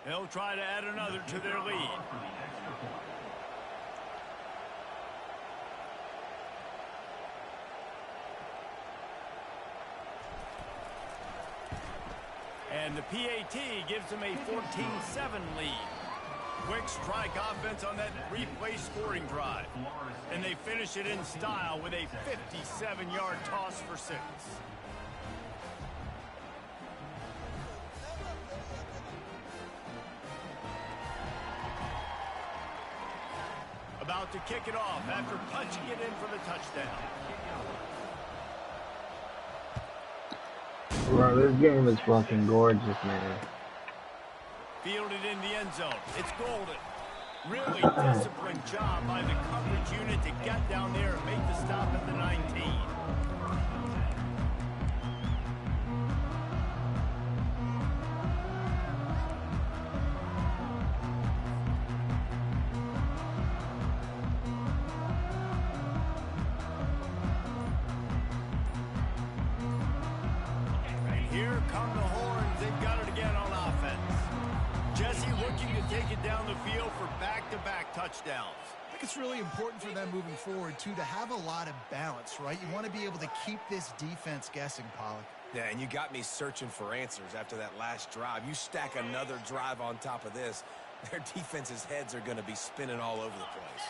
They'll try to add another to their lead. And the PAT gives them a 14-7 lead. Quick strike offense on that three-play scoring drive. And they finish it in style with a 57-yard toss for 6. About to kick it off after punching it in for the touchdown. Bro, this game is fucking gorgeous, man. Fielded in the end zone. It's Golden. Really disciplined job by the coverage unit to get down there and make the stop at the 19. Here come the horns. They've got it again on offense. Jesse looking to take it down the field for back-to-back touchdowns. I think it's really important for them moving forward, too, to have a lot of balance, right? You want to be able to keep this defense guessing, Pollock. Yeah, and you got me searching for answers after that last drive. You stack another drive on top of this, their defense's heads are going to be spinning all over the place.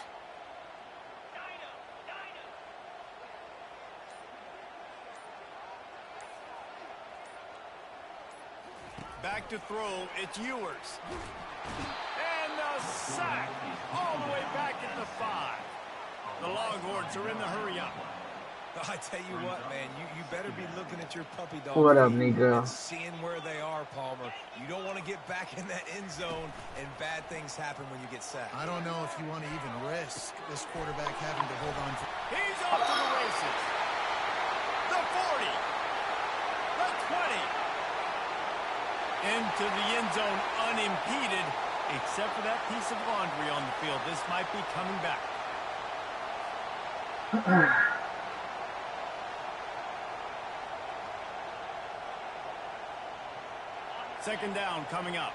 Back to throw, it's Ewers. And the sack all the way back at the 5. The Longhorns are in the hurry-up. I tell you what, man, you better be looking at your puppy dog. What up, Nico? And seeing where they are, Palmer. You don't want to get back in that end zone and bad things happen when you get sacked. I don't know if you want to even risk this quarterback having to hold on. He's off to the races. The 40. The 20. Into the end zone unimpeded, except for that piece of laundry on the field. This might be coming back. Second down coming up.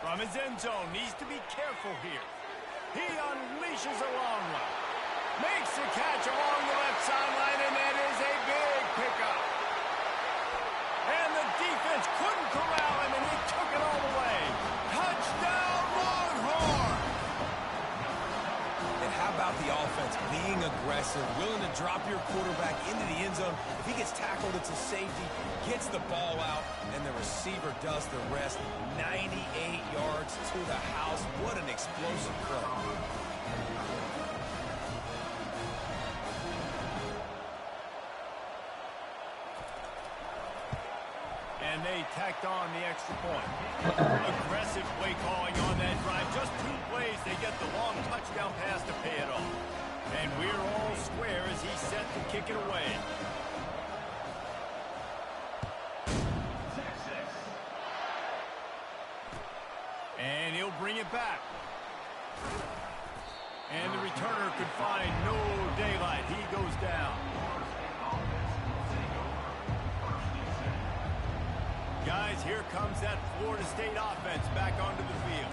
From his end zone, needs to be careful here. He unleashes a long one. Makes the catch along the left sideline, and that is a big pickup. And the defense couldn't corral him, and he took it all the way. Touchdown, Longhorn! And how about the offense being aggressive, willing to drop your quarterback into the end zone? If he gets tackled, it's a safety, gets the ball out, and the receiver does the rest. 98 yards to the house. What an explosive throw. And they tacked on the extra point. Aggressive play calling on that drive. Just 2 plays, they get the long touchdown pass to pay it off. And we're all square as he's set to kick it away. And he'll bring it back. And the returner could find no daylight. He goes down. Guys, here comes that Florida State offense back onto the field.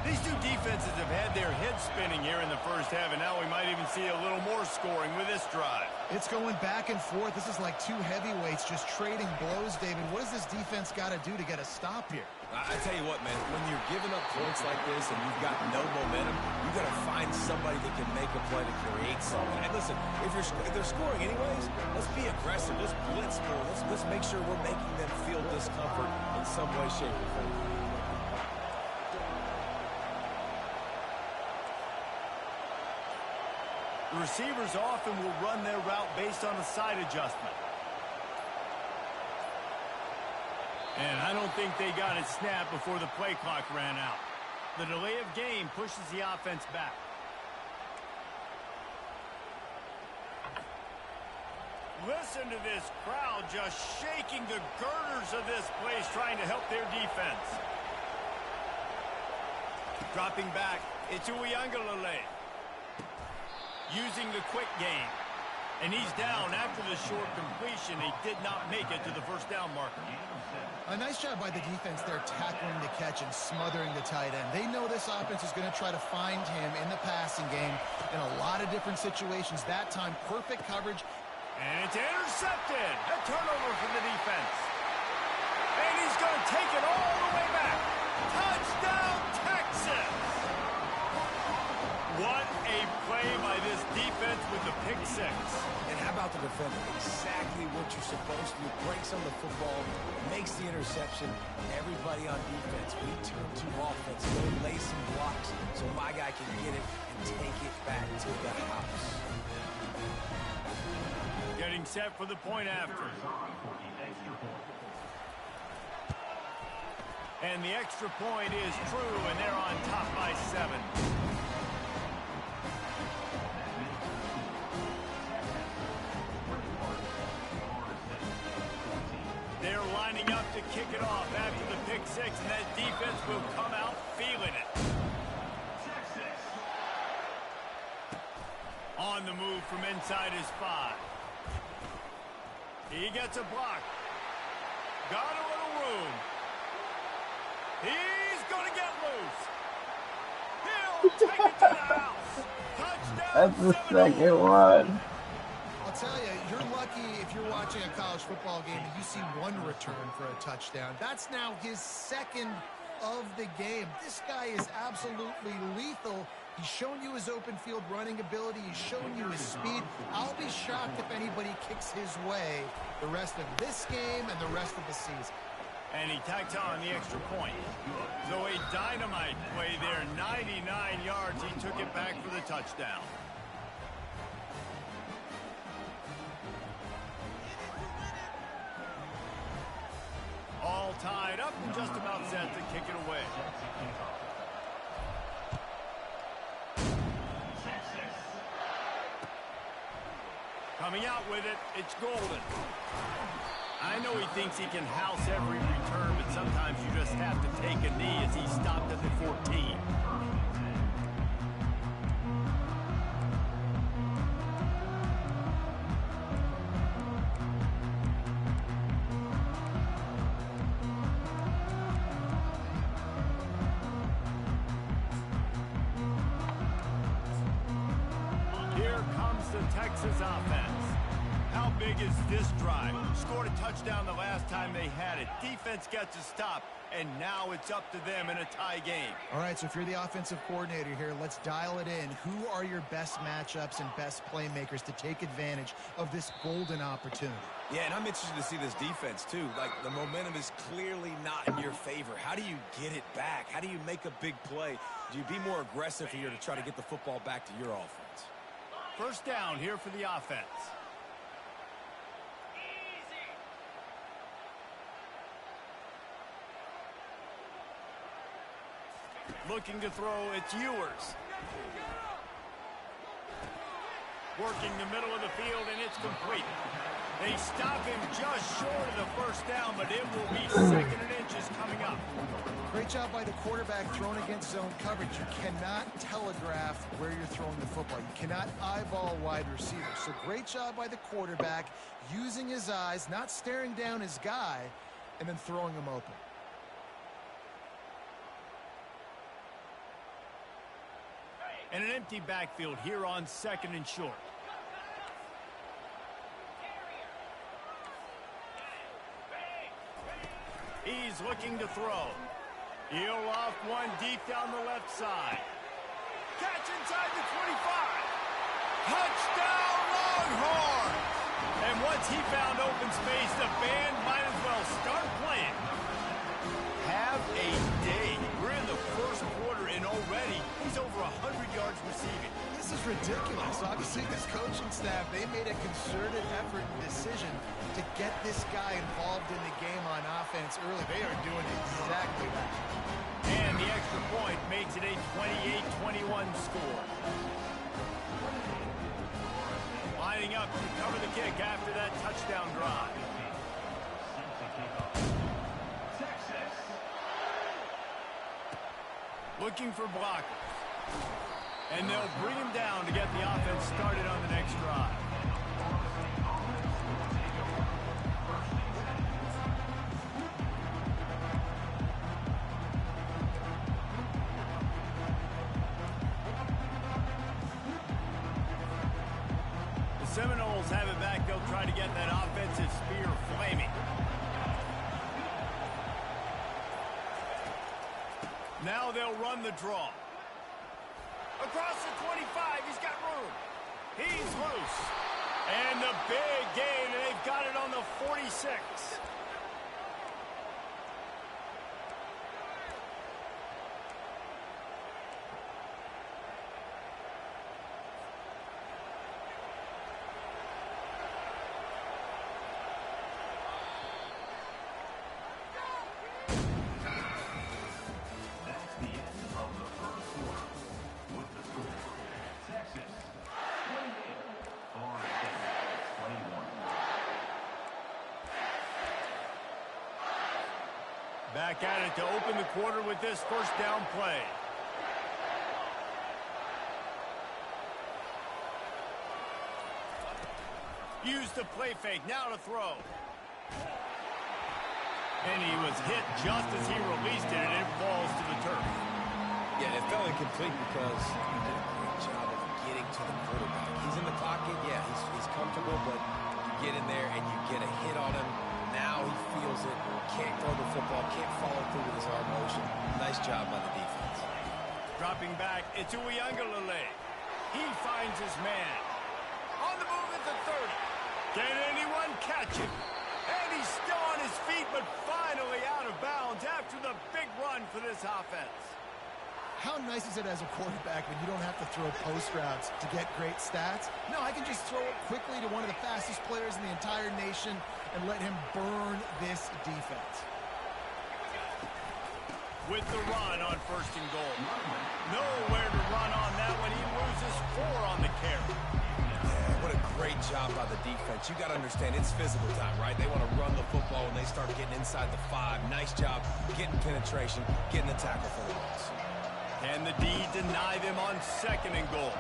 These two defenses have had their heads spinning here in the first half, and now we might even see a little more scoring with this drive. It's going back and forth. This is like two heavyweights just trading blows, David. What does this defense got to do to get a stop here? I tell you what, man, when you're giving up points like this and you've got no momentum, you got to find somebody that can make a play to create something. And listen, if they're scoring anyways, let's be aggressive. Let's blitz more. Let's make sure we're making them feel discomfort in some way, shape, or form. The receivers often will run their route based on a side adjustment. And I don't think they got it snapped before the play clock ran out. The delay of game pushes the offense back. Listen to this crowd just shaking the girders of this place, trying to help their defense. Dropping back, It's Uiagalelei using the quick game. And he's down after the short completion. He did not make it to the first down marker. A nice job by the defense there tackling the catch and smothering the tight end. They know this offense is going to try to find him in the passing game in a lot of different situations. That time, perfect coverage. And it's intercepted. A turnover for the defense. And he's going to take it all the way back. Touchdown, Texas! What a play by this defense with the pick six. And how about the defender? Exactly what you're supposed to do. Breaks on the football, makes the interception. Everybody on defense, we turn to offense. Go lay some blocks so my guy can get it and take it back to the house. Getting set for the point after. And the extra point is true, and they're on top by 7. They're lining up to kick it off after the pick six, and that defense will come out feeling it. On the move from inside his 5. He gets a block. Got a little room. He's going to get loose. He'll take it to the house. Touchdown. That's the second one. I'll tell you, you're lucky if you're watching a college football game and you see one return for a touchdown. That's now his second of the game. This guy is absolutely lethal. He's shown you his open field running ability. He's shown you his speed. I'll be shocked if anybody kicks his way the rest of this game and the rest of the season. And he tacks on the extra point. So a dynamite play there. 99 yards. He took it back for the touchdown. All tied up and just about set to kick it away. Coming out with it, it's Golden. I know he thinks he can house every return, but sometimes you just have to take a knee as he stopped at the 14. Here comes the Texas offense. How big is this drive? Scored a touchdown the last time they had it. Defense gets a stop, and now it's up to them in a tie game. All right, so if you're the offensive coordinator here, let's dial it in. Who are your best matchups and best playmakers to take advantage of this golden opportunity? Yeah, and I'm interested to see this defense, too. Like, the momentum is clearly not in your favor. How do you get it back? How do you make a big play? Do you be more aggressive here to try to get the football back to your offense? First down here for the offense. Looking to throw, it's Ewers. Working the middle of the field, and it's complete. They stop him just short of the first down, but it will be 2nd and inches coming up. Great job by the quarterback thrown against zone coverage. You cannot telegraph where you're throwing the football. You cannot eyeball wide receivers. So great job by the quarterback using his eyes, not staring down his guy, and then throwing him open. And an empty backfield here on 2nd and short. He's looking to throw. He'll off one deep down the left side. Catch inside the 25. Touchdown, Longhorns! And once he found open space, the band might as well start playing. Have a day. We're in the first quarter, and already he's over 100 yards receiving. This is ridiculous. Obviously, this coaching staff, they made a concerted effort and decision to get this guy involved in the game on offense early. They are doing exactly that. And the extra point makes it a 28-21 score. Lining up to cover the kick after that touchdown drive. Looking for blockers. And they'll bring him down to get the offense started on the next drive. The Seminoles have it back. They'll try to get that offensive spear flaming. Now they'll run the draw. Across the 25, he's got room. He's loose. And the big gain, and they've got it on the 46. Back at it to open the quarter with this first down play. Use the play fake, now to throw. And he was hit just as he released it, and it falls to the turf. Yeah, it fell incomplete because he did a great job of getting to the quarterback. He's in the pocket, yeah, he's comfortable, but you get in there and you get a hit on him. Now he feels it, can't throw the football, can't follow through with his arm motion. Nice job by the defense. Dropping back, it's Uiagalelei. He finds his man. On the move at the 30. Can anyone catch him? And he's still on his feet, but finally out of bounds after the big run for this offense. How nice is it as a quarterback when you don't have to throw post routes to get great stats? No, I can just throw it quickly to one of the fastest players in the entire nation and let him burn this defense. With the run on first and goal. Nowhere to run on that one. He loses 4 on the carry. Yeah, what a great job by the defense. You got to understand, it's physical time, right? They want to run the football when they start getting inside the 5. Nice job getting penetration, getting the tackle for the loss. Can the D deny them on second and goal?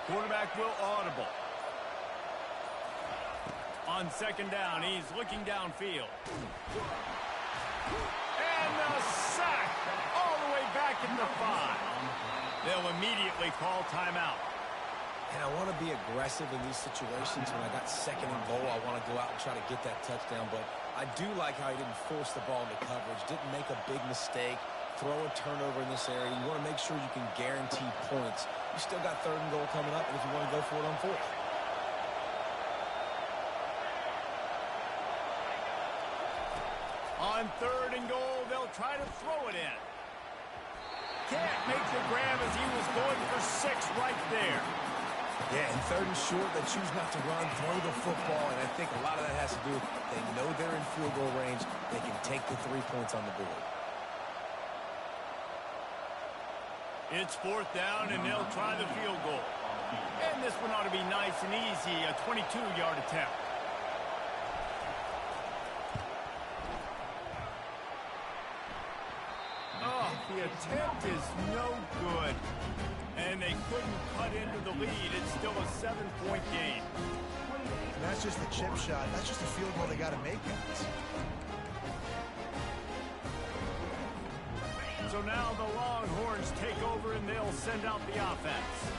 Quarterback will audible. On second down, he's looking downfield. And the sack all the way back at the 5. They'll immediately call timeout. And I want to be aggressive in these situations. When I got second and goal, I want to go out and try to get that touchdown. But I do like how he didn't force the ball into coverage, didn't make a big mistake, throw a turnover in this area. You want to make sure you can guarantee points. You still got third and goal coming up, and if you want to go for it on fourth. On third and goal, they'll try to throw it in. Can't make the grab as he was going for 6 right there. Yeah, and third and short, they choose not to run, throw the football, and I think a lot of that has to do with they know they're in field goal range. They can take the 3 points on the board. It's 4th down, and they'll try the field goal. And this one ought to be nice and easy, a 22-yard attempt. Oh, the attempt is no good. And they couldn't cut into the lead. It's still a 7-point game. And that's just a chip shot. That's just a field goal they got to make, guys. So now the Longhorns take over and they'll send out the offense.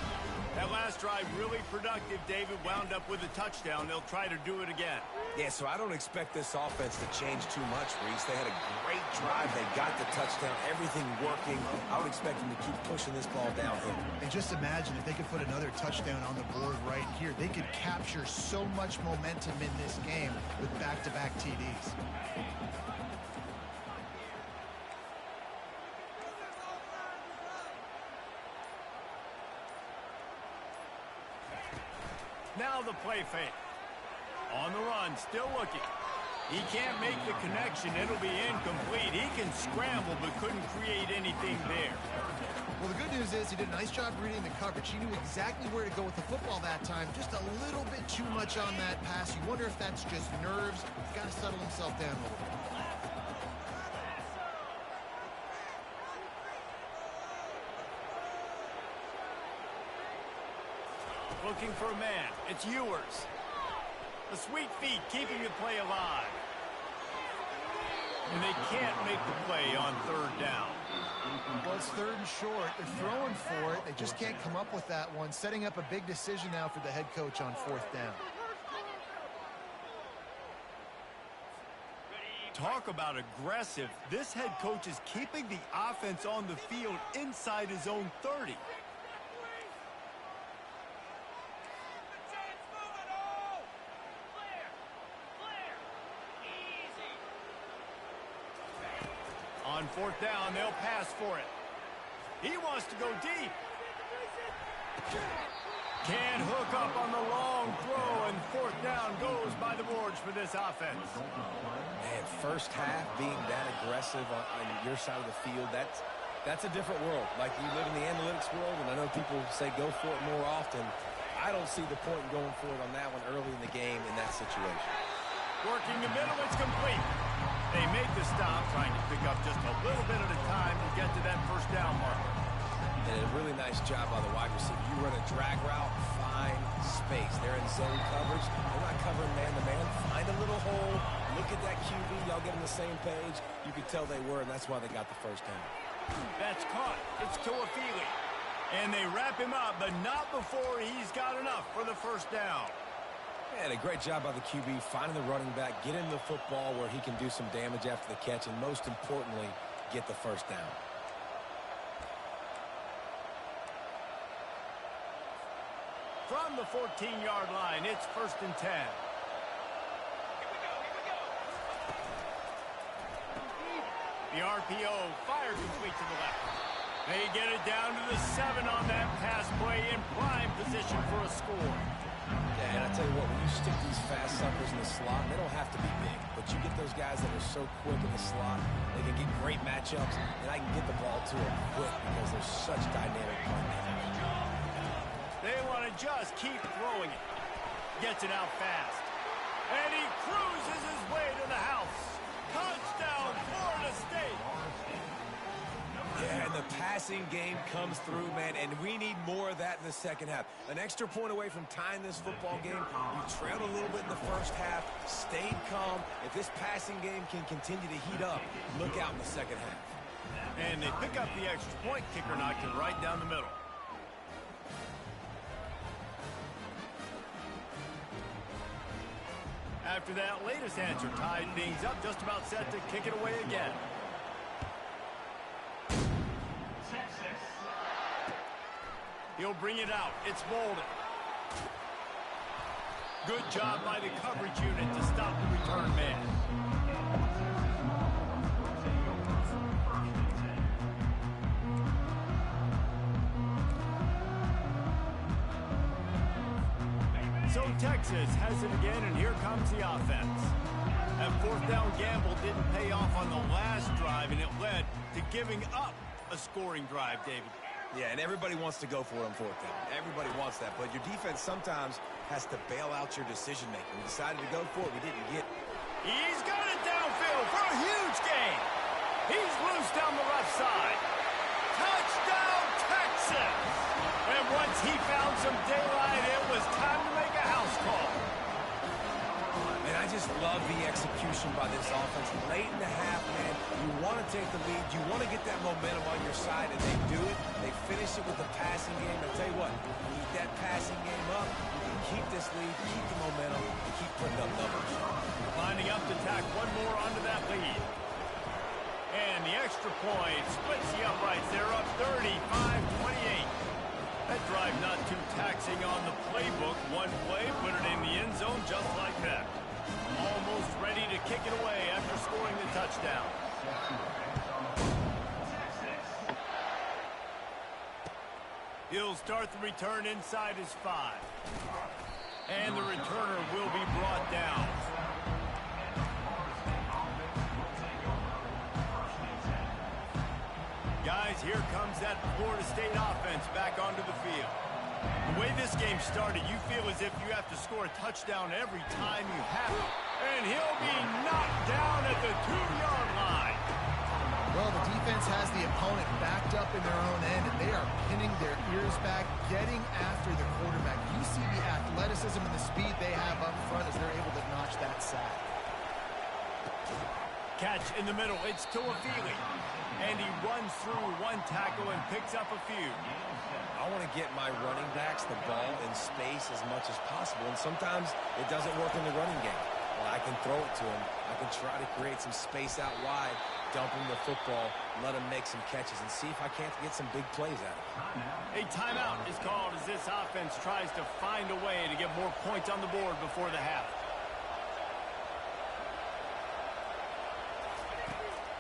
That last drive really productive. David wound up with a touchdown. They'll try to do it again. Yeah, so I don't expect this offense to change too much, Reese. They had a great drive. They got the touchdown, everything working. I would expect them to keep pushing this ball downhill. And just imagine if they could put another touchdown on the board right here. They could capture so much momentum in this game with back-to-back TDs. Now the play fake. On the run, still looking. He can't make the connection. It'll be incomplete. He can scramble, but couldn't create anything there. Well, the good news is he did a nice job reading the coverage. He knew exactly where to go with the football that time. Just a little bit too much on that pass. You wonder if that's just nerves. He's got to settle himself down a little bit. looking for a man. It's Ewers. The sweet feet keeping the play alive. And they can't make the play on third down. Well, it's third and short. They're throwing for it. They just can't come up with that one. Setting up a big decision now for the head coach on fourth down. Talk about aggressive. This head coach is keeping the offense on the field inside his own 30. On fourth down, they'll pass for it. He wants to go deep. Can't hook up on the long throw, and fourth down goes by the boards for this offense. Man, first half being that aggressive on your side of the field, that's a different world. Like, you live in the analytics world, and I know people say go for it more often. I don't see the point in going for it on that one early in the game in that situation. Working the middle, it's complete. They make the stop, trying to pick up just a little bit at a time to get to that first down marker. And a really nice job by the wide receiver. You run a drag route, find space. They're in zone coverage. They're not covering man-to-man. Find a little hole. Look at that QB. Y'all get on the same page. You could tell they were, and that's why they got the first down. That's caught. It's Toafili. And they wrap him up, but not before he's got enough for the first down. And a great job by the QB, finding the running back, get him the football where he can do some damage after the catch, and most importantly, get the first down. From the 14-yard line, it's 1st and 10. The RPO fire complete to the left. They get it down to the 7 on that pass play in prime position for a score. Yeah, and I tell you what, when you stick these fast suckers in the slot, they don't have to be big, but you get those guys that are so quick in the slot, they can get great matchups, and I can get the ball to them quick because they're such dynamic playmakers. They want to just keep throwing it. Gets it out fast. And he cruises his way to the house. Touchdown, Florida State. Yeah, and the passing game comes through, man, and we need more of that in the second half. An extra point away from tying this football game. You trailed a little bit in the first half, stayed calm. If this passing game can continue to heat up, look out in the second half. And they pick up the extra point. Kicker knocked it right down the middle. After that latest answer, tied things up, just about set to kick it away again. He'll bring it out. It's Bolden. Good job by the coverage unit to stop the return man. So Texas has it again, and here comes the offense. That fourth down gamble didn't pay off on the last drive, and it led to giving up a scoring drive, David. Yeah, and everybody wants to go for it on fourth down. Everybody wants that, but your defense sometimes has to bail out your decision-making. We decided to go for it. We didn't get it. He's got it downfield for a huge gain. He's loose down the left side. Touchdown, Texas! And once he found some daylight, it was time to make a house call. And I just love the execution by this offense. Late in the half, man, you want to take the lead. You want to get that momentum on your side, and they do it. They finish it with the passing game. I tell you what, keep that passing game up. You can keep this lead, keep the momentum, and keep putting up numbers. Lining up to tack one more onto that lead. And the extra point splits the uprights. They're up 35-28. That drive not too taxing on the playbook. One play, put it in the end zone just like that. Almost ready to kick it away after scoring the touchdown. He'll start the return inside his 5. And the returner will be brought down. Guys, here comes that Florida State offense back onto the field. The way this game started, you feel as if you have to score a touchdown every time you have it. And he'll be knocked down at the 2-yard line. Well, the defense has the opponent backed up in their own end, and they are pinning their ears back, getting after the quarterback. You see the athleticism and the speed they have up front as they're able to notch that sack. Catch in the middle. It's Tuafili. And he runs through one tackle and picks up a few. I want to get my running backs the ball in space as much as possible, and sometimes it doesn't work in the running game. Well, I can throw it to him. I can try to create some space out wide, dump him the football, let him make some catches, and see if I can't get some big plays out of him. A timeout is called as this offense tries to find a way to get more points on the board before the half.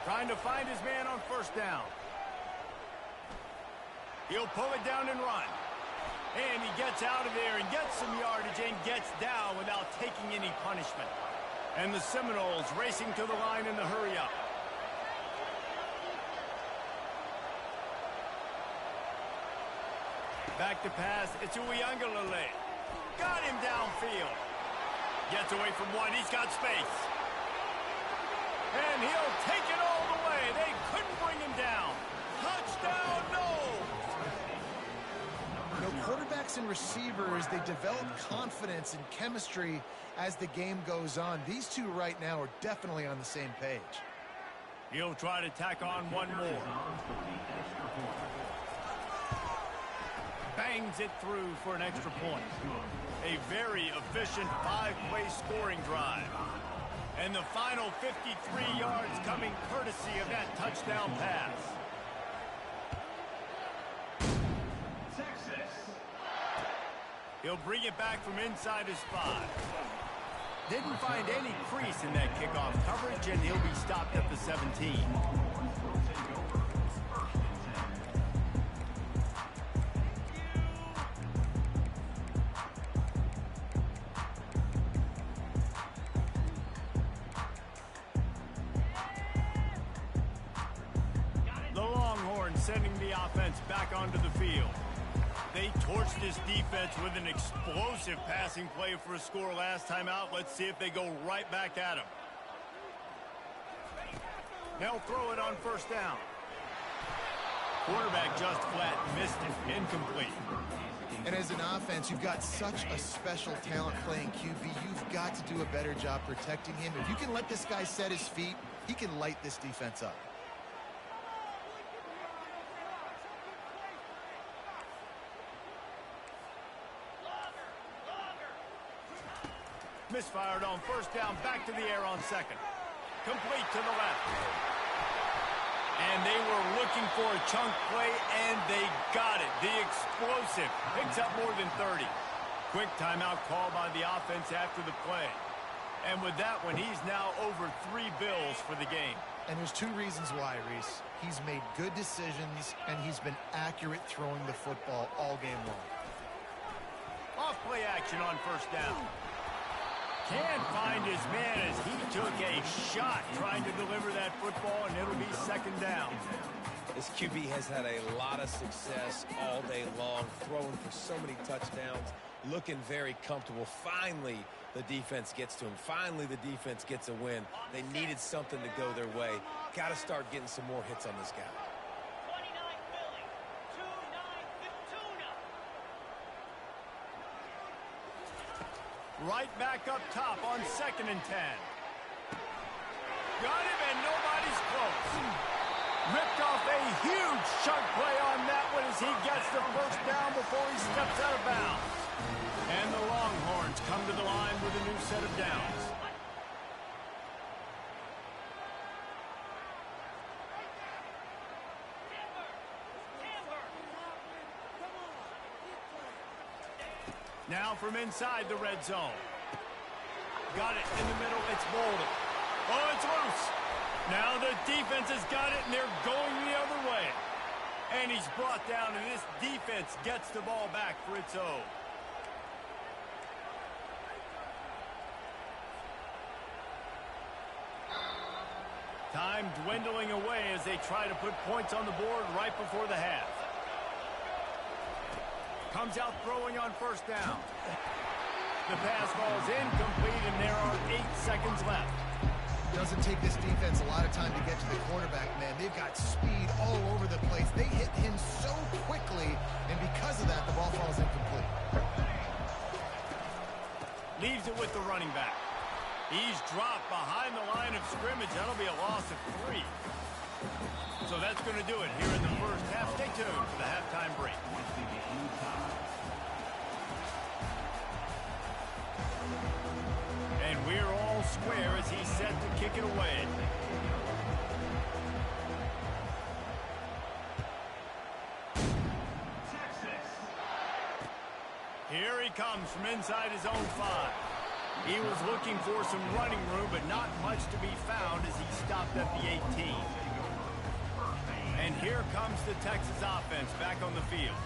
Trying to find his man on first down. He'll pull it down and run. And he gets out of there and gets some yardage and gets down without taking any punishment. And the Seminoles racing to the line in the hurry-up. Back to pass. It's Uiagalelei. Got him downfield. Gets away from one. He's got space. And he'll take it all the way. They couldn't bring him down. Touchdown, no! You know, quarterbacks and receivers, they develop confidence and chemistry as the game goes on. These two right now are definitely on the same page. He'll try to tack on one more. Bangs it through for an extra point. A very efficient 5-play scoring drive. And the final 53 yards coming courtesy of that touchdown pass. He'll bring it back from inside his 5. Didn't find any crease in that kickoff coverage, and he'll be stopped at the 17. Sending the offense back onto the field. They torched this defense with an explosive passing play for a score last time out. Let's see if they go right back at him. They'll throw it on first down. Quarterback just flat missed it. Incomplete. And as an offense, you've got such a special talent playing QB. You've got to do a better job protecting him. If you can let this guy set his feet, he can light this defense up. Misfired on first down, back to the air on second. Complete to the left. And they were looking for a chunk play, and they got it. The explosive picks up more than 30. Quick timeout call by the offense after the play. And with that one, he's now over 3 bills for the game. And there's 2 reasons why, Reese. He's made good decisions, and he's been accurate throwing the football all game long. Off play action on first down. Can't find his man as he took a shot trying to deliver that football, and it'll be second down. This QB has had a lot of success all day long, throwing for so many touchdowns, looking very comfortable. Finally, the defense gets to him. Finally, the defense gets a win. They needed something to go their way. Got to start getting some more hits on this guy. Right back up top on 2nd and 10. Got him, and nobody's close. Ripped off a huge chunk play on that one as he gets the first down before he steps out of bounds. And the Longhorns come to the line with a new set of downs. Now from inside the red zone. Got it in the middle. It's Bolden. Oh, it's loose. Now the defense has got it, and they're going the other way. And he's brought down, and this defense gets the ball back for its own. Time dwindling away as they try to put points on the board right before the half. Comes out throwing on first down. The pass ball is incomplete, and there are 8 seconds left. Doesn't take this defense a lot of time to get to the quarterback, man. They've got speed all over the place. They hit him so quickly, and because of that, the ball falls incomplete. Leaves it with the running back. He's dropped behind the line of scrimmage. That'll be a loss of 3. So that's going to do it here in the first half. Stay tuned for the halftime break. And we're all square as he's set to kick it away. Here he comes from inside his own 5. He was looking for some running room, but not much to be found as he stopped at the 18. And here comes the Texas offense back on the field.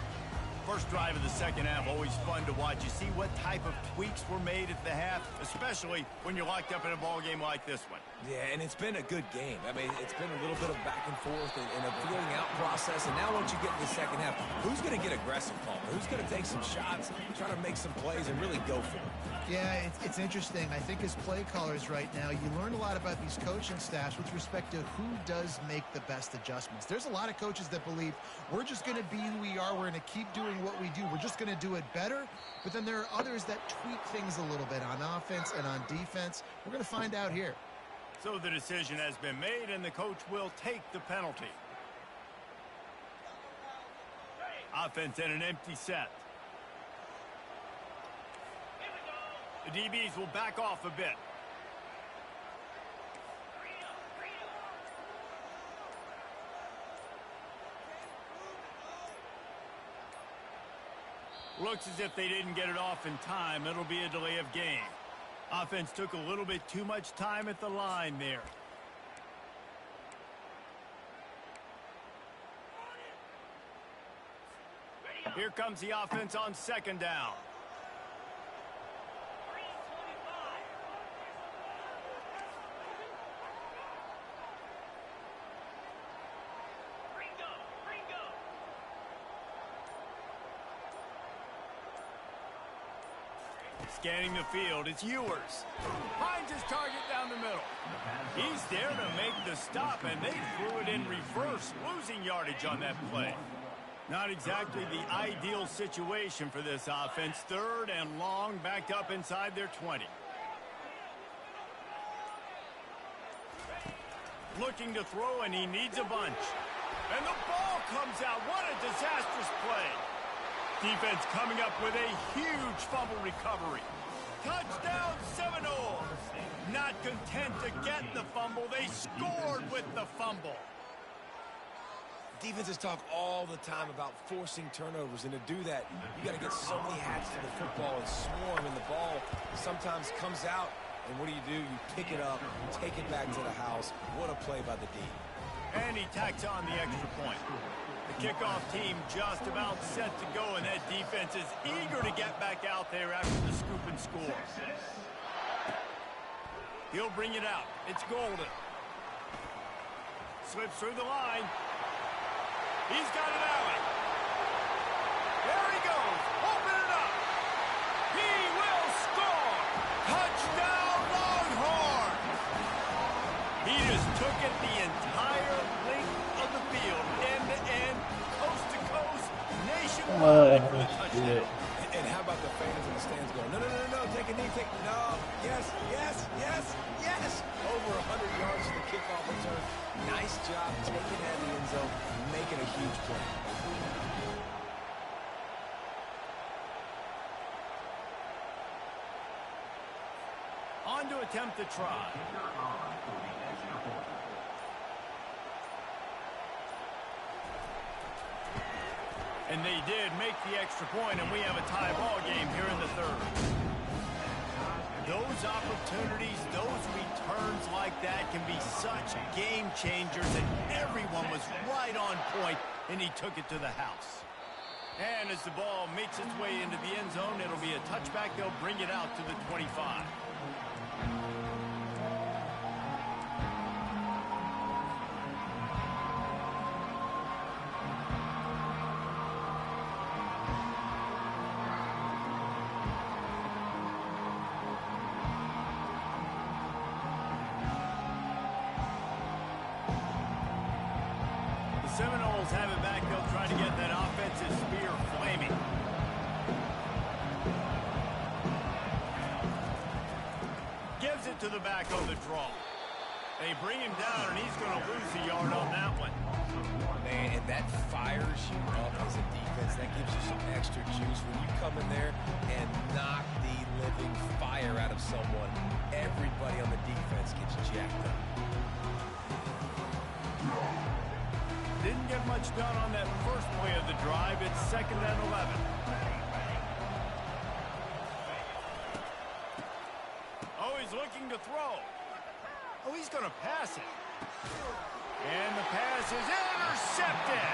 First drive of the second half, always fun to watch. You see what type of tweaks were made at the half, especially when you're locked up in a ball game like this one. Yeah, and it's been a good game. I mean, it's been a little bit of back and forth and a feeling out process. And now once you get in the second half, who's going to get aggressive, Palmer? Who's going to take some shots, try to make some plays, and really go for it? Yeah, it's interesting. I think as play callers right now, you learn a lot about these coaching staffs with respect to who does make the best adjustments. There's a lot of coaches that believe we're just going to be who we are. We're going to keep doing what we do. We're just going to do it better. But then there are others that tweak things a little bit on offense and on defense. We're going to find out here. So the decision has been made, and the coach will take the penalty. Offense in an empty set. The DBs will back off a bit. Looks as if they didn't get it off in time. It'll be a delay of game. Offense took a little bit too much time at the line there. Here comes the offense on second down. Scanning the field, it's Ewers. Finds his target down the middle. He's there to make the stop, and they threw it in reverse, losing yardage on that play. Not exactly the ideal situation for this offense. Third and long, backed up inside their 20. Looking to throw, and he needs a bunch. And the ball comes out. What a disastrous play. Defense coming up with a huge fumble recovery. Touchdown Seminoles. Not content to get the fumble, they scored with the fumble. Defenses talk all the time about forcing turnovers, and to do that, you got to get so many hats to the football and swarm, and the ball sometimes comes out, and what do? You pick it up, take it back to the house. What a play by the D. And he tacks on the extra point. The kickoff team just about set to go, and that defense is eager to get back out there after the scoop and score. He'll bring it out. It's Golden. Slips through the line. He's got an alley. There he goes. Open it up. He will score. Touchdown Longhorns. He just took it the entire length of the field, end to end, coast to coast, nationwide for the touchdown. And how about the fans in the stands going, no, take a knee, no, yes. Over 100 yards to the kickoff return. Nice job taking it out of the end zone, making a huge play. On to attempt the try. And they did make the extra point, and we have a tie ball game here in the third. Those opportunities, those returns like that can be such game changers, and everyone was right on point, and he took it to the house. And as the ball makes its way into the end zone, it'll be a touchback. They'll bring it out to the 25. Seminoles have it back. They'll try to get that offensive spear flaming. Gives it to the back on the draw. They bring him down, and he's going to lose a yard on that one. Man, and that fires you up as a defense. That gives you some extra juice. When you come in there and knock the living fire out of someone, everybody on the defense gets jacked up. Didn't get much done on that first play of the drive. It's 2nd and 11. Oh, he's looking to throw. Oh, he's going to pass it. And the pass is intercepted.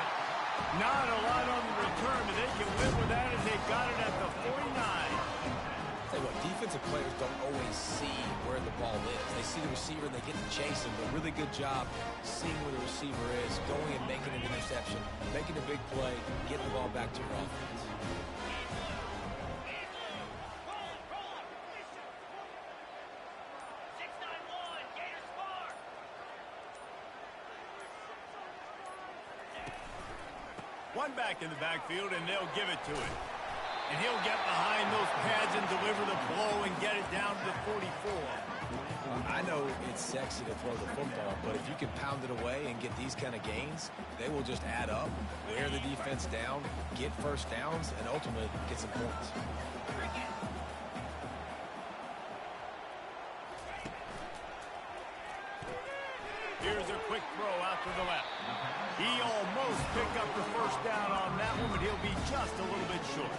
Not a lot on the return, but they can live with that as they got it at the 49. Tell you what, defensive players don't always see where the ball is. They see the receiver and they get to chase him. A really good job seeing where the receiver is, going and making an interception, making a big play, getting the ball back to your offense. One back in the backfield, and they'll give it to him. And he'll get behind those pads and deliver the blow and get it down to the 44. I know it's sexy to throw the football, but if you can pound it away and get these kind of gains, they will just add up, wear the defense down, get first downs, and ultimately get some points. Here's a quick throw out to the left. He almost picked up the first down on that one, but he'll be just a little bit short.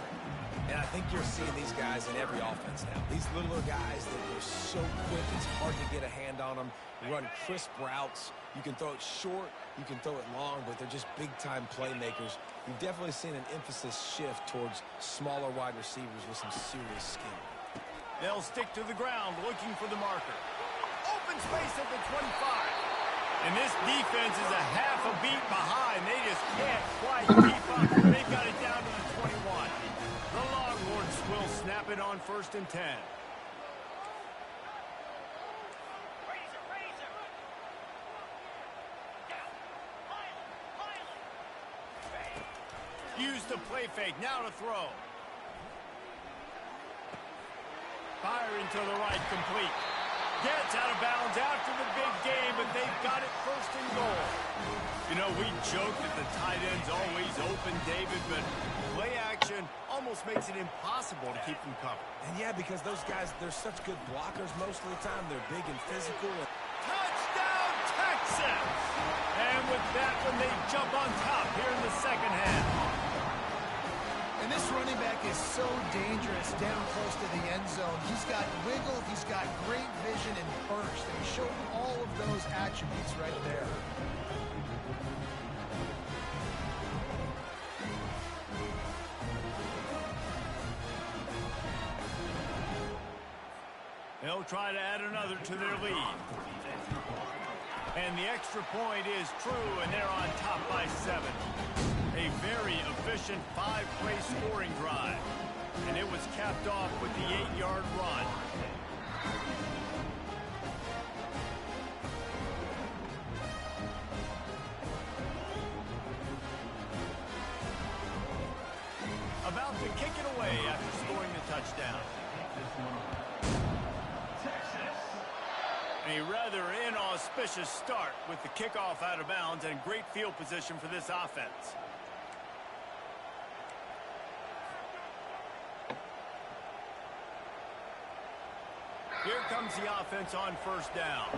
And I think you're seeing these guys in every offense now. These littler guys that are so quick, it's hard to get a hand on them, run crisp routes. You can throw it short, you can throw it long, but they're just big-time playmakers. You've definitely seen an emphasis shift towards smaller wide receivers with some serious skill. They'll stick to the ground looking for the marker. Open space at the 25. And this defense is a half a beat behind. They just can't quite keep up. They've got it down to the 21. The Longhorns will snap it on 1st and 10. Use the play fake. Now to throw. Firing to the right, complete. Gets out of bounds after the big game, but they've got it 1st and goal. You know, we joke that the tight end's always open, David, but play action almost makes it impossible to keep them covered. And yeah, because those guys, they're such good blockers most of the time. They're big and physical. Touchdown, Texas! And with that one, they jump on top here in the second half. And this running back is so dangerous down close to the end zone. He's got wiggle, he's got great vision and burst, and he showed all of those attributes right there. They'll try to add another to their lead. And the extra point is true, and they're on top by 7. A very efficient 5-play scoring drive. And it was capped off with the 8-yard run. About to kick it away after scoring the touchdown. A rather inauspicious start with the kickoff out of bounds and great field position for this offense. Here comes the offense on 1st down.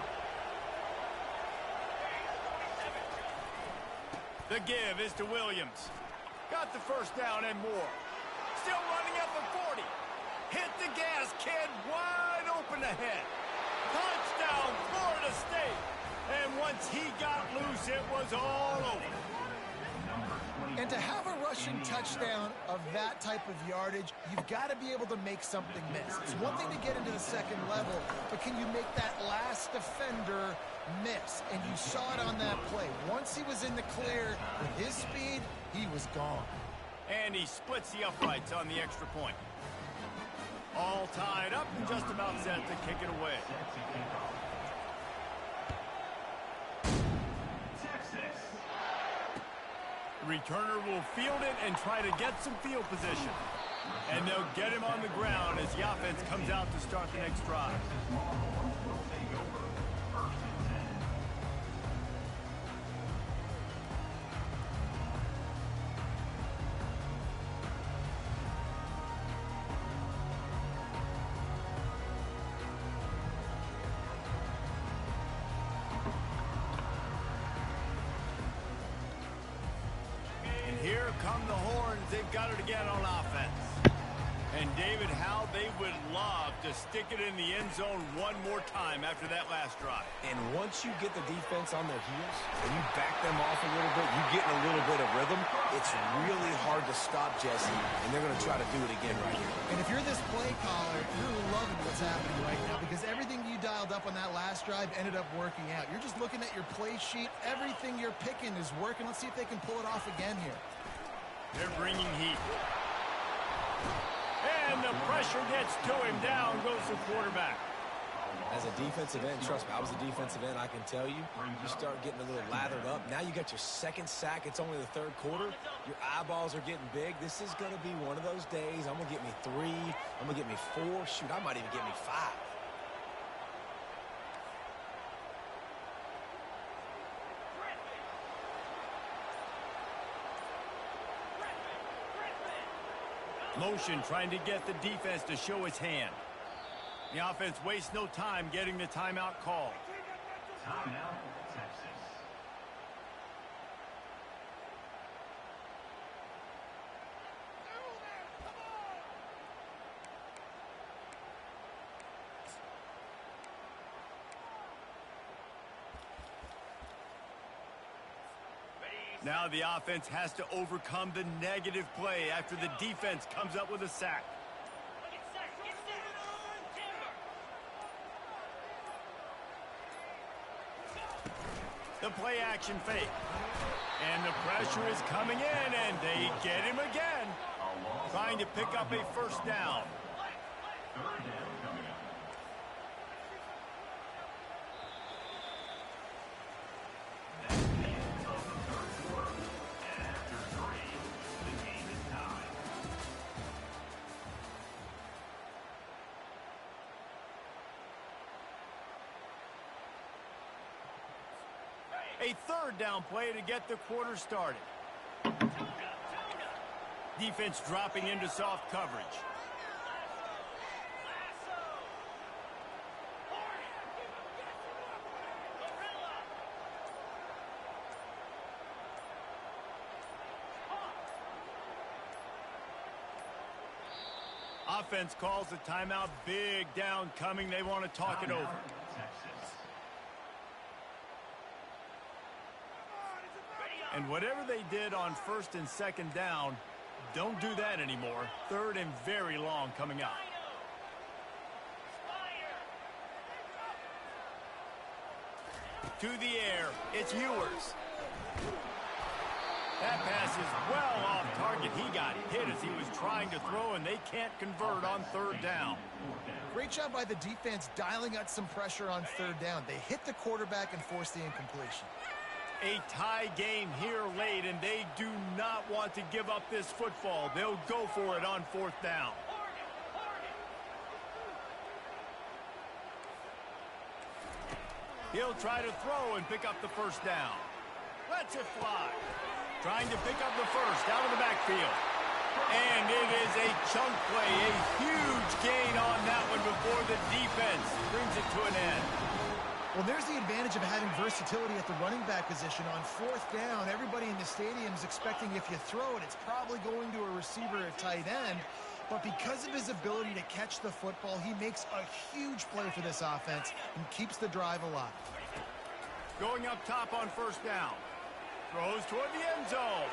The give is to Williams. Got the 1st down and more. Still running at the 40. Hit the gas, kid. Wide open ahead. Touchdown, Florida State. And once he got loose, it was all over. And to have a rushing touchdown of that type of yardage, you've got to be able to make something miss. It's one thing to get into the second level, but can you make that last defender miss? And you saw it on that play. Once he was in the clear with his speed, he was gone. And he splits the uprights on the extra point. All tied up and just about set to kick it away. returner will field it and try to get some field position. And they'll get him on the ground as the offense comes out to start the next drive. Here come the horns. They've got it again on offense. And David, how they would love to stick it in the end zone one more time after that last drive. And once you get the defense on their heels and you back them off a little bit, you get in a little bit of rhythm, it's really hard to stop Jesse, and they're going to try to do it again right here. And if you're this play caller, you're loving what's happening right now because everything you dialed up on that last drive ended up working out. You're just looking at your play sheet. Everything you're picking is working. Let's see if they can pull it off again here. They're bringing heat. And the pressure gets to him. Down goes the quarterback. As a defensive end, trust me, I was a defensive end, I can tell you, you start getting a little lathered up. Now you got your second sack. It's only the third quarter. Your eyeballs are getting big. This is going to be one of those days. I'm going to get me 3. I'm going to get me 4. Shoot, I might even get me 5. Motion trying to get the defense to show his hand. The offense wastes no time getting the timeout called. Timeout, Texas. Now the offense has to overcome the negative play after the defense comes up with a sack. The play action fake. And the pressure is coming in, and they get him again. Trying to pick up a first down. Third down coming up. That's the end of the third quarter. And after 3, the game is tied. A third down play to get the quarter started. Defense dropping into soft coverage. Offense calls the timeout. Big down coming. They want to talk it over. Texas. And whatever they did on first and second down, don't do that anymore. Third and very long coming up. To the air, it's Ewers. That pass is well off target. He got hit as he was trying to throw, and they can't convert on third down. Great job by the defense dialing out some pressure on third down. They hit the quarterback and forced the incompletion. A tie game here late, and they do not want to give up this football. They'll go for it on fourth down. He'll try to throw and pick up the first down. Lets it fly. Trying to pick up the first out of the backfield. And it is a chunk play, a huge gain on that one before the defense brings it to an end. Well, there's the advantage of having versatility at the running back position. On fourth down, everybody in the stadium is expecting if you throw it, it's probably going to a receiver at tight end. But because of his ability to catch the football, he makes a huge play for this offense and keeps the drive alive. Going up top on first down. Throws toward the end zone.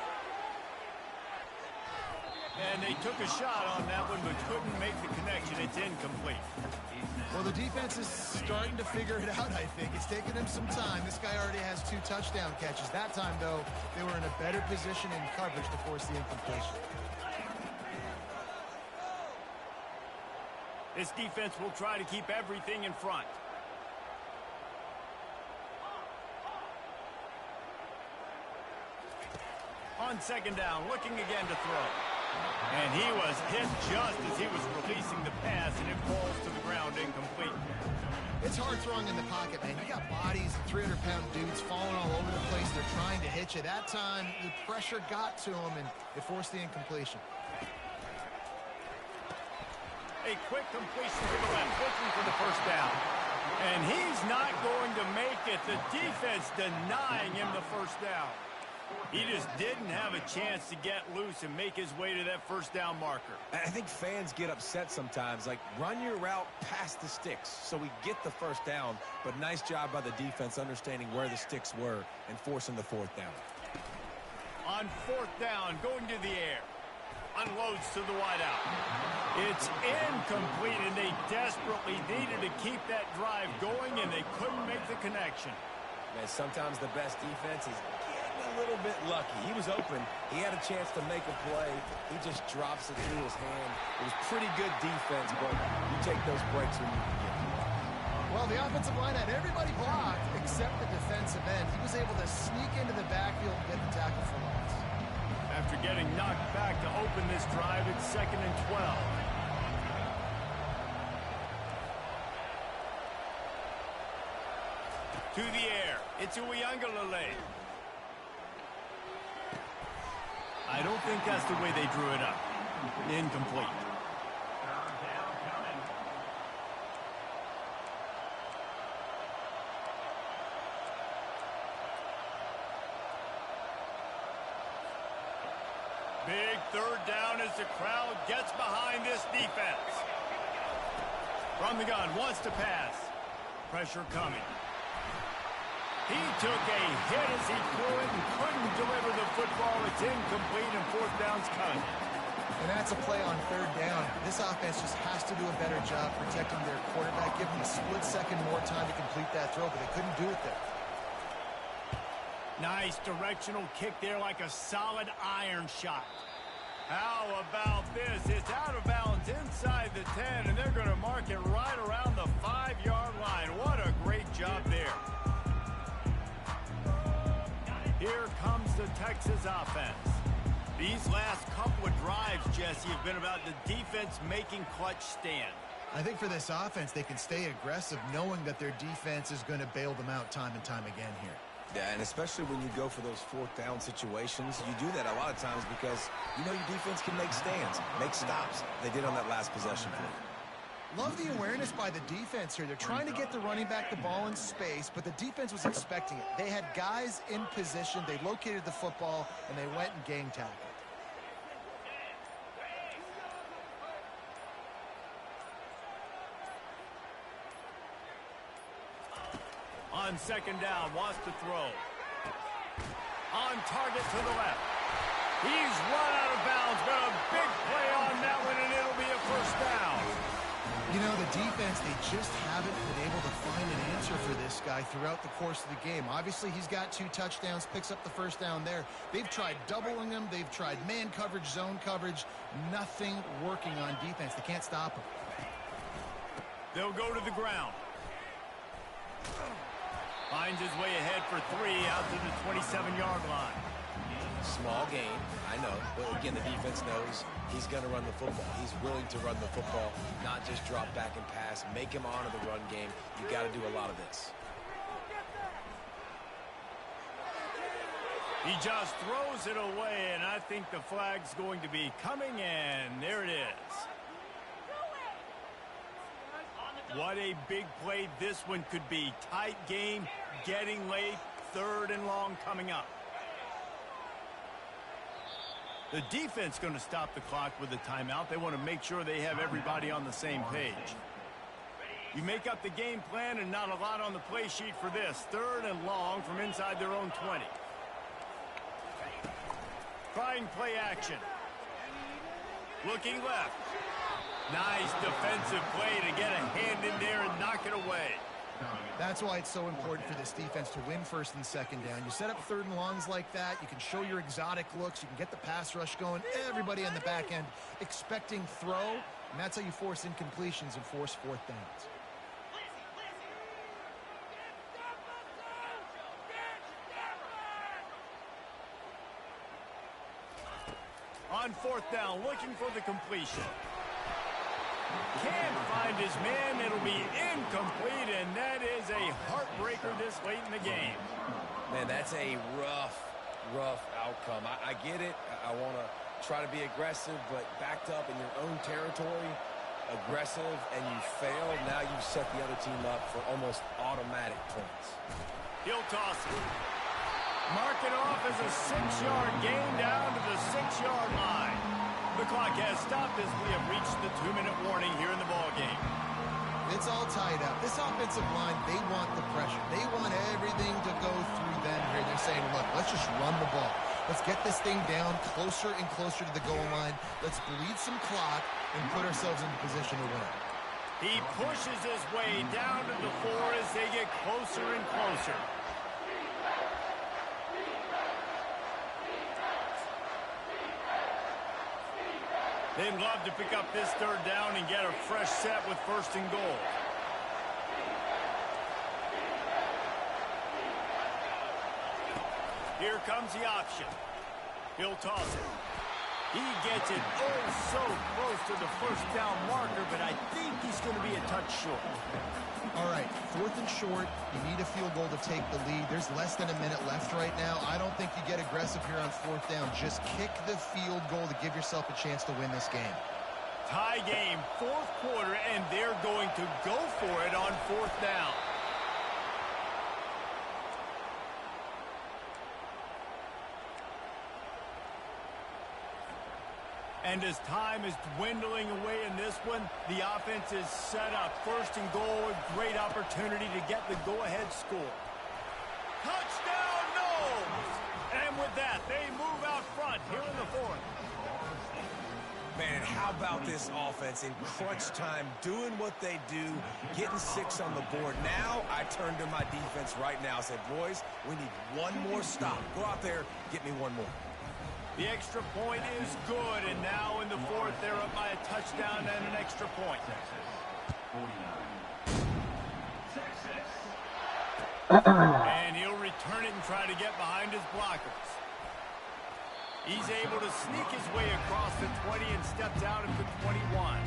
And they took a shot on that one, but couldn't make the connection. It's incomplete. Well, the defense is starting to figure it out, I think. It's taken him some time. This guy already has 2 touchdown catches. That time, though, they were in a better position in coverage to force the incompletion. This defense will try to keep everything in front. On second down, looking again to throw. And he was hit just as he was releasing the pass, and it falls to the ground incomplete. It's hard throwing in the pocket, man. You got bodies and 300-pound dudes falling all over the place. They're trying to hit you. That time, the pressure got to him, and it forced the incompletion. A quick completion to the left, looking for the first down. And he's not going to make it. The defense denying him the first down. He just didn't have a chance to get loose and make his way to that first down marker. I think fans get upset sometimes. Like, run your route past the sticks so we get the first down. But nice job by the defense understanding where the sticks were and forcing the fourth down. On fourth down, going to the air. Unloads to the wideout. It's incomplete, and they desperately needed to keep that drive going, and they couldn't make the connection. Man, sometimes the best defense is getting a little bit lucky. He was open. He had a chance to make a play. He just drops it through his hand. It was pretty good defense, but you take those breaks when you can get them. Well, the offensive line had everybody blocked except the defensive end. He was able to sneak into the backfield and get the tackle for loss. After getting knocked back to open this drive, it's 2nd and 12. To the air. It's Uiagalelei. I don't think that's the way they drew it up. Incomplete. Big third down as the crowd gets behind this defense. From the gun, wants to pass. Pressure coming. He took a hit as he threw it and couldn't deliver the football. It's incomplete and fourth down's coming. And that's a play on third down. This offense just has to do a better job protecting their quarterback, give them a split second more time to complete that throw, but they couldn't do it there. Nice directional kick there like a solid iron shot. How about this? It's out of bounds inside the 10, and they're going to mark it right around the 5-yard line. What a great job there. Here comes the Texas offense. These last couple of drives, Jesse, have been about the defense making clutch stand. I think for this offense, they can stay aggressive knowing that their defense is going to bail them out time and time again here. Yeah, and especially when you go for those fourth down situations, you do that a lot of times because you know your defense can make stands, make stops. They did on that last possession play. Love the awareness by the defense here. They're trying to get the running back the ball in space, but the defense was expecting it. They had guys in position. They located the football, and they went and gang tackled. On second down, wants to throw. On target to the left. He's run out of bounds, but a big play on that one, and it'll be a first down. You know, the defense, they just haven't been able to find an answer for this guy throughout the course of the game. Obviously, he's got 2 touchdowns, picks up the first down there. They've tried doubling him. They've tried man coverage, zone coverage. Nothing working on defense. They can't stop him. They'll go to the ground. Finds his way ahead for 3 out to the 27-yard line. Small gain, I know, but again, the defense knows he's going to run the football. He's willing to run the football, not just drop back and pass, make him honor the run game. You got to do a lot of this. He just throws it away, and I think the flag's going to be coming, and there it is. What a big play this one could be. Tight game, getting late, 3rd and long coming up. The defense going to stop the clock with a timeout. They want to make sure they have everybody on the same page. You make up the game plan and not a lot on the play sheet for this. 3rd and long from inside their own 20. Trying play action. Looking left. Nice defensive play to get a hand in there and knock it away. That's why it's so important for this defense to win 1st and 2nd down. You set up 3rd and longs like that. You can show your exotic looks. You can get the pass rush going. Everybody on the back end expecting throw. And that's how you force incompletions and force 4th downs. on fourth down, looking for the completion. Can't find his man. It'll be incomplete, and that is a heartbreaker this late in the game. Man, that's a rough outcome. I get it. I want to try to be aggressive, but backed up in your own territory, aggressive, and you fail. Now you set the other team up for almost automatic points. He'll toss it. Mark it off as a 6-yard gain down to the 6-yard line. The clock has stopped as we have reached the 2-minute warning here in the ballgame. It's all tied up. This offensive line, they want the pressure. They want everything to go through them here. They're saying, look, let's just run the ball. Let's get this thing down closer and closer to the goal line. Let's bleed some clock and put ourselves in position to win. He pushes his way down to the 4 as they get closer and closer. They'd love to pick up this third down and get a fresh set with first and goal. Here comes the option. He'll toss it. He gets it so close to the first down marker, but I think he's going to be a touch short. All right, fourth and short. You need a field goal to take the lead. There's less than a minute left right now. I don't think you get aggressive here on fourth down. Just kick the field goal to give yourself a chance to win this game. Tie game, fourth quarter, and they're going to go for it on fourth down. And as time is dwindling away in this one, the offense is set up. First and goal, a great opportunity to get the go-ahead score. Touchdown, Knowles! And with that, they move out front here in the fourth. Man, how about this offense in crunch time, doing what they do, getting 6 on the board. Now I turn to my defense right now. I said, boys, we need one more stop. Go out there, get me one more. The extra point is good, and now in the fourth, they're up by a touchdown and an extra point. And he'll return it and try to get behind his blockers. He's able to sneak his way across the 20 and steps out at the 21.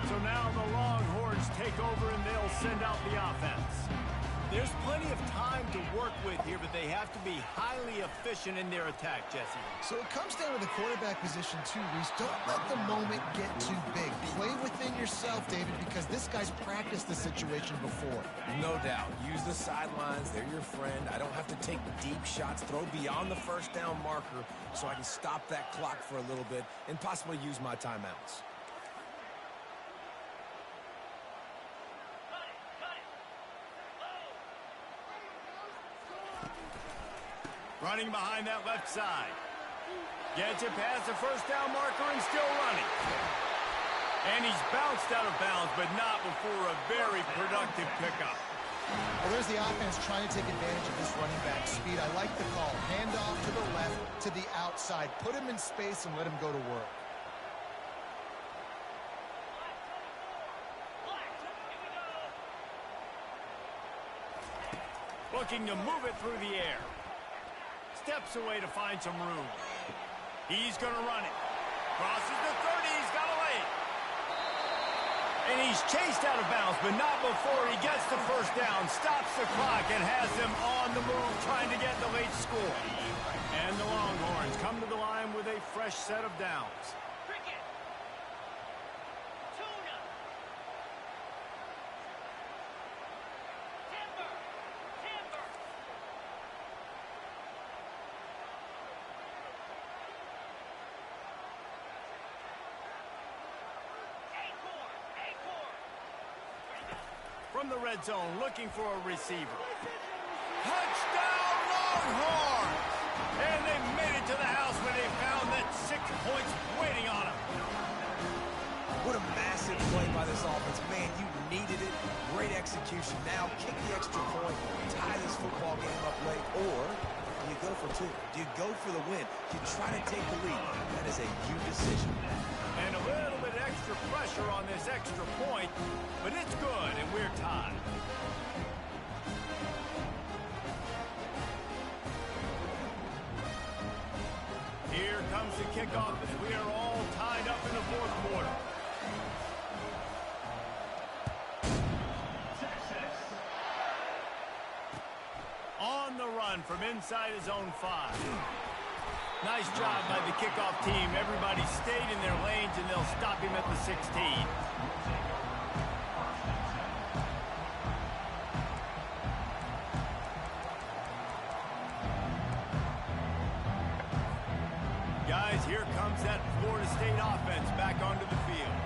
So now the Longhorns take over and they'll send out the offense. There's plenty of time to work with here, but they have to be highly efficient in their attack, Jesse. So it comes down to the quarterback position too, Reese. Don't let the moment get too big. Play within yourself, David, because this guy's practiced the situation before. No doubt. Use the sidelines. They're your friend. I don't have to take deep shots, throw beyond the first down marker so I can stop that clock for a little bit and possibly use my timeouts. Running behind that left side. Gets it past the first down marker and still running. And he's bounced out of bounds, but not before a very productive pickup. Well, there's the offense trying to take advantage of this running back speed. I like the call. Hand off to the left, to the outside. Put him in space and let him go to work. Looking to move it through the air. Steps away to find some room. He's going to run it. Crosses the 30. He's got away. And he's chased out of bounds, but not before he gets the first down. Stops the clock and has them on the move trying to get the late score. And the Longhorns come to the line with a fresh set of downs. From the red zone, looking for a receiver. Touchdown, Longhorns! And they made it to the house where they found that 6 points waiting on them. What a massive play by this offense. Man, you needed it. Great execution. Now kick the extra point, tie this football game up late, or do you go for 2? Do you go for the win? Do you try to take the lead? That is a huge decision. And a little bit extra pressure on this extra point, but it's good, and we're tied. Here comes the kickoff as we are all tied up in the fourth quarter. On the run from inside his own 5. Nice job by the kickoff team. Everybody stayed in their lanes, and they'll stop him at the 16. Guys, here comes that Florida State offense back onto the field.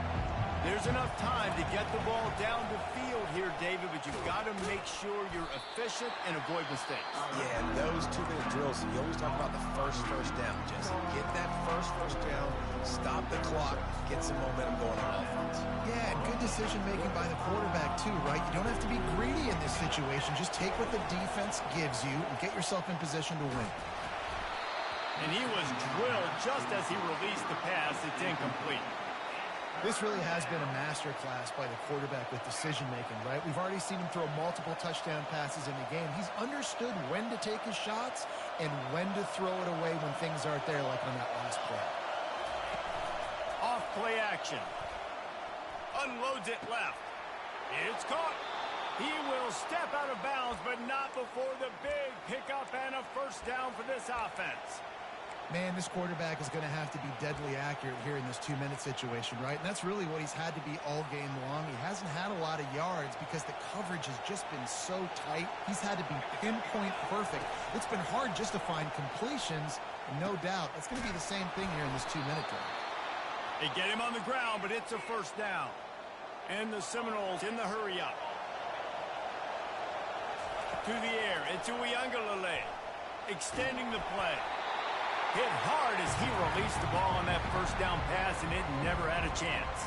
There's enough time to get the ball down the field here, David, but you've got to make sure you're efficient and avoid mistakes. Yeah, those 2-minute drills, you always talk about the first down, Jesse. Get that first down, stop the clock, get some momentum going on offense. Yeah, and good decision-making by the quarterback, too, right? You don't have to be greedy in this situation. Just take what the defense gives you and get yourself in position to win. And he was drilled just as he released the pass. It's incomplete. This really has been a masterclass by the quarterback with decision-making, right? We've already seen him throw multiple touchdown passes in the game. He's understood when to take his shots and when to throw it away when things aren't there, like on that last play. Off play action. Unloads it left. It's caught. He will step out of bounds, but not before the big pickup and a first down for this offense. Man, this quarterback is going to have to be deadly accurate here in this 2-minute situation, right? And that's really what he's had to be all game long. He hasn't had a lot of yards because the coverage has just been so tight. He's had to be pinpoint perfect. It's been hard just to find completions, and no doubt that's going to be the same thing here in this 2-minute drive. They get him on the ground, but it's a first down. And the Seminoles in the hurry-up. To the air, it's Uiagalelei, extending the play. Hit hard as he released the ball on that first down pass, and it never had a chance.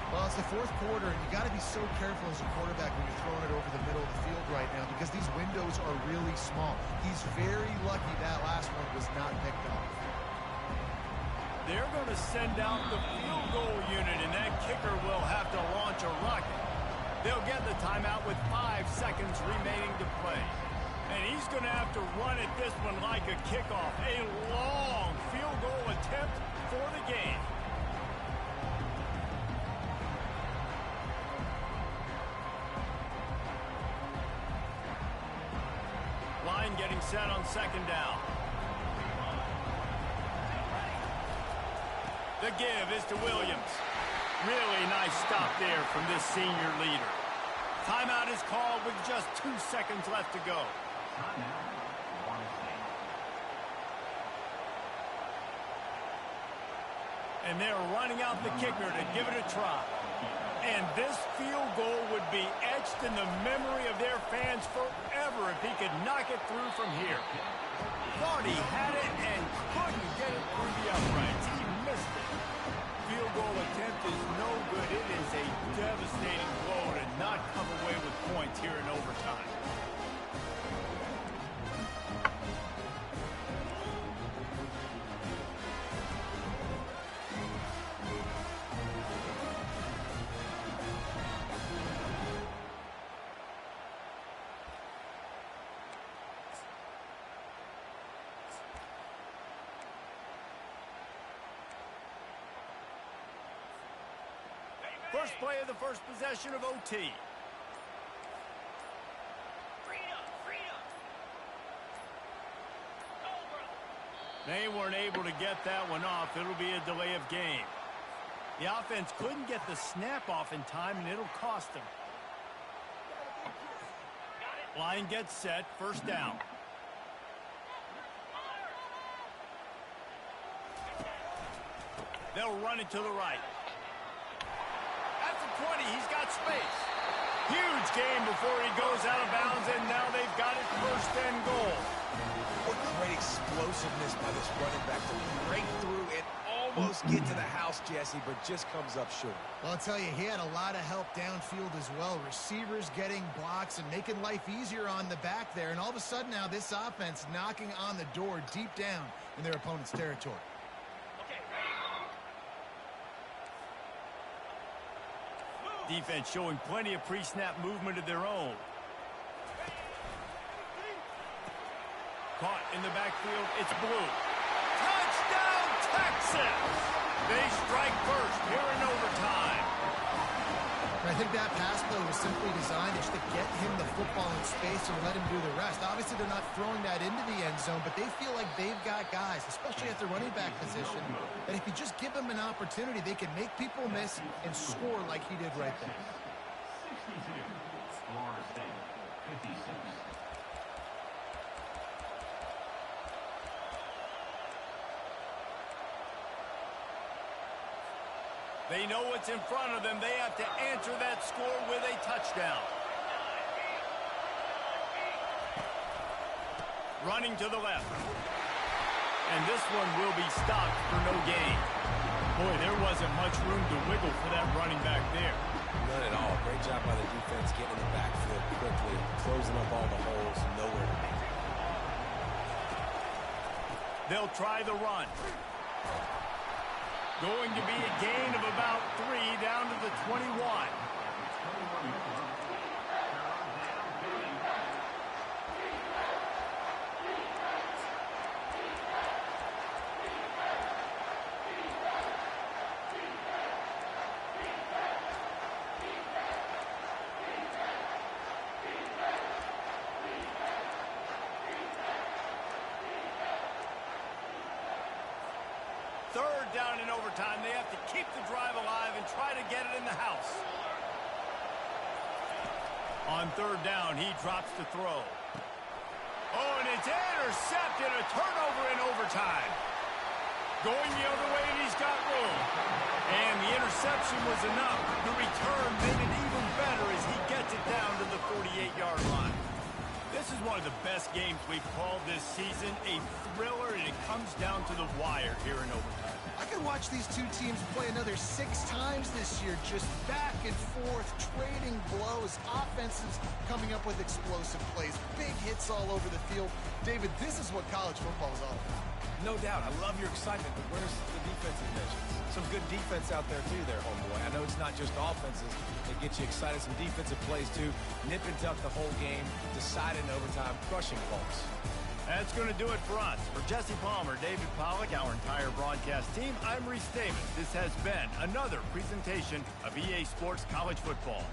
Well, it's the fourth quarter, and you got to be so careful as a quarterback when you're throwing it over the middle of the field right now because these windows are really small. He's very lucky that last one was not picked off. They're going to send out the field goal unit, and that kicker will have to launch a rocket. They'll get the timeout with 5 seconds remaining to play. And he's going to have to run at this one like a kickoff. A long field goal attempt for the game. Line getting set on second down. The give is to Williams. Really nice stop there from this senior leader. Timeout is called with just 2 seconds left to go. And they're running out the kicker to give it a try. And this field goal would be etched in the memory of their fans forever if he could knock it through from here. Thought he had it and couldn't get it through the uprights. He missed it. Field goal attempt is no good. It is a devastating blow to not come away with points here in overtime. First play of the first possession of OT. They weren't able to get that one off. It'll be a delay of game. The offense couldn't get the snap off in time, and it'll cost them. Line gets set. First down. They'll run it to the right. 20, he's got space. Huge game before he goes out of bounds, and now they've got it first and goal. What great explosiveness by this running back to break through and almost get to the house, Jesse, but just comes up short. Well, I'll tell you, he had a lot of help downfield as well. Receivers getting blocks and making life easier on the back there, and all of a sudden now this offense knocking on the door deep down in their opponent's territory. defense showing plenty of pre-snap movement of their own. Caught in the backfield, it's Blue. Touchdown, Texas! They strike first here in overtime. I think that pass play was simply designed just to get him the football in space and let him do the rest. Obviously, they're not throwing that into the end zone, but they feel like they've got guys, especially at the running back position, that if you just give them an opportunity, they can make people miss and score like he did right there. 62. Florida State, 56. They know what's in front of them. They have to answer that score with a touchdown. Running to the left. And this one will be stopped for no gain. Boy, there wasn't much room to wiggle for that running back there. None at all. Great job by the defense getting in the backfield quickly, closing up all the holes, nowhere to make it. They'll try the run. Going to be a gain of about 3 down to the 21. Third down in overtime. They have to keep the drive alive and try to get it in the house. On third down, he drops to throw. Oh, and it's intercepted. A turnover in overtime. Going the other way, and he's got room. And the interception was enough. The return made it even better as he gets it down to the 48-yard line. This is one of the best games we've called this season, a thriller, and it comes down to the wire here in overtime. I could watch these two teams play another 6 times this year, just back and forth, trading blows, offenses coming up with explosive plays, big hits all over the field. David, this is what college football is all about. No doubt. I love your excitement, but where's the defensive measures? Some good defense out there, too, there, homeboy. I know it's not just offenses that get you excited. Some defensive plays, too. Nip and tuck the whole game, decide in overtime, crushing Colts. That's going to do it for us. For Jesse Palmer, David Pollack, our entire broadcast team, I'm Reese Davis. This has been another presentation of EA Sports College Football.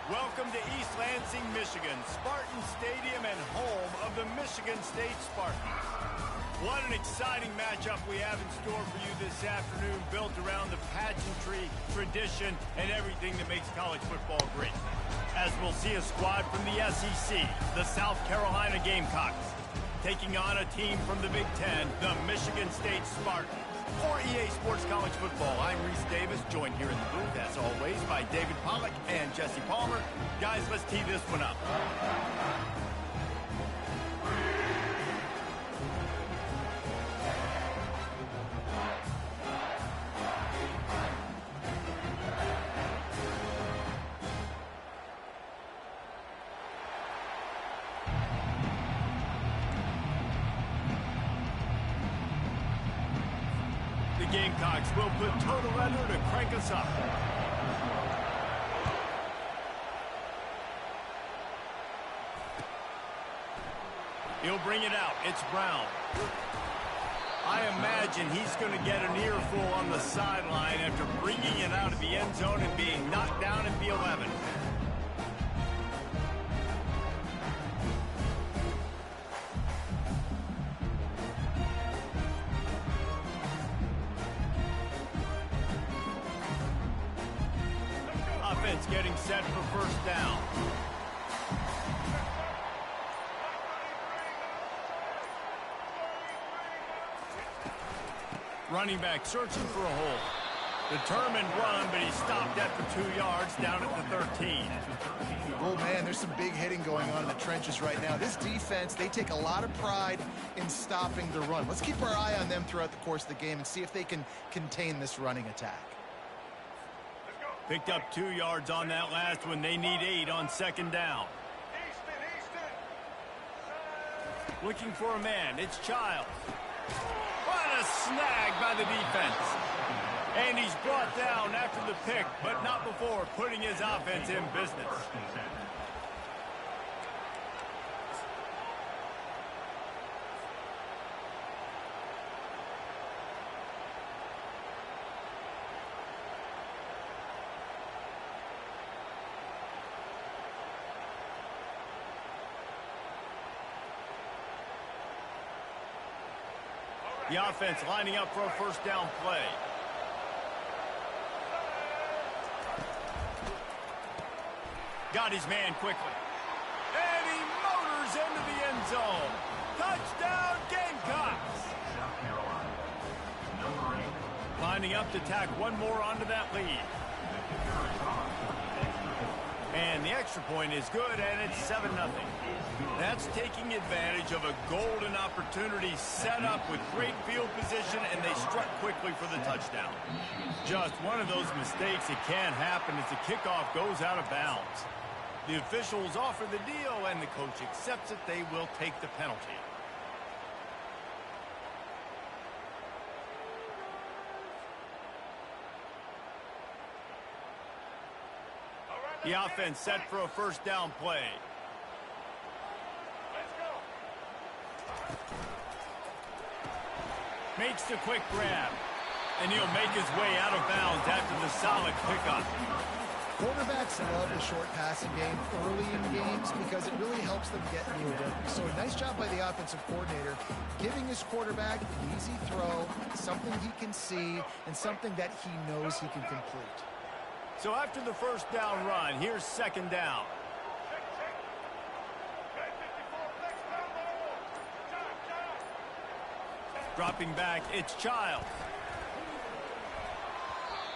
Welcome to East Lansing, Michigan, Spartan Stadium and home of the Michigan State Spartans. What an exciting matchup we have in store for you this afternoon, built around the pageantry, tradition, and everything that makes college football great. As we'll see a squad from the SEC, the South Carolina Gamecocks, taking on a team from the Big Ten, the Michigan State Spartans. For EA Sports College Football, I'm Reese Davis, joined here in the booth, as always, by David Pollack and Jesse Palmer. Guys, let's tee this one up. The Gamecocks will put total leather to crank us up. He'll bring it out. It's Brown. I imagine he's going to get an earful on the sideline after bringing it out of the end zone and being knocked down at the 11. Offense getting set for first down. Running back searching for a hole. Determined run, but he stopped after 2 yards down at the 13. Oh, man, there's some big hitting going on in the trenches right now. This defense, they take a lot of pride in stopping the run. Let's keep our eye on them throughout the course of the game and see if they can contain this running attack. Picked up 2 yards on that last one. They need 8 on second down. Looking for a man. It's Childs. What a snag by the defense. And he's brought down after the pick, but not before putting his offense in business. The offense lining up for a first down play. Got his man quickly. And he motors into the end zone. Touchdown, Gamecocks. South Carolina. Number 8. Lining up to tack one more onto that lead. And the extra point is good, and it's 7-0. That's taking advantage of a golden opportunity set up with great field position, and they struck quickly for the touchdown. Just one of those mistakes that can happen as the kickoff goes out of bounds. The officials offer the deal, and the coach accepts it. They will take the penalty. The offense set for a first down play. Makes the quick grab. And he'll make his way out of bounds after the solid pickup. Quarterbacks love the short passing game early in games because it really helps them get new rhythm. So a nice job by the offensive coordinator giving his quarterback an easy throw, something he can see, and something that he knows he can complete. So after the first down run, here's second down. Dropping back, it's Childs.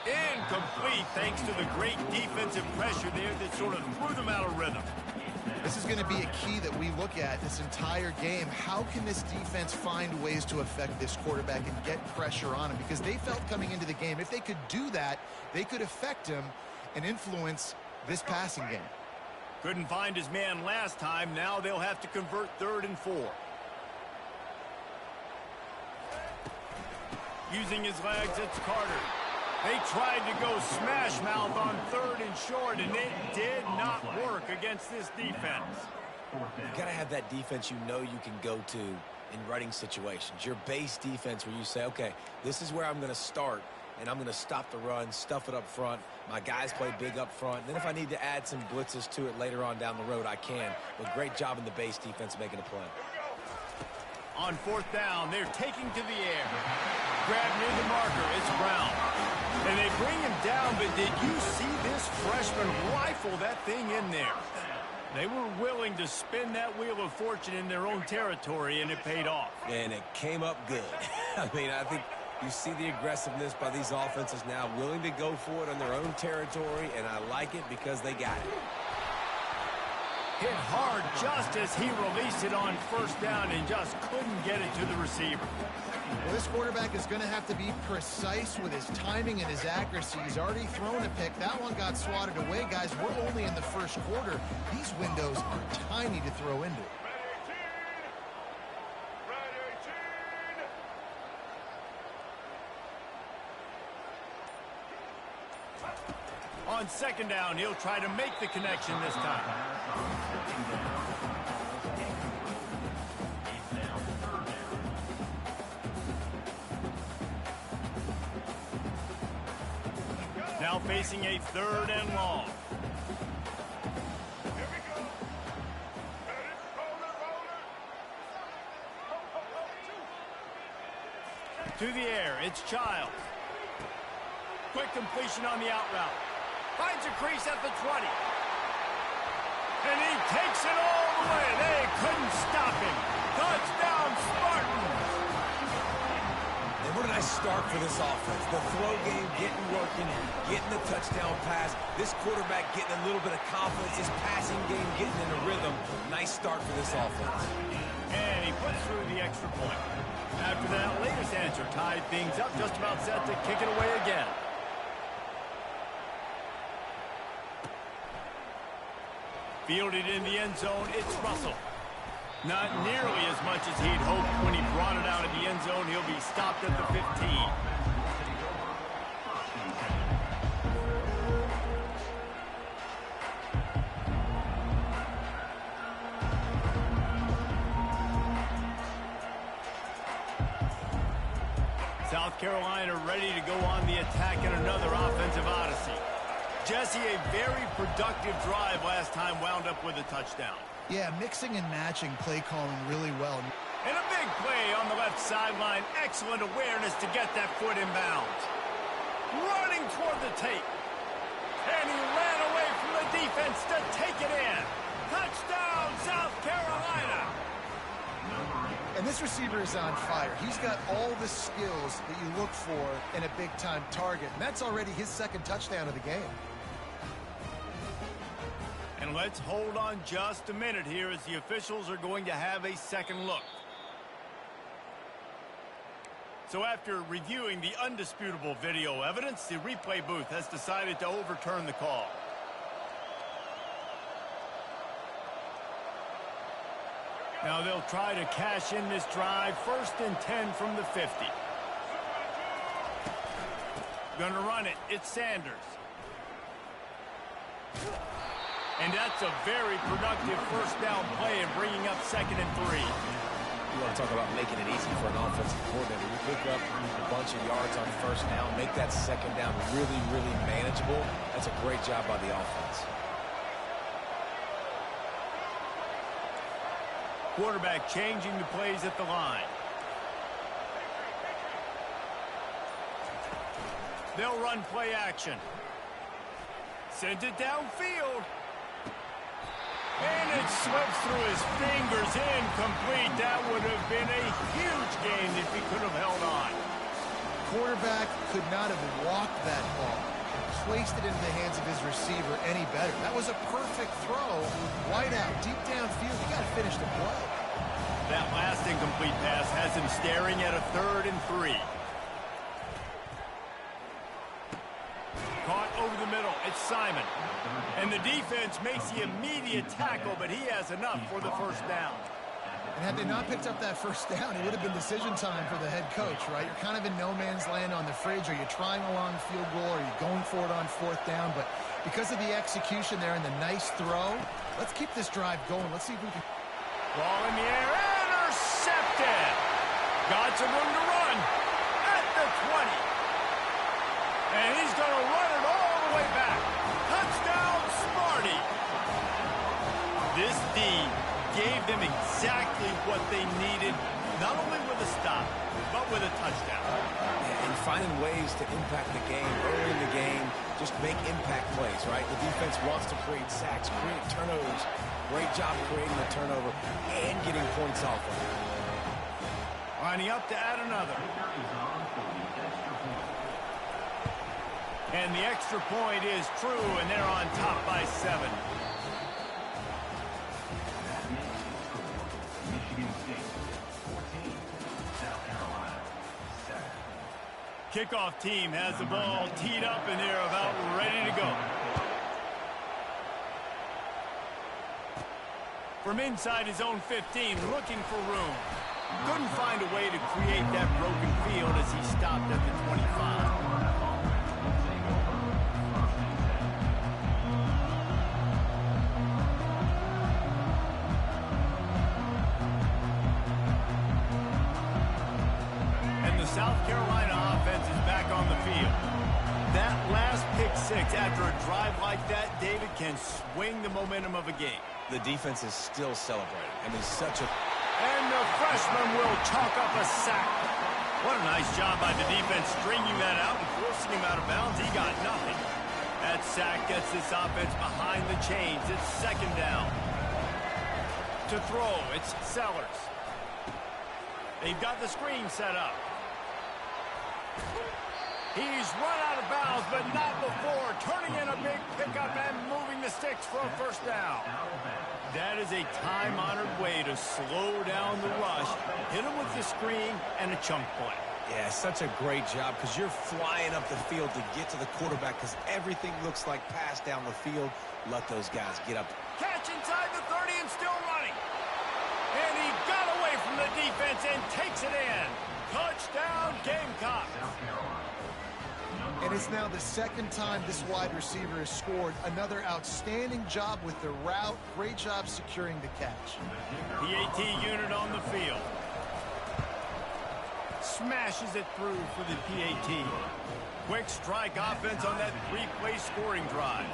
Incomplete thanks to the great defensive pressure there that sort of threw them out of rhythm. This is going to be a key that we look at this entire game. How can this defense find ways to affect this quarterback and get pressure on him? Because they felt coming into the game, if they could do that, they could affect him and influence this passing game. Couldn't find his man last time. Now they'll have to convert 3rd and 4. Using his legs, it's Carter. They tried to go smash mouth on 3rd and short, and it did not work against this defense. You gotta have that defense you know you can go to in running situations. Your base defense where you say, okay, this is where I'm going to start, and I'm going to stop the run, stuff it up front. My guys play big up front. Then if I need to add some blitzes to it later on down the road, I can. But great job in the base defense making a play. On 4th down, they're taking to the air. Grab near the marker, it's Brown. And they bring him down, but did you see this freshman rifle that thing in there? They were willing to spin that wheel of fortune in their own territory, and it paid off. And it came up good. I mean, I think You see the aggressiveness by these offenses now, willing to go for it on their own territory, and I like it because they got it. Hit hard just as he released it on first down and just couldn't get it to the receiver. Well, this quarterback is going to have to be precise with his timing and his accuracy. He's already thrown a pick. That one got swatted away, guys. We're only in the first quarter. These windows are tiny to throw into. On second down, he'll try to make the connection this time. Now facing a third and long. To the air, it's Childs. Quick completion on the out route. Finds a crease at the 20. And he takes it all the way. They couldn't stop him. Touchdown, Spartans. And where did I start for this offense? The throw game getting working, getting the touchdown pass. This quarterback getting a little bit of confidence. This passing game getting in a rhythm. Nice start for this offense. And he puts through the extra point. After that latest answer tied things up, just about set to kick it away again. Fielded in the end zone, it's Russell. Not nearly as much as he'd hoped when he brought it out of the end zone. He'll be stopped at the 15. South Carolina ready to go on the attack in another offensive odyssey. Jesse, a very productive drive last time wound up with a touchdown. Yeah, mixing and matching play calling really well. And a big play on the left sideline. Excellent awareness to get that foot in bounds. Running toward the tape. And he ran away from the defense to take it in. Touchdown, South Carolina. And this receiver is on fire. He's got all the skills that you look for in a big-time target. And that's already his second touchdown of the game. And let's hold on just a minute here as the officials are going to have a second look. So after reviewing the undisputable video evidence, the replay booth has decided to overturn the call. Now they'll try to cash in this drive. 1st and 10 from the 50. Gonna run it. It's Sanders. And that's a very productive first down play and bringing up 2nd and 3. You want to talk about making it easy for an offensive coordinator. You pick up a bunch of yards on first down, make that second down really, really manageable. That's a great job by the offense. Quarterback changing the plays at the line. They'll run play action. Sends it downfield. And it slips through his fingers, incomplete. That would have been a huge gain if he could have held on. Quarterback could not have walked that ball and placed it into the hands of his receiver any better. That was a perfect throw. Wide out, deep downfield. You got to finish the play. That last incomplete pass has him staring at a 3rd and 3. Caught over the middle. It's Simon. And the defense makes the immediate tackle, but he has enough for the first down. And had they not picked up that first down, it would have been decision time for the head coach, right? You're kind of in no man's land on the fridge. Are you trying a long field goal? Are you going for it on 4th down? But because of the execution there and the nice throw, let's keep this drive going. Let's see if we can... Ball in the air. Intercepted. Got some room to run at the 20. And he's going to run it all the way back. Touchdown, Sparty. This D gave them exactly what they needed, not only with a stop, but with a touchdown. And finding ways to impact the game early in the game, just make impact plays, right? The defense wants to create sacks, create turnovers. Great job creating the turnover and getting points off of it. Lining up to add another. And the extra point is true, and they're on top by 7. Michigan State 14, South Carolina 7. Kickoff team has the ball teed up, and they're about ready to go. From inside his own 15, looking for room. Couldn't find a way to create that broken field as he stopped at the 25. South Carolina offense is back on the field. That last pick six after a drive like that, David, can swing the momentum of a game. The defense is still celebrating. I mean, such a... And the freshman will chalk up a sack. What a nice job by the defense stringing that out and forcing him out of bounds. He got nothing. That sack gets this offense behind the chains. It's second down. To throw, it's Sellers. They've got the screen set up. He's run out of bounds, but not before turning in a big pickup and moving the sticks for a first down. That is a time-honored way to slow down the rush, hit him with the screen, and a chunk play. Yeah, such a great job because you're flying up the field to get to the quarterback because everything looks like pass down the field. Let those guys get up. Catch inside the 30 and still running. And he got away from the defense and takes it in. Touchdown, Gamecocks. And it's now the second time this wide receiver has scored. Another outstanding job with the route. Great job securing the catch. PAT unit on the field. Smashes it through for the PAT. Quick strike offense on that 3-play scoring drive.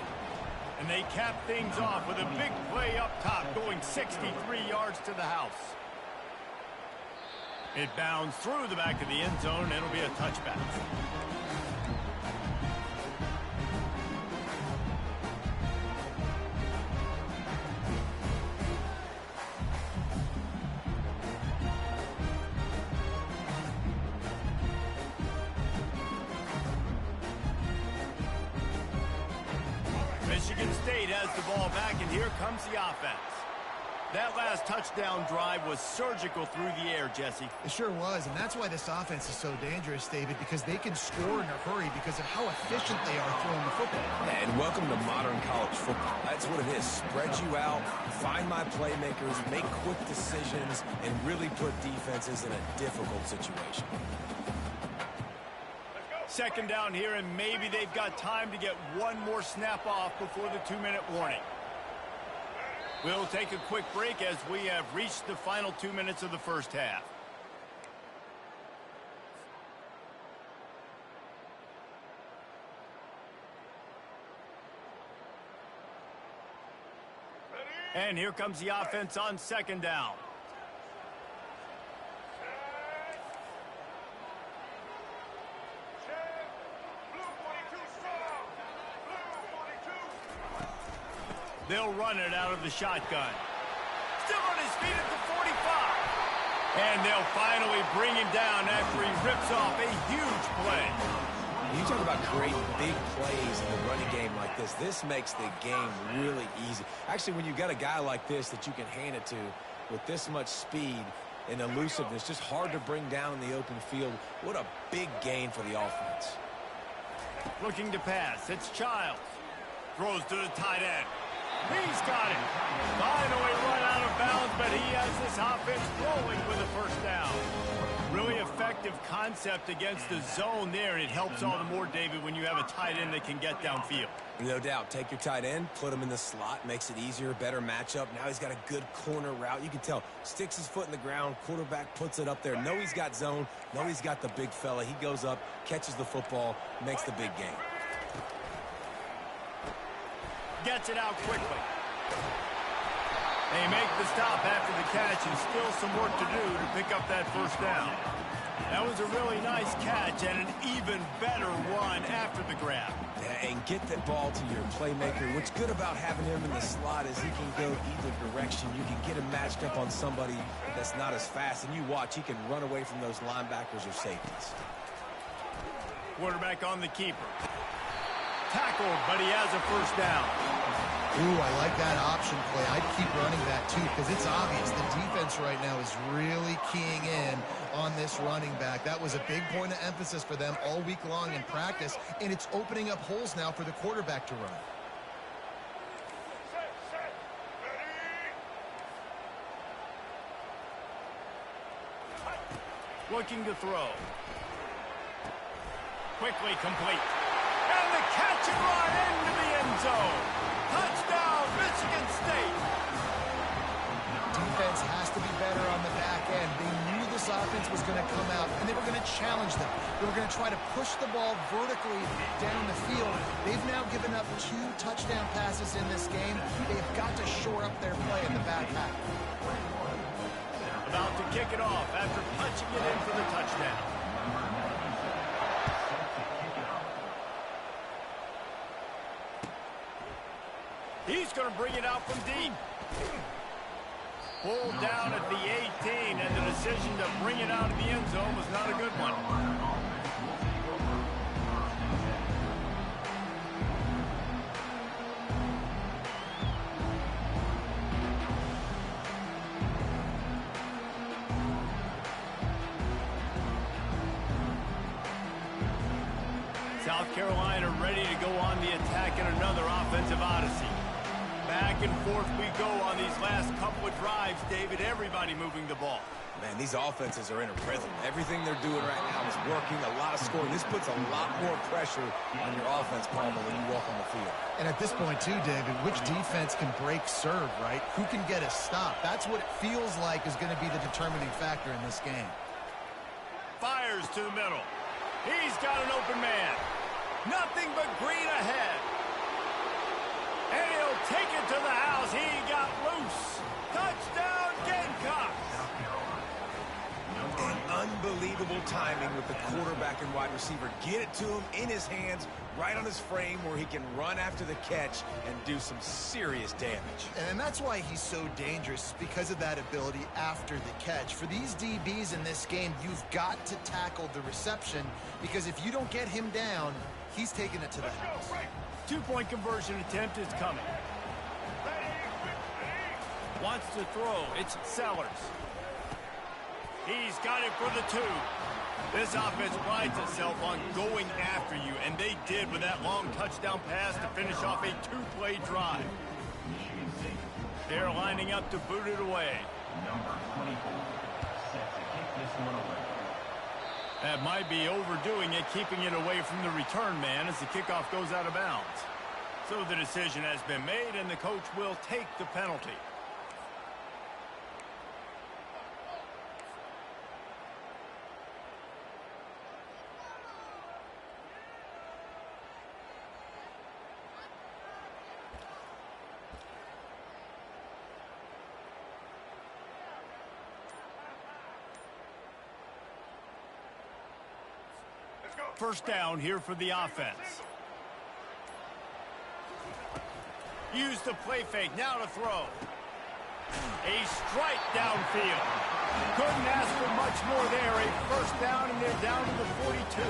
And they cap things off with a big play up top, going 63 yards to the house. It bounds through the back of the end zone, and it'll be a touchback. Michigan State has the ball back, and here comes the offense. That last touchdown drive was surgical through the air, Jesse. It sure was, and that's why this offense is so dangerous, David, because they can score in a hurry because of how efficient they are throwing the football. And welcome to modern college football. That's what it is. Spread you out, find my playmakers, make quick decisions, and really put defenses in a difficult situation. Second down here, and maybe they've got time to get one more snap off before the 2-minute warning. We'll take a quick break as we have reached the final 2 minutes of the first half. And here comes the offense on second down. They'll run it out of the shotgun. Still on his feet at the 45. And they'll finally bring him down after he rips off a huge play. You talk about creating big plays in the running game like this. This makes the game really easy. Actually, when you got a guy like this that you can hand it to with this much speed and elusiveness, just hard to bring down in the open field. What a big gain for the offense. Looking to pass. It's Childs. Throws to the tight end. He's got it. Finally run out of bounds, but he has this offense rolling with a first down. Really effective concept against the zone there, and it helps all the more, David, when you have a tight end that can get downfield. No doubt. Take your tight end, put him in the slot, makes it easier, better matchup. Now he's got a good corner route. You can tell. Sticks his foot in the ground, quarterback puts it up there. Know he's got zone, know he's got the big fella. He goes up, catches the football, makes the big game. Gets it out quickly. They make the stop after the catch, and still some work to do to pick up that first down. That was a really nice catch and an even better run after the grab. Yeah, and get that ball to your playmaker. What's good about having him in the slot is he can go either direction. You can get him matched up on somebody that's not as fast, and you watch, he can run away from those linebackers or safeties. Quarterback on the keeper. tackled, but he has a first down. Ooh, I like that option play. I'd keep running that too because it's obvious the defense right now is really keying in on this running back. That was a big point of emphasis for them all week long in practice, and it's opening up holes now for the quarterback to run. Looking to throw. Quickly complete. And the catch and run into the end zone. Touchdown, Michigan State. Defense has to be better on the back end. They knew this offense was going to come out, and they were going to challenge them. They were going to try to push the ball vertically down the field. They've now given up 2 touchdown passes in this game. They've got to shore up their play in the back half. About to kick it off after punching it in for the touchdown. He's going to bring it out from deep. Pulled down at the 18, and the decision to bring it out of the end zone was not a good one. South Carolina ready to go on the attack in another offensive odyssey. Back and forth we go on these last couple of drives, David. Everybody moving the ball. Man, these offenses are in a rhythm. Everything they're doing right now is working, a lot of scoring. This puts a lot more pressure on your offense, Palmer, when you walk on the field. And at this point, too, David, which defense can break serve, right? Who can get a stop? That's what it feels like is going to be the determining factor in this game. Fires to the middle. He's got an open man. Nothing but green ahead. And he'll take it to the house. He got loose. Touchdown, Gamecocks. And unbelievable timing with the quarterback and wide receiver. Get it to him in his hands, right on his frame where he can run after the catch and do some serious damage. And that's why he's so dangerous, because of that ability after the catch. For these DBs in this game, you've got to tackle the reception, because if you don't get him down, he's taking it to the house. 2-point conversion attempt is coming. Wants to throw. It's Sellers. He's got it for the 2. This offense prides itself on going after you, and they did with that long touchdown pass to finish off a 2-play drive. They're lining up to boot it away. Number 24, set to kick this one away. That might be overdoing it, keeping it away from the return man as the kickoff goes out of bounds. So the decision has been made, and the coach will take the penalty. First down here for the offense. Use the play fake, now to throw. A strike downfield. Couldn't ask for much more there. A first down, and they're down to the 42.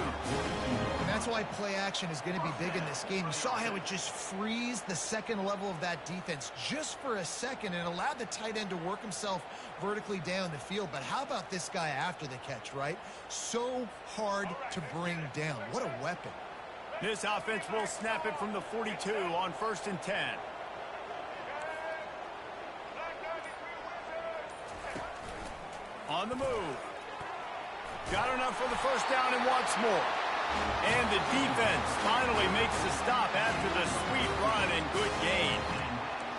And that's why play action is going to be big in this game. You saw how it just frees the second level of that defense just for a second and allowed the tight end to work himself vertically down the field. But how about this guy after the catch, right? So hard to bring down. What a weapon. This offense will snap it from the 42 on 1st and 10. On the move. Got enough for the first down and wants more. And the defense finally makes the stop after the sweet run and good gain.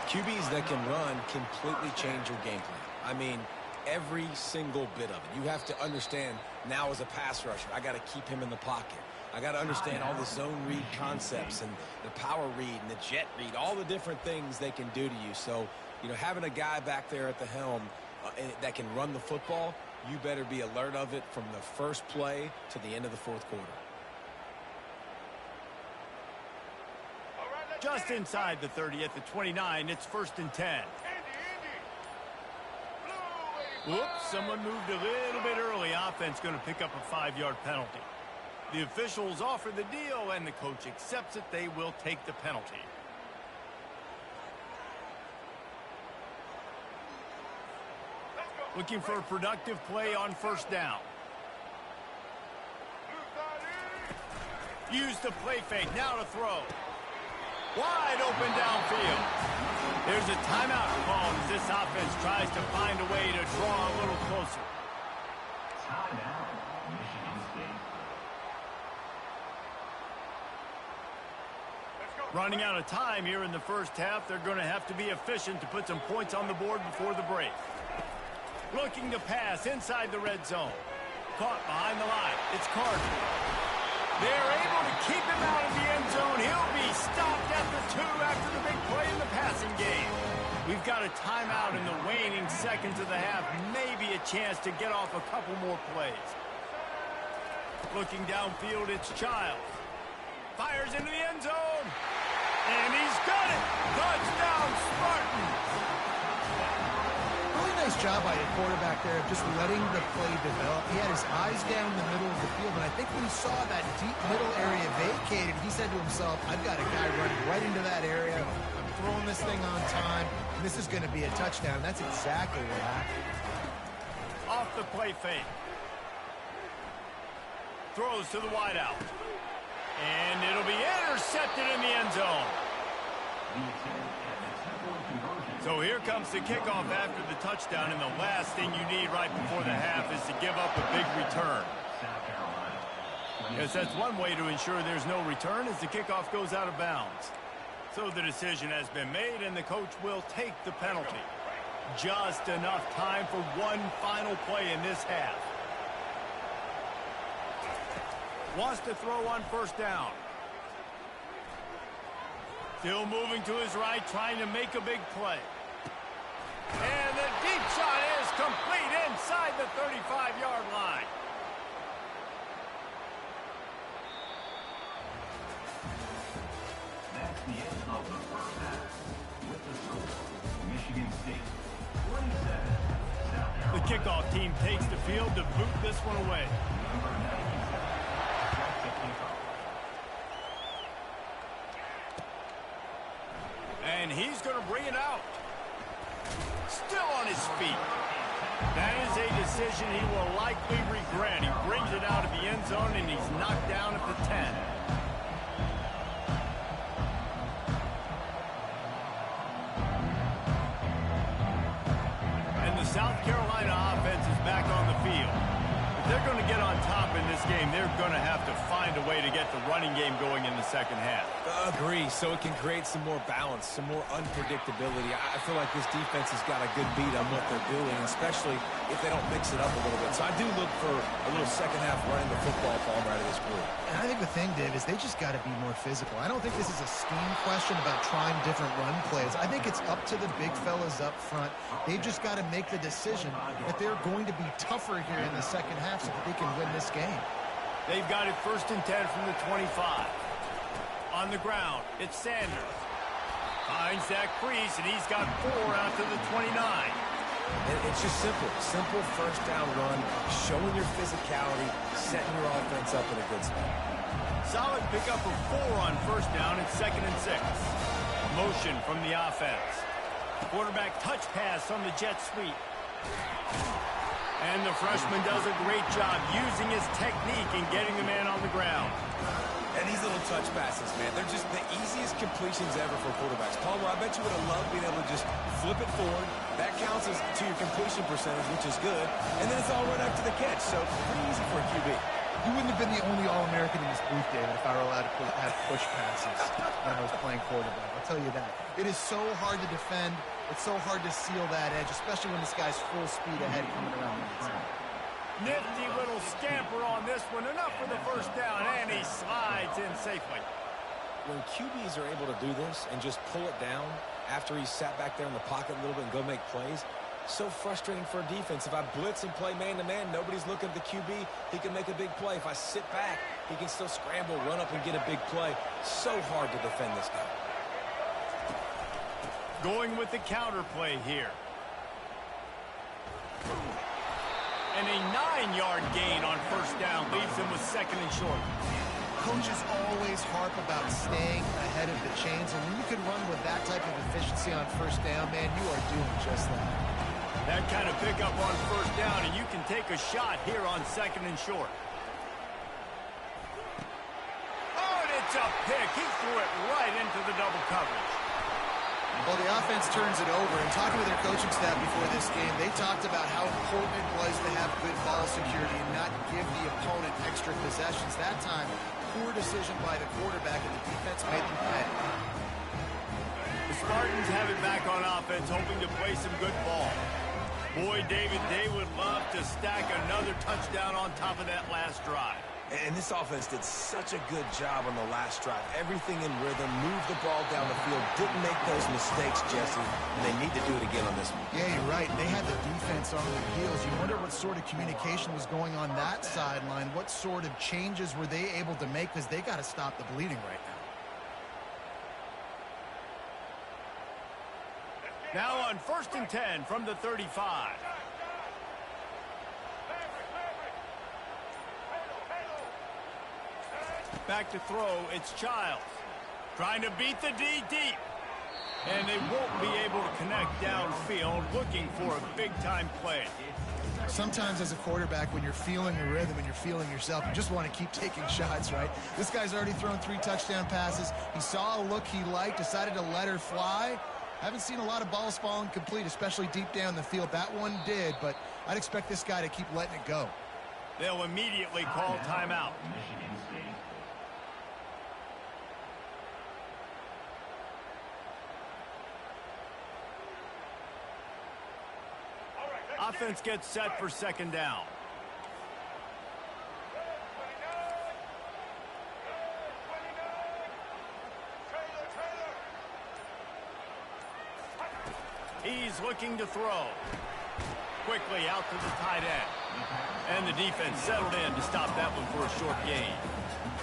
QBs that can run completely change your game plan. I mean, every single bit of it. You have to understand now as a pass rusher, I got to keep him in the pocket. I got to understand all the zone read concepts and the power read and the jet read, all the different things they can do to you. So, you know, having a guy back there at the helm that can run the football, you better be alert of it from the first play to the end of the fourth quarter. Just inside the 30 at the 29, it's 1st and 10. Whoops, someone moved a little bit early. Offense going to pick up a 5-yard penalty. The officials offer the deal, and the coach accepts it. They will take the penalty. Looking for a productive play on first down. Use the play fake, now to throw. Wide open downfield. There's a timeout called as this offense tries to find a way to draw a little closer. Timeout, Michigan State. Running out of time here in the first half, they're going to have to be efficient to put some points on the board before the break. Looking to pass inside the red zone. Caught behind the line. It's Carter. They're able to keep him out of the end zone. He'll be stopped at the 2 after the big play in the passing game. We've got a timeout in the waning seconds of the half. Maybe a chance to get off a couple more plays. Looking downfield, it's Childs. Fires into the end zone. And he's got it. Touchdown, Spartans. Really nice job by a quarterback there of just letting the play develop. He had his eyes down the middle of the field, and I think when he saw that deep middle area vacated, he said to himself, I've got a guy running right into that area. I'm throwing this thing on time, and this is going to be a touchdown. That's exactly what happened. Off the play fake. Throws to the wideout. And it'll be intercepted in the end zone. So here comes the kickoff after the touchdown, and the last thing you need right before the half is to give up a big return. Yes, that's one way to ensure there's no return as the kickoff goes out of bounds. So the decision has been made, and the coach will take the penalty. Just enough time for one final play in this half. Wants to throw on first down. Still moving to his right, trying to make a big play. And the deep shot is complete inside the 35-yard line. That's the end of the first half. With the score, Michigan State 27, South The Carolina. kickoff team takes the field to boot this one away. Number 97. That's the kickoff. And he's going to bring it out. Still on his feet. That is a decision he will likely regret. He brings it out of the end zone, and he's knocked down at the 10. And the South Carolina offense is back on the field. If they're going to get on top in this game, they're going to have to find a way to get the running game going in the second half. Agree, so it can create some more balance, some more unpredictability. I feel like this defense has got a good beat on what they're doing, especially if they don't mix it up a little bit. So I do look for a little second half running the football ball out of this group. And I think the thing, Dave, is they just got to be more physical. I don't think this is a scheme question about trying different run plays. I think it's up to the big fellas up front. They've just got to make the decision that they're going to be tougher here in the second half so that they can win this game. They've got it 1st and 10 from the 25. On the ground, it's Sanders. Finds Zach Priest, and he's got 4 out to the 29. And it's just simple. Simple first down run, showing your physicality, setting your offense up in a good spot. Solid pickup of 4 on first down and 2nd and 6. Motion from the offense. Quarterback touch pass on the jet sweep. And the freshman does a great job using his technique and getting the man on the ground. And these little touch passes, man, they're just the easiest completions ever for quarterbacks. Palmer, I bet you would have loved being able to just flip it forward. That counts as to your completion percentage, which is good. And then it's all right up to the catch, so pretty easy for a QB. You wouldn't have been the only All-American in this booth, David, if I were allowed to have push passes when I was playing quarterback. I'll tell you that. It is so hard to defend. It's so hard to seal that edge, especially when this guy's full speed ahead coming around the inside. Nifty little scamper on this one. Enough for the first down, and he slides in safely. When QBs are able to do this and just pull it down after he's sat back there in the pocket a little bit and go make plays, so frustrating for a defense. If I blitz and play man-to-man, nobody's looking at the QB. He can make a big play. If I sit back, he can still scramble, run up, and get a big play. So hard to defend this guy. Going with the counter play here. And a 9-yard gain on first down leaves him with second and short. Coaches always harp about staying ahead of the chains, and when you can run with that type of efficiency on first down, man, you are doing just that. That kind of pickup on first down, and you can take a shot here on second and short. Oh, and it's a pick. He threw it right into the double coverage. Well, the offense turns it over, and talking with their coaching staff before this game, they talked about how important it was to have good ball security and not give the opponent extra possessions. That time, poor decision by the quarterback, and the defense made them pay. The Spartans have it back on offense, hoping to play some good ball. Boy, David, they would love to stack another touchdown on top of that last drive. And this offense did such a good job on the last drive. Everything in rhythm, moved the ball down the field, didn't make those mistakes, Jesse, and they need to do it again on this one. Yeah, you're right. They had the defense on their heels. You wonder what sort of communication was going on that sideline. What sort of changes were they able to make, because they got to stop the bleeding right now. Now on 1st and 10 from the 35. Back to throw, it's Childs. Trying to beat the D deep. And they won't be able to connect downfield, looking for a big-time play. Sometimes as a quarterback, when you're feeling the rhythm and you're feeling yourself, you just want to keep taking shots, right? This guy's already thrown 3 touchdown passes. He saw a look he liked, decided to let her fly. Haven't seen a lot of balls falling complete, especially deep down the field. That one did, but I'd expect this guy to keep letting it go. They'll immediately call timeout. Offense gets set for second down. He's looking to throw. Quickly out to the tight end. And the defense settled in to stop that one for a short gain.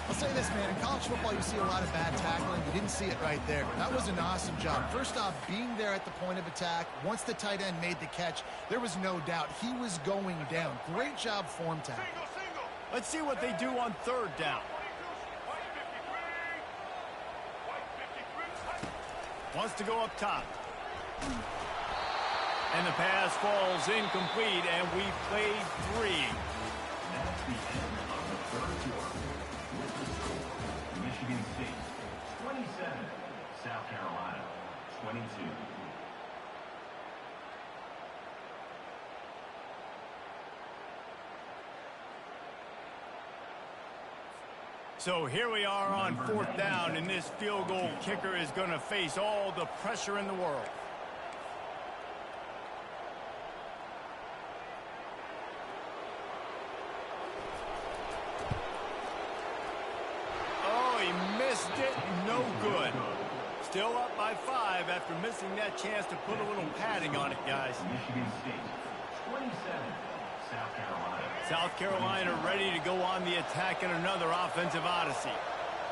I'll say this, man. In college football, you see a lot of bad tackling. You didn't see it right there. That was an awesome job. First off, being there at the point of attack. Once the tight end made the catch, there was no doubt he was going down. Great job form tackle. Let's see what they do on third down. Wants to go up top. And the pass falls incomplete, and we played 3. That's the end of the third quarter. With the score, Michigan State 27, South Carolina 22. So here we are on 4th down, and this field goal kicker is going to face all the pressure in the world. Missed it, no good. Still up by 5 after missing that chance to put a little padding on it, guys. Michigan State 27, South Carolina. South Carolina ready to go on the attack in another offensive odyssey.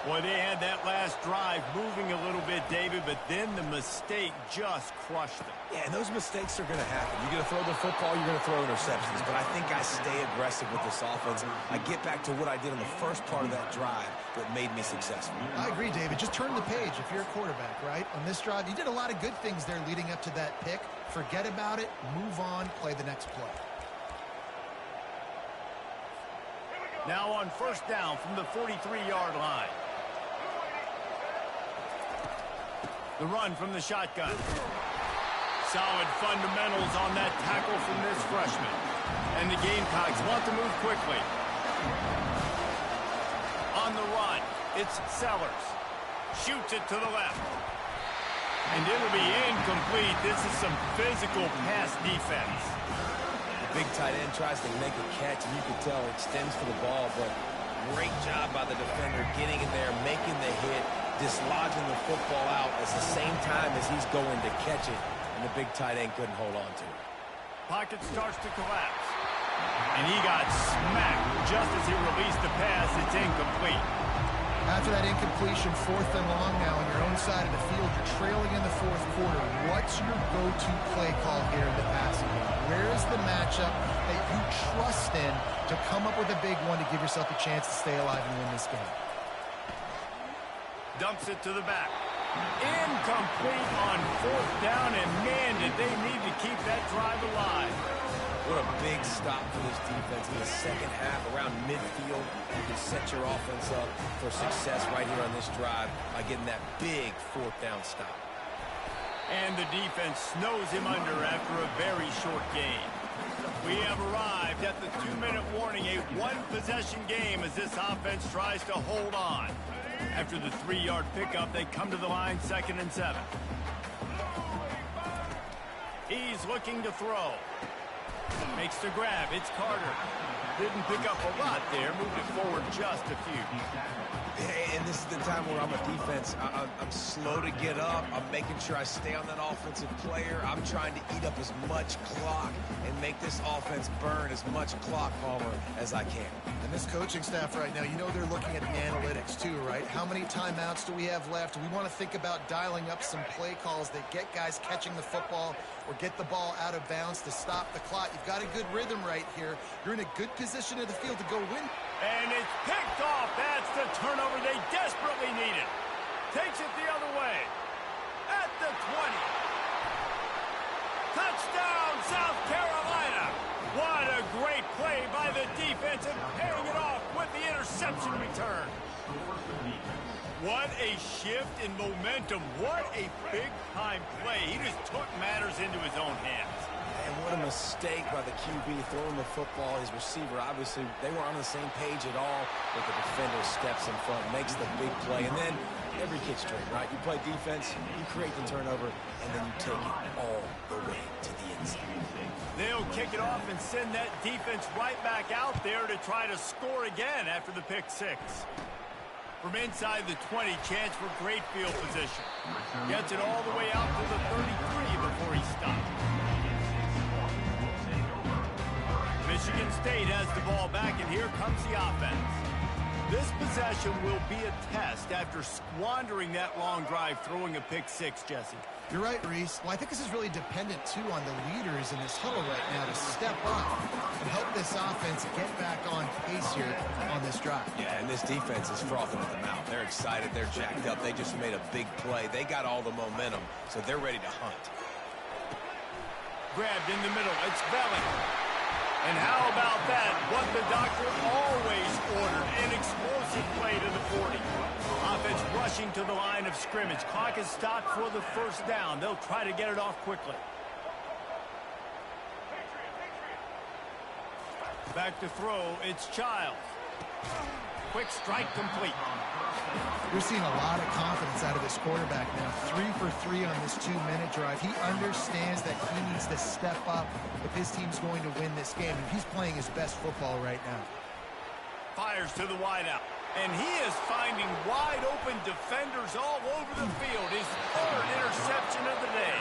Boy, they had that last drive moving a little bit, David, but then the mistake just crushed them. Yeah, and those mistakes are going to happen. You're going to throw the football, you're going to throw interceptions. But I think I stay aggressive with this offense. I get back to what I did on the first part of that drive that made me successful. I agree, David. Just turn the page if you're a quarterback, right? On this drive, you did a lot of good things there leading up to that pick. Forget about it, move on, play the next play. Now on 1st down from the 43-yard line. The run from the shotgun. Solid fundamentals on that tackle from this freshman. And the Gamecocks want to move quickly. On the run, it's Sellers. Shoots it to the left. And it'll be incomplete. This is some physical pass defense. The big tight end tries to make a catch, and you can tell it extends for the ball, but great job by the defender getting in there, making the hit, dislodging the football out at the same time as he's going to catch it, and the big tight end couldn't hold on to it. Pocket starts to collapse. And he got smacked just as he released the pass. It's incomplete. After that incompletion, 4th and long now on your own side of the field, you're trailing in the 4th quarter. What's your go-to play call here in the passing game? Where's the matchup that you trust in to come up with a big one to give yourself a chance to stay alive and win this game? Dumps it to the back. Incomplete on 4th down, and man, did they need to keep that drive alive. What a big stop for this defense in the second half around midfield. You can set your offense up for success right here on this drive by getting that big 4th down stop. And the defense snows him under after a very short game. We have arrived at the 2-minute warning, a one-possession game as this offense tries to hold on. After the 3-yard pickup, they come to the line 2nd and 7. He's looking to throw. Makes the grab. It's Carter. Didn't pick up a lot there. Moved it forward just a few. And this is the time where I'm a defense. I'm slow to get up. I'm making sure I stay on that offensive player. I'm trying to eat up as much clock and make this offense burn as much clock, Palmer, as I can. And this coaching staff right now, you know they're looking at the analytics too, right? How many timeouts do we have left? We want to think about dialing up some play calls that get guys catching the football or get the ball out of bounds to stop the clock. You've got a good rhythm right here. You're in a good position of the field to go win. And it's picked off. That's the turnover they desperately needed. Takes it the other way. At the 20. Touchdown, South Carolina. What a great play by the defense and pairing it off with the interception return. What a shift in momentum. What a big-time play. He just took matters into his own hands. And what a mistake by the QB throwing the football. His receiver, obviously, they weren't on the same page at all, but the defender steps in front, makes the big play, and then every kid's straight, right? You play defense, you create the turnover, and then you take it all the way to the inside. They'll kick it off and send that defense right back out there to try to score again after the pick 6. From inside the 20, chance for great field position. Gets it all the way out to the 33 before he stops. Michigan State has the ball back, and here comes the offense. This possession will be a test after squandering that long drive, throwing a pick 6, Jesse. You're right, Reese. Well, I think this is really dependent, too, on the leaders in this huddle right now to step up and help this offense get back on pace here on this drive. Yeah, and this defense is frothing at the mouth. They're excited. They're jacked up. They just made a big play. They got all the momentum, so they're ready to hunt. Grabbed in the middle. It's Belling. And how about that? What the doctor always ordered, an explosive play to the 40. Offense rushing to the line of scrimmage. Clock is stopped for the 1st down. They'll try to get it off quickly. Back to throw, it's Childs. Quick strike complete. You're seeing a lot of confidence out of this quarterback now. 3 for 3 on this 2-minute drive. He understands that he needs to step up if his team's going to win this game, and he's playing his best football right now. Fires to the wideout. And he is finding wide-open defenders all over the field. His 3rd interception of the day.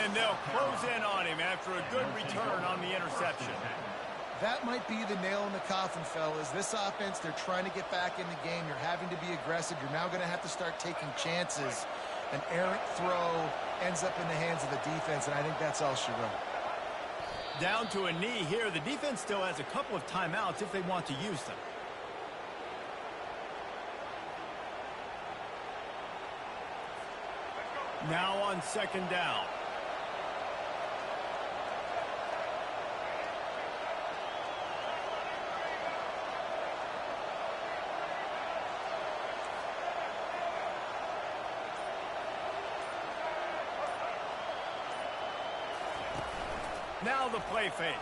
And they'll close in on him after a good return on the interception. That might be the nail in the coffin, fellas. This offense, they're trying to get back in the game. You're having to be aggressive. You're now going to have to start taking chances. An errant throw ends up in the hands of the defense, and I think that's all she wrote. Down to a knee here. The defense still has a couple of timeouts if they want to use them. Now on 2nd down. Now the play fake.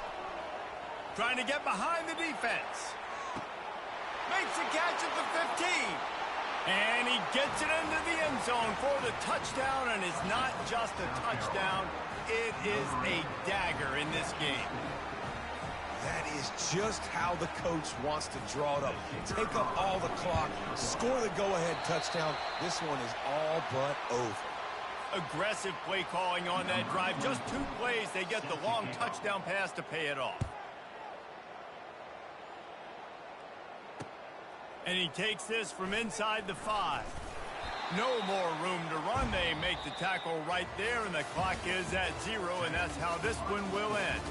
Trying to get behind the defense. Makes the catch at the 15. And he gets it into the end zone for the touchdown, and it's not just a touchdown, it is a dagger in this game. That is just how the coach wants to draw it up. Take up all the clock, score the go-ahead touchdown. This one is all but over. Aggressive play calling on that drive. Just 2 plays, they get the long touchdown pass to pay it off. And he takes this from inside the 5. No more room to run. They make the tackle right there, and the clock is at 0, and that's how this one will end.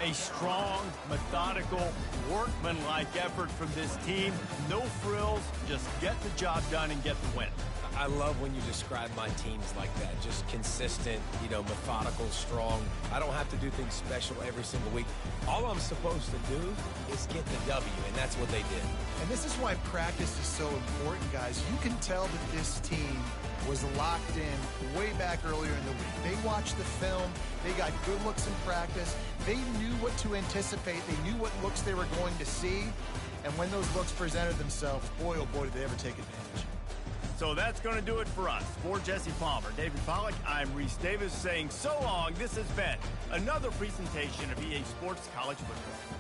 A strong, methodical, workmanlike effort from this team. No frills, just get the job done and get the win. I love when you describe my teams like that. Just consistent, methodical, strong. I don't have to do things special every single week. All I'm supposed to do is get the W, and that's what they did. And this is why practice is so important, guys. You can tell that this team was locked in way back earlier in the week. They watched the film. They got good looks in practice. They knew what to anticipate. They knew what looks they were going to see. And when those looks presented themselves, boy, oh boy, did they ever take advantage. So that's going to do it for us. For Jesse Palmer, David Pollack, I'm Reese Davis saying so long. This has been another presentation of EA Sports College Football.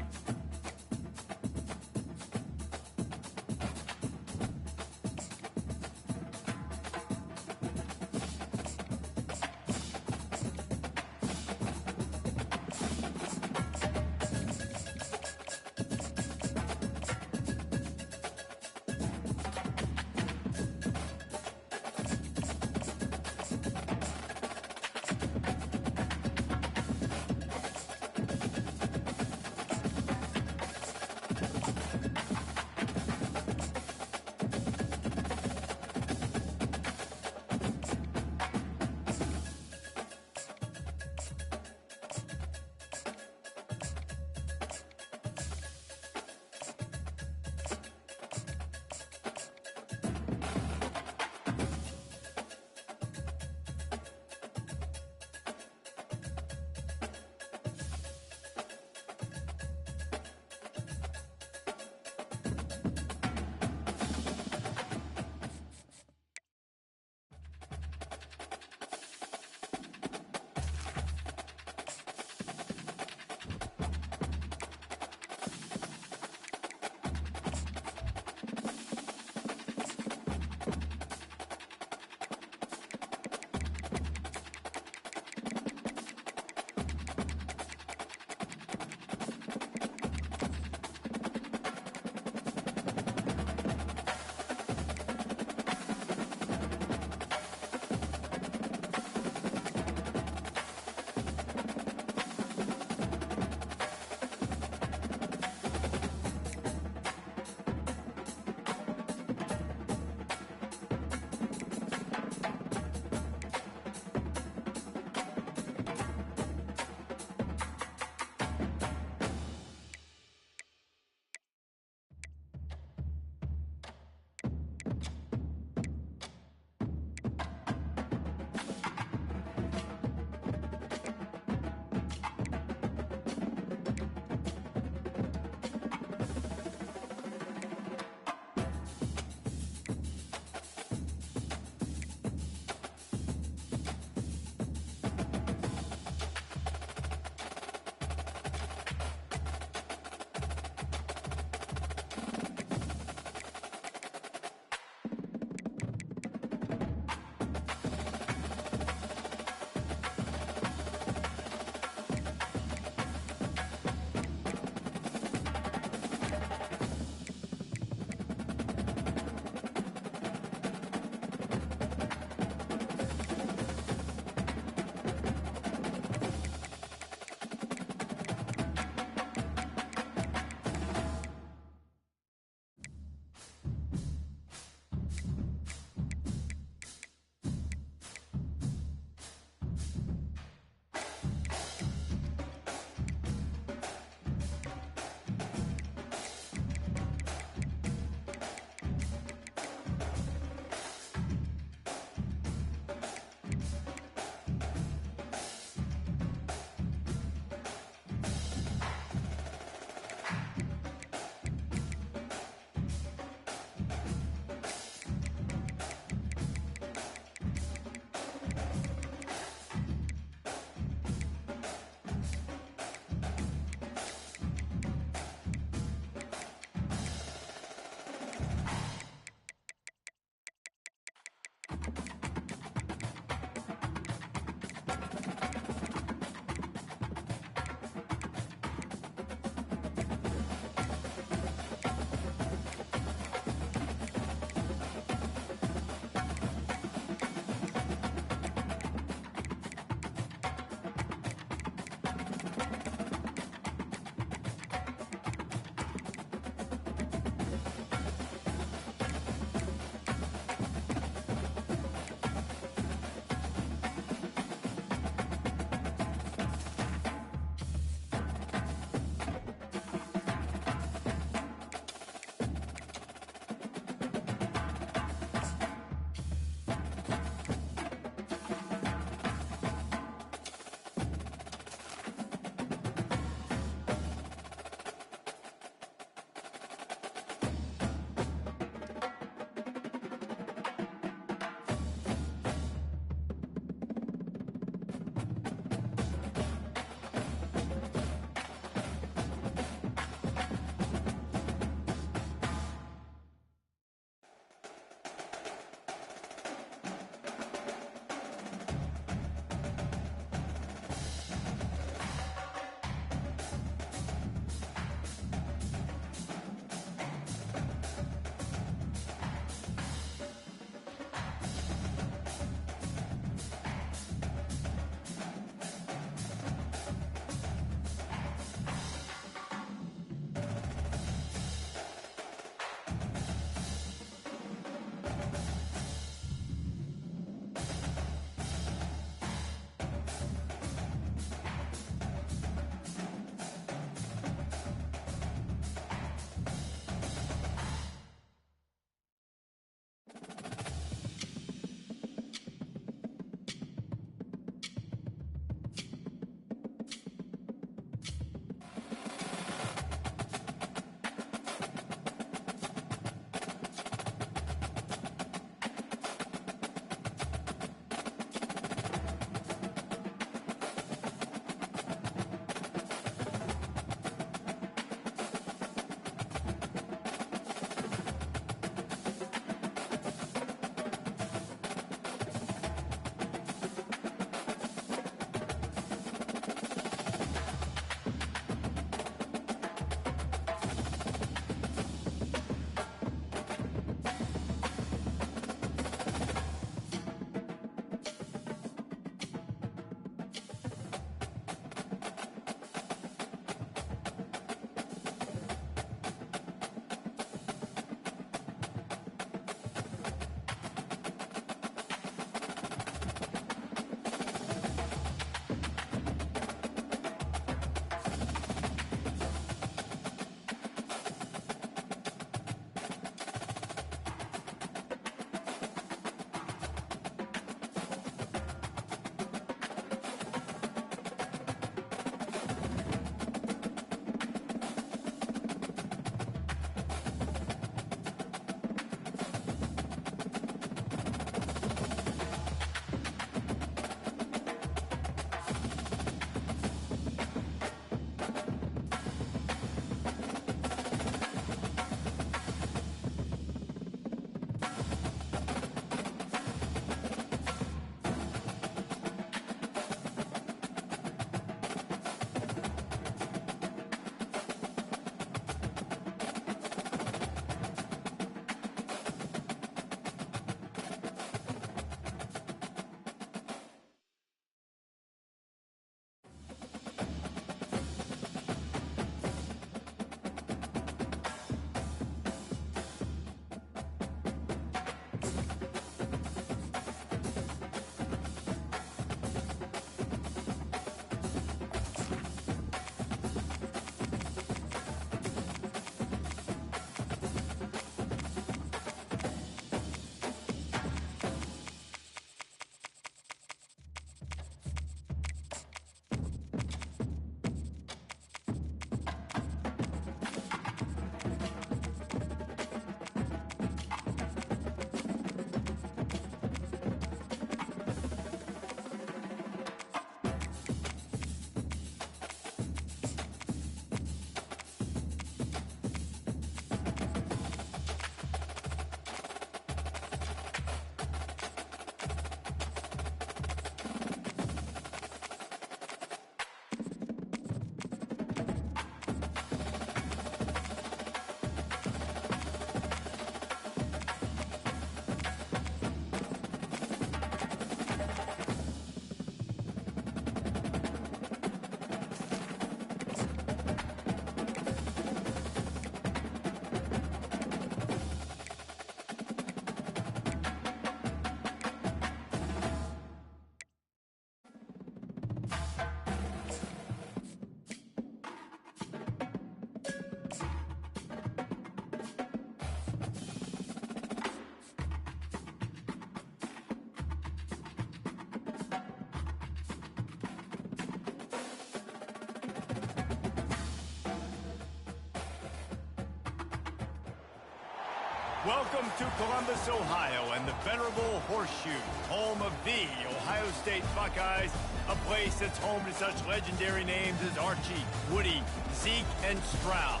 Welcome to Columbus, Ohio, and the venerable Horseshoe, home of the Ohio State Buckeyes, a place that's home to such legendary names as Archie, Woody, Zeke, and Stroud.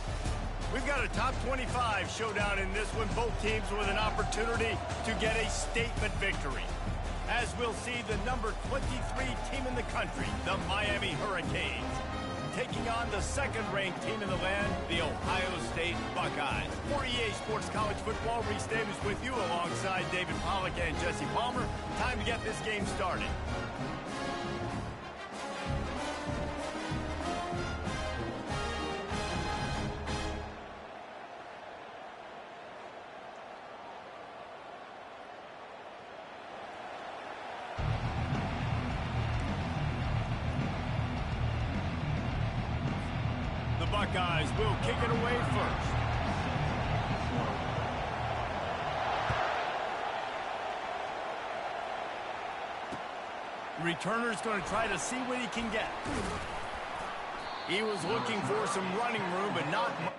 We've got a top 25 showdown in this one, both teams with an opportunity to get a statement victory. As we'll see the number 23 team in the country, the Miami Hurricanes, taking on the second-ranked team in the land, the Ohio State Buckeyes. For EA Sports College Football, Reese Davis with you alongside David Pollack and Jesse Palmer. Time to get this game started. Buckeyes will kick it away first. The returner's going to try to see what he can get. He was looking for some running room, but not much.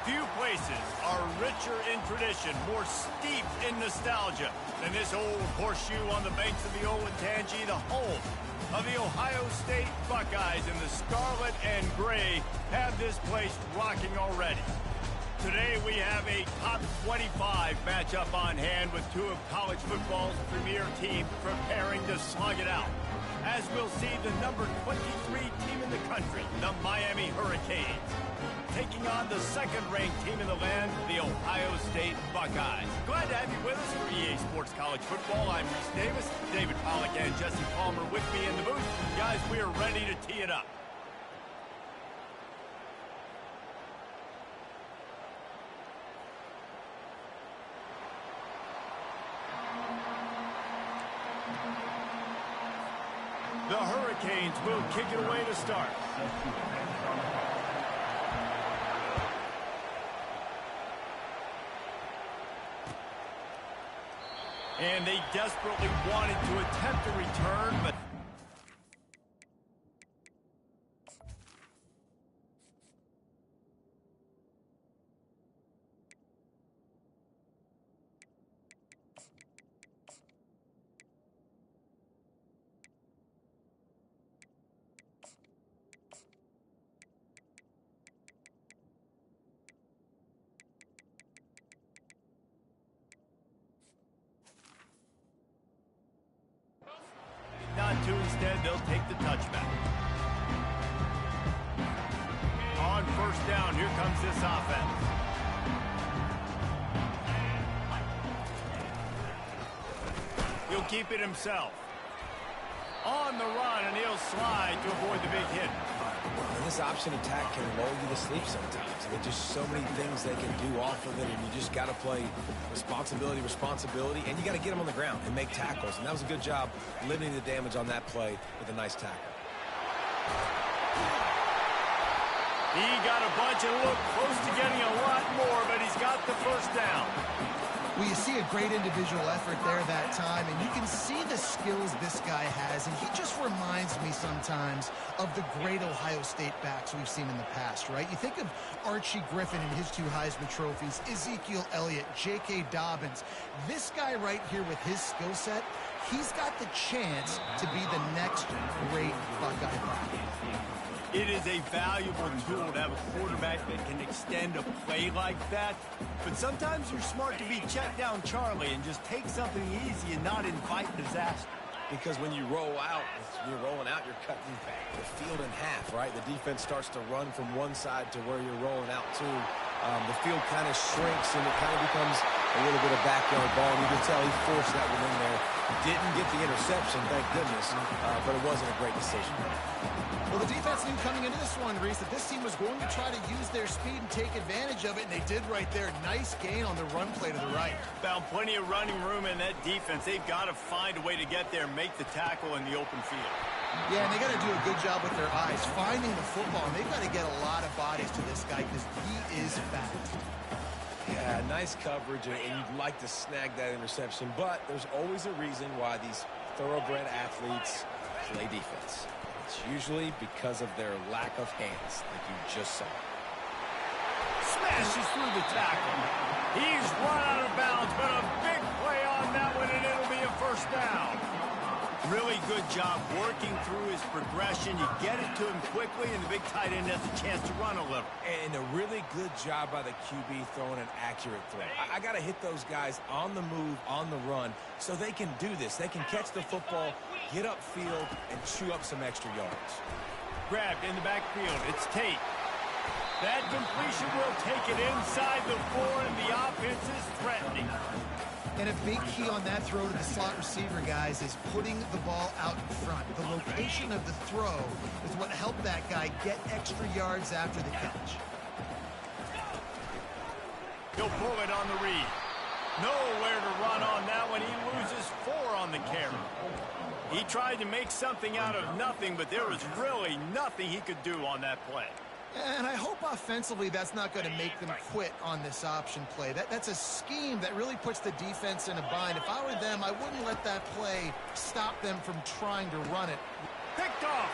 Few places are richer in tradition, more steeped in nostalgia than this old horseshoe on the banks of the Olentangy, the home of the Ohio State Buckeyes, and the scarlet and gray have this place rocking already. Today we have a top 25 matchup on hand with two of college football's premier teams preparing to slug it out. As we'll see the number 23 team in the country, the Miami Hurricanes, taking on the second-ranked team in the land, the Ohio State Buckeyes. Glad to have you with us for EA Sports College Football. I'm Reese Davis, David Pollack and Jesse Palmer with me in the booth. Guys, we are ready to tee it up. The Hurricanes will kick it away to start. And they desperately wanted to attempt a return, but not to. Instead, they'll take the touchback. On first down, here comes this offense. He'll keep it himself. On the run, and he'll slide to avoid the big hit. And this option attack can lull you to sleep sometimes. There's just so many things they can do off of it, and you just got to play responsibility, and you got to get them on the ground and make tackles. And that was a good job limiting the damage on that play with a nice tackle. He got a bunch and looked close to getting a lot more, but he's got the first down. Well, you see a great individual effort there that time, and you can see the skills this guy has, and he just reminds me sometimes of the great Ohio State backs we've seen in the past, right? You think of Archie Griffin and his 2 Heisman trophies, Ezekiel Elliott, J.K. Dobbins. This guy right here with his skill set, he's got the chance to be the next great Buckeye back. It is a valuable tool to have a quarterback that can extend a play like that. But sometimes you're smart to be check down Charlie and just take something easy and not invite disaster. Because when you roll out, you're rolling out, you're cutting the field in half, right? The defense starts to run from one side to where you're rolling out to. The field kind of shrinks and it kind of becomes a little bit of backyard ball. And you can tell he forced that one in there. Didn't get the interception, thank goodness, but it wasn't a great decision. Well, the defense knew coming into this one, Reese, that this team was going to try to use their speed and take advantage of it, and they did right there. Nice gain on the run play to the right. Found plenty of running room in that defense. They've got to find a way to get there and make the tackle in the open field. Yeah, and they got to do a good job with their eyes, finding the football, and they've got to get a lot of bodies to this guy because he is fast. Yeah, nice coverage, and you'd like to snag that interception, but there's always a reason why these thoroughbred athletes play defense. It's usually because of their lack of hands, like you just saw. Smashes through the tackle. He's run out of bounds, but a big play on that one, and it'll be a first down. Really good job working through his progression. You get it to him quickly, and the big tight end has a chance to run a little. And a really good job by the QB throwing an accurate throw. I got to hit those guys on the move, on the run, so they can do this. They can catch the football, get upfield, and chew up some extra yards. Grabbed in the backfield. It's Tate. That completion will take it inside the 4, and the offense is threatening. And a big key on that throw to the slot receiver, guys, is putting the ball out in front. The location of the throw is what helped that guy get extra yards after the catch. He'll pull it on the read. Nowhere to run on that one. He loses 4 on the carry. He tried to make something out of nothing, but there was really nothing he could do on that play. And I hope offensively that's not going to make them quit on this option play. That's a scheme that really puts the defense in a bind. If I were them, I wouldn't let that play stop them from trying to run it. Picked off.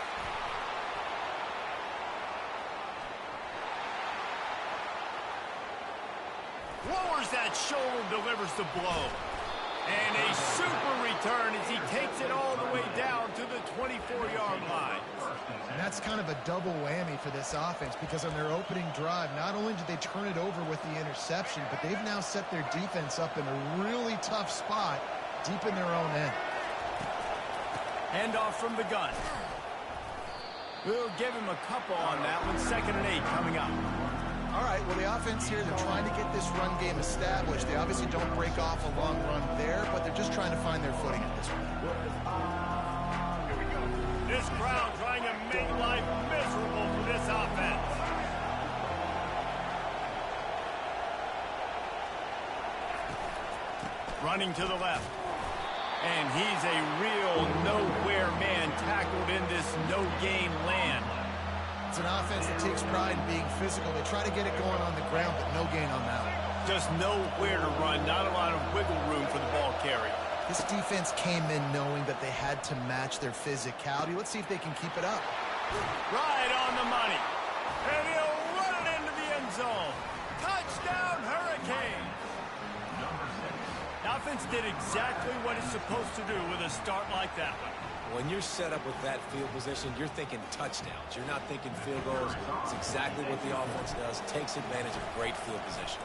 Lowers that shoulder, delivers the blow. And a super return as he takes it all the way down to the 24-yard line. And that's kind of a double whammy for this offense because on their opening drive, not only did they turn it over with the interception, but they've now set their defense up in a really tough spot deep in their own end. Handoff from the gun. We'll give him a couple on that one. 2nd and 8 coming up. All right, well, the offense here, they're trying to get this run game established. They obviously don't break off a long run there, but they're just trying to find their footing at this point. This crowd trying to make life miserable for this offense. Running to the left. And he's a real nowhere man tackled in this no-gain land. It's an offense that takes pride in being physical. They try to get it going on the ground, but no gain on that one. Just nowhere to run, not a lot of wiggle room for the ball carrier. This defense came in knowing that they had to match their physicality. Let's see if they can keep it up. Right on the money. And he'll run it into the end zone. Touchdown, Hurricane. The offense did exactly what it's supposed to do with a start like that one. When you're set up with that field position, you're thinking touchdowns. You're not thinking field goals. It's exactly what the offense does. Takes advantage of great field position.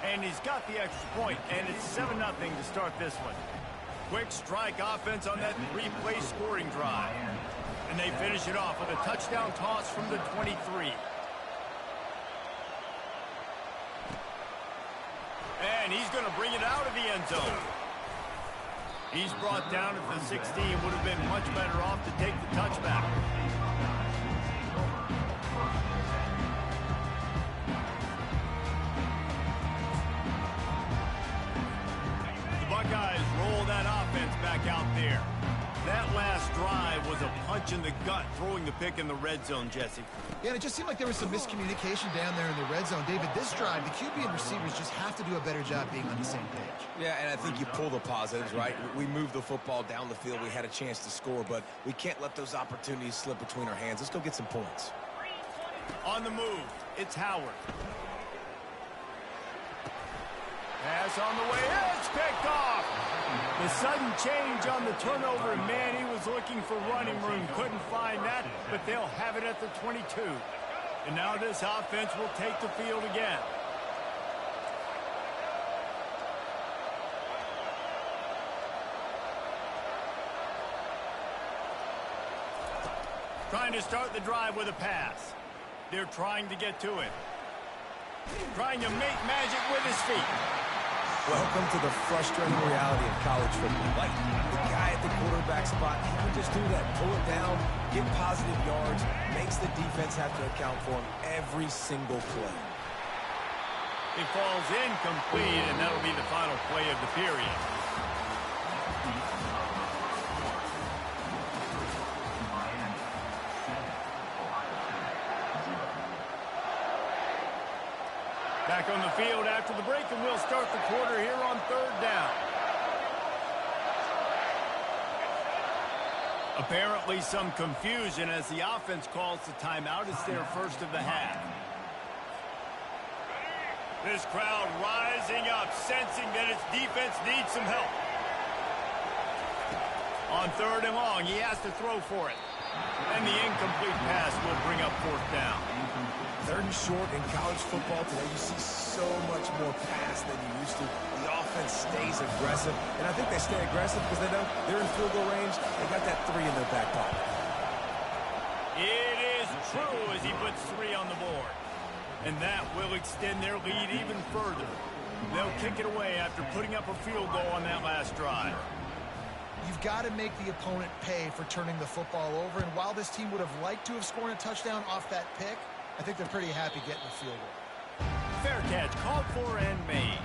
And he's got the extra point, and it's 7-0 to start this one. Quick strike offense on that 3-play scoring drive. And they finish it off with a touchdown toss from the 23. And he's going to bring it out of the end zone. He's brought down at the 16. Would have been much better off to take the touchback. The Buckeyes roll that offense back out there. That last drive was a punch in the gut, throwing the pick in the red zone, Jesse. Yeah, and it just seemed like there was some miscommunication down there in the red zone. David, this drive, the QB and receivers just have to do a better job being on the same page. Yeah, and I think you pull the positives, right? We moved the football down the field. We had a chance to score, but we can't let those opportunities slip between our hands. Let's go get some points. On the move, it's Howard. Pass on the way, it's picked off. The sudden change on the turnover, and man, he was looking for running room. Couldn't find that, but they'll have it at the 22. And now this offense will take the field again. Trying to start the drive with a pass. They're trying to get to it. Trying to make magic with his feet. Welcome to the frustrating reality of college football. Like, the guy at the quarterback spot, he can just do that. Pull it down, get positive yards, makes the defense have to account for him every single play. It falls incomplete, and that'll be the final play of the period. Back on the field after the break, and we'll start the quarter here on 3rd down. Apparently some confusion as the offense calls the timeout. It's their first of the half. This crowd rising up, sensing that its defense needs some help. On 3rd and long, he has to throw for it. And the incomplete pass will bring up 4th down. 3rd and short in college football today, you see so much more pass than you used to. The offense stays aggressive, and I think they stay aggressive because they know they're in field goal range. They got that 3 in their back pocket. It is true as he puts 3 on the board. And that will extend their lead even further. They'll kick it away after putting up a field goal on that last drive. You've got to make the opponent pay for turning the football over, and while this team would have liked to have scored a touchdown off that pick, I think they're pretty happy getting the field goal. Fair catch, called for and made.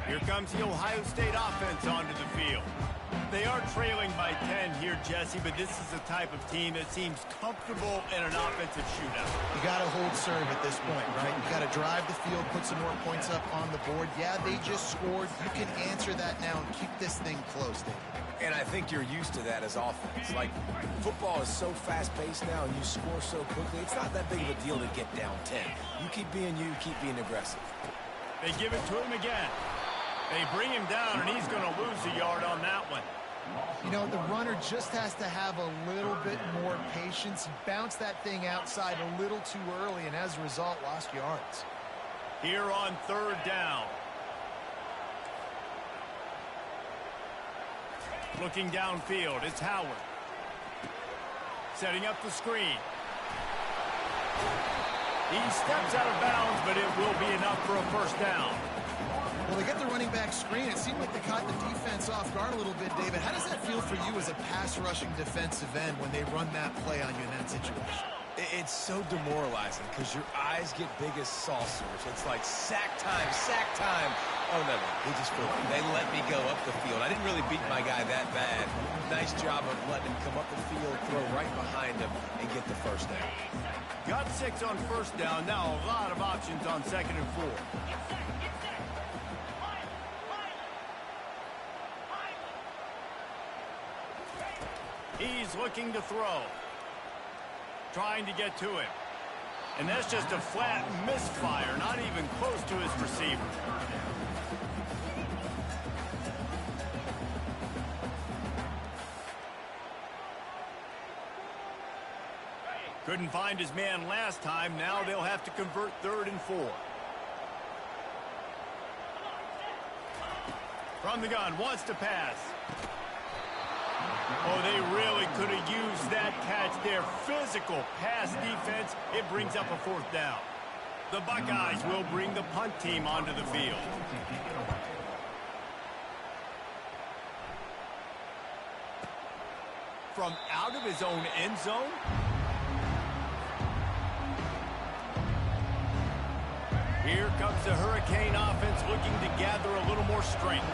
Here comes the Ohio State offense onto the field. They are trailing by 10 here, Jesse, but this is the type of team that seems comfortable in an offensive shootout. You got to hold serve at this point, right? You got to drive the field, put some more points up on the board. Yeah, they just scored. You can answer that now and keep this thing close, David. And I think you're used to that as offense. Like, football is so fast-paced now, and you score so quickly, it's not that big of a deal to get down 10. You keep being you, keep being aggressive. They give it to him again. They bring him down, and he's going to lose a yard on that one. You know, the runner just has to have a little bit more patience. He bounced that thing outside a little too early, and as a result, lost yards. Here on 3rd down. Looking downfield, it's Howard. Setting up the screen. He steps out of bounds, but it will be enough for a 1st down. Well, they get the running back screen. It seemed like they caught the defense off guard a little bit, David. How does that feel for you as a pass-rushing defensive end when they run that play on you in that situation? It's so demoralizing because your eyes get big as saucers. It's like sack time, sack time. Oh, no, they just flew. They let me go up the field. I didn't really beat my guy that bad. Nice job of letting him come up the field, throw right behind him, and get the 1st down. Got 6 on 1st down. Now a lot of options on 2nd and 4. He's looking to throw. Trying to get to him. And that's just a flat misfire, not even close to his receiver. Couldn't find his man last time. Now they'll have to convert 3rd and 4. From the gun, wants to pass. Oh, they really could have used that catch there. Physical pass defense. It brings up a 4th down. The Buckeyes will bring the punt team onto the field. From out of his own end zone. Here comes the Hurricane offense looking to gather a little more strength.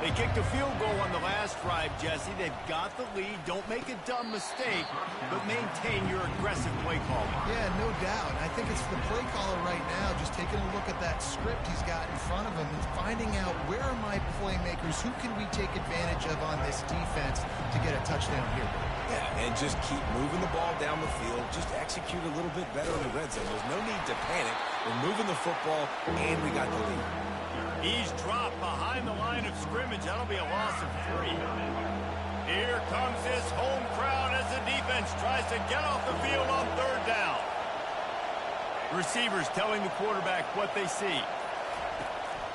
They kicked a field goal on the last drive, Jesse. They've got the lead. Don't make a dumb mistake, but maintain your aggressive play calling. Yeah, no doubt. I think it's the play caller right now just taking a look at that script he's got in front of him and finding out where are my playmakers, who can we take advantage of on this defense to get a touchdown here. Yeah, and just keep moving the ball down the field. Just execute a little bit better in the red zone. There's no need to panic. We're moving the football, and we got the lead. He's dropped behind the line of scrimmage. That'll be a loss of 3. Here comes this home crowd as the defense tries to get off the field on 3rd down. Receivers telling the quarterback what they see.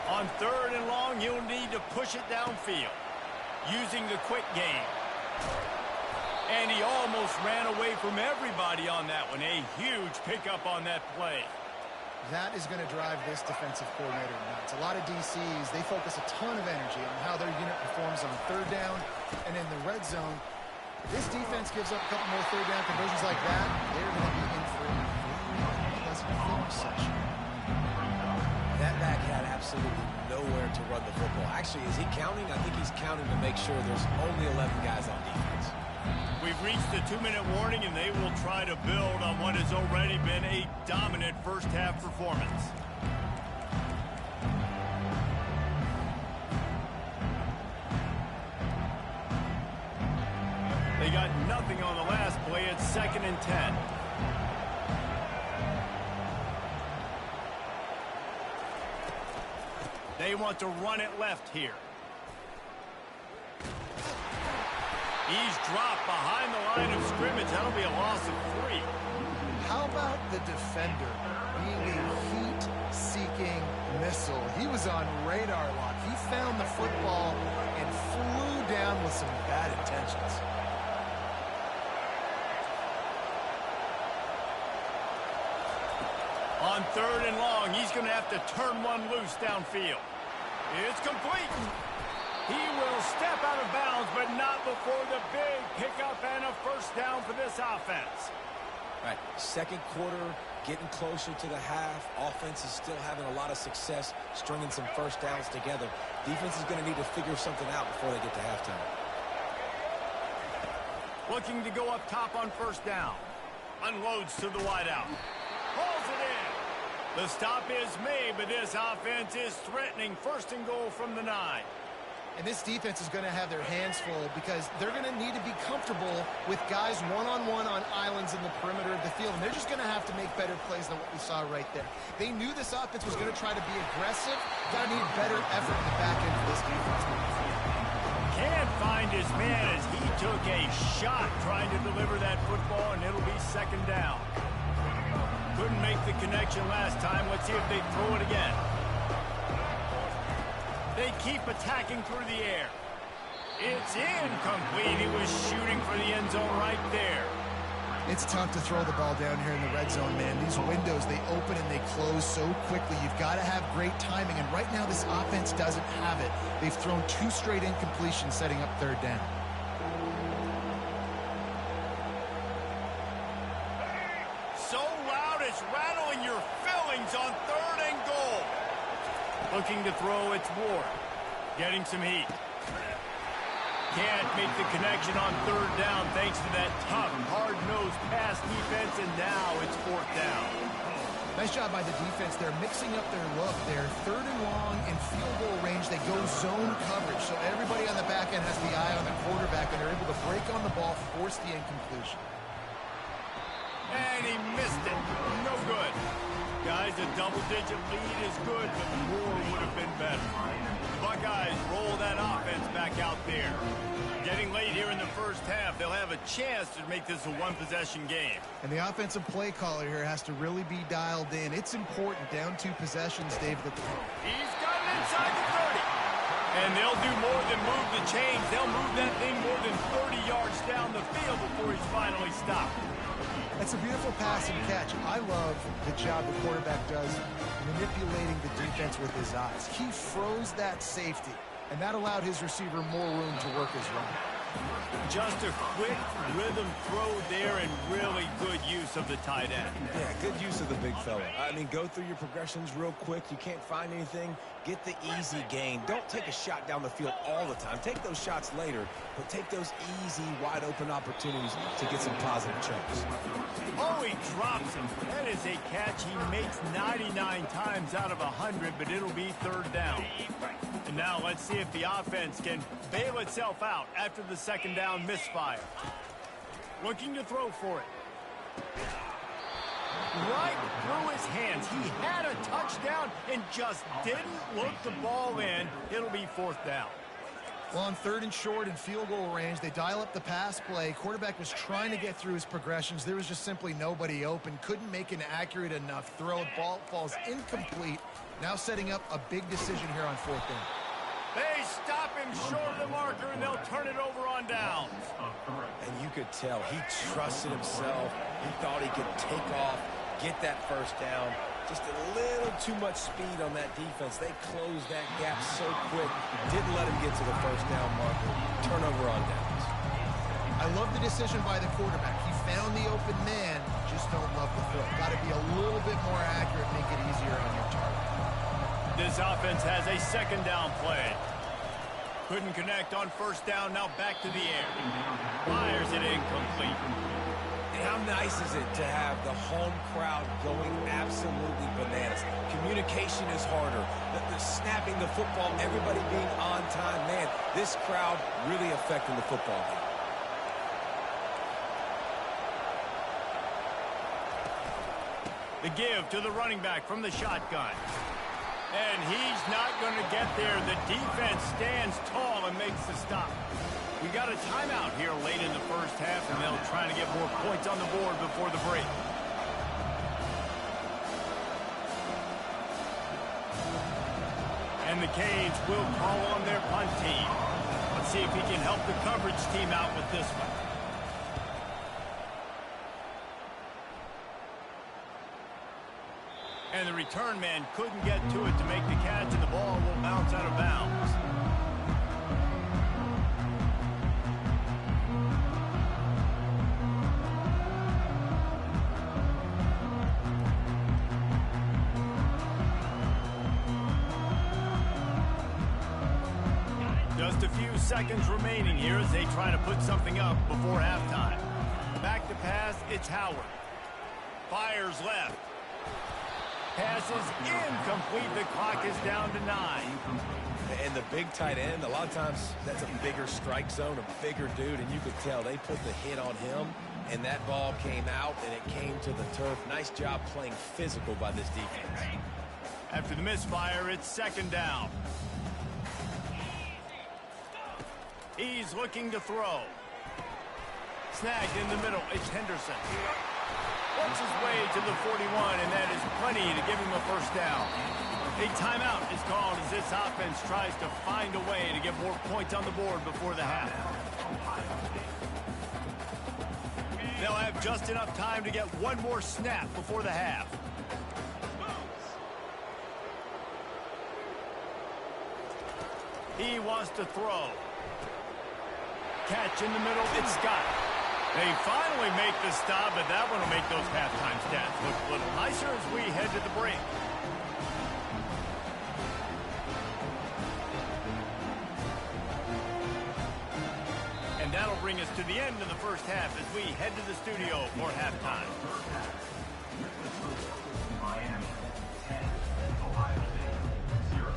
On 3rd and long, you'll need to push it downfield using the quick game. And he almost ran away from everybody on that one. A huge pickup on that play. That is going to drive this defensive coordinator nuts. A lot of DCs, they focus a ton of energy on how their unit performs on 3rd down and in the red zone. If this defense gives up a couple more 3rd down conversions like that, they're going to be in for a very pleasant film session. That back had absolutely nowhere to run the football. Actually, is he counting? I think he's counting to make sure there's only 11 guys on defense. We've reached the 2-minute warning, and they will try to build on what has already been a dominant first-half performance. They got nothing on the last play. It's 2nd and 10. They want to run it left here. He's dropped behind the line of scrimmage. That'll be a loss of 3. How about the defender being a heat-seeking missile? He was on radar lock. He found the football and flew down with some bad intentions. On 3rd and long, he's going to have to turn one loose downfield. It's complete. He will step out of bounds, but not before the big pickup and a 1st down for this offense. All right, 2nd quarter, getting closer to the half. Offense is still having a lot of success stringing some 1st downs together. Defense is going to need to figure something out before they get to halftime. Looking to go up top on 1st down. Unloads to the wideout. Hauls it in. The stop is made, but this offense is threatening 1st and goal from the 9. And this defense is going to have their hands full because they're going to need to be comfortable with guys one-on-one on islands in the perimeter of the field. And they're just going to have to make better plays than what we saw right there. They knew this offense was going to try to be aggressive. Got to need better effort in the back end for this defense. Can't find his man as he took a shot trying to deliver that football, and it'll be 2nd down. Couldn't make the connection last time. Let's see if they throw it again. They keep attacking through the air. It's incomplete. He was shooting for the end zone right there. It's tough to throw the ball down here in the red zone, man. These windows, they open and they close so quickly. You've got to have great timing, and right now this offense doesn't have it. They've thrown 2 straight incompletions setting up 3rd down. So loud it's rattling your fillings on 3rd and goal. Looking to throw, it's Ward. Getting some heat. Can't make the connection on 3rd down thanks to that tough, hard-nosed pass defense, and now it's 4th down. Nice job by the defense. They're mixing up their look. They're 3rd and long in field goal range. They go zone coverage, so everybody on the back end has the eye on the quarterback, and they're able to break on the ball, force the incompletion. And he missed it. No good. Guys, a double-digit lead is good, but more would have been better. The Buckeyes roll that offense back out there. Getting late here in the 1st half, they'll have a chance to make this a 1-possession game. And the offensive play caller here has to really be dialed in. It's important. Down 2 possessions, David. He's got it inside the 30. And they'll do more than move the chains. They'll move that thing more than 30 yards down the field before he's finally stopped. It's a beautiful pass and catch. I love the job the quarterback does manipulating the defense with his eyes. He froze that safety, and that allowed his receiver more room to work his run. Just a quick rhythm throw there and really good use of the tight end. Yeah, good use of the big fella. I mean, go through your progressions real quick. You can't find anything. Get the easy gain. Don't take a shot down the field all the time. Take those shots later, but take those easy, wide-open opportunities to get some positive chunks. Oh, he drops him. That is a catch he makes 99 times out of 100, but it'll be third down. And now let's see if the offense can bail itself out after the second down misfire. Looking to throw for it. Right through his hands. He had a touchdown and just didn't look the ball in. It'll be fourth down. Well, on 3rd and short and field goal range, they dial up the pass play. Quarterback was trying to get through his progressions. There was just simply nobody open. Couldn't make an accurate enough throw. Ball falls incomplete. Now setting up a big decision here on 4th down. They stop him short of the marker, and they'll turn it over on downs. And you could tell he trusted himself. He thought he could take off, get that first down. Just a little too much speed on that defense. They closed that gap so quick. Didn't let him get to the first down marker. Turnover on downs. I love the decision by the quarterback. He found the open man, just don't love the throw. Got to be a little bit more accurate, make it easier on your target. This offense has a second down play. Couldn't connect on first down, now back to the air. Fires it incomplete. And how nice is it to have the home crowd going absolutely bananas? Communication is harder. The snapping the football, everybody being on time. Man, this crowd really affecting the football game. The give to the running back from the shotgun. And he's not going to get there. The defense stands tall and makes the stop. We got a timeout here late in the first half, and they'll try to get more points on the board before the break. And the Canes will call on their punt team. Let's see if he can help the coverage team out with this one. And the return man couldn't get to it to make the catch, and the ball will bounce out of bounds. Just a few seconds remaining here as they try to put something up before halftime. Back to pass, it's Howard. Fires left. Pass is incomplete. The clock is down to 9. And the big tight end, a lot of times that's a bigger strike zone, a bigger dude, and you could tell they put the hit on him, and that ball came out, and it came to the turf. Nice job playing physical by this defense. After the misfire, it's second down. He's looking to throw. Snagged in the middle. It's Henderson. Works his way to the 41, and that is plenty to give him a first down. A timeout is called as this offense tries to find a way to get more points on the board before the half. They'll have just enough time to get one more snap before the half. He wants to throw. Catch in the middle, it's Scott. They finally make the stop, but that one will make those halftime stats look a little nicer as we head to the break. And that'll bring us to the end of the first half as we head to the studio for halftime. Miami 10, Ohio State 0.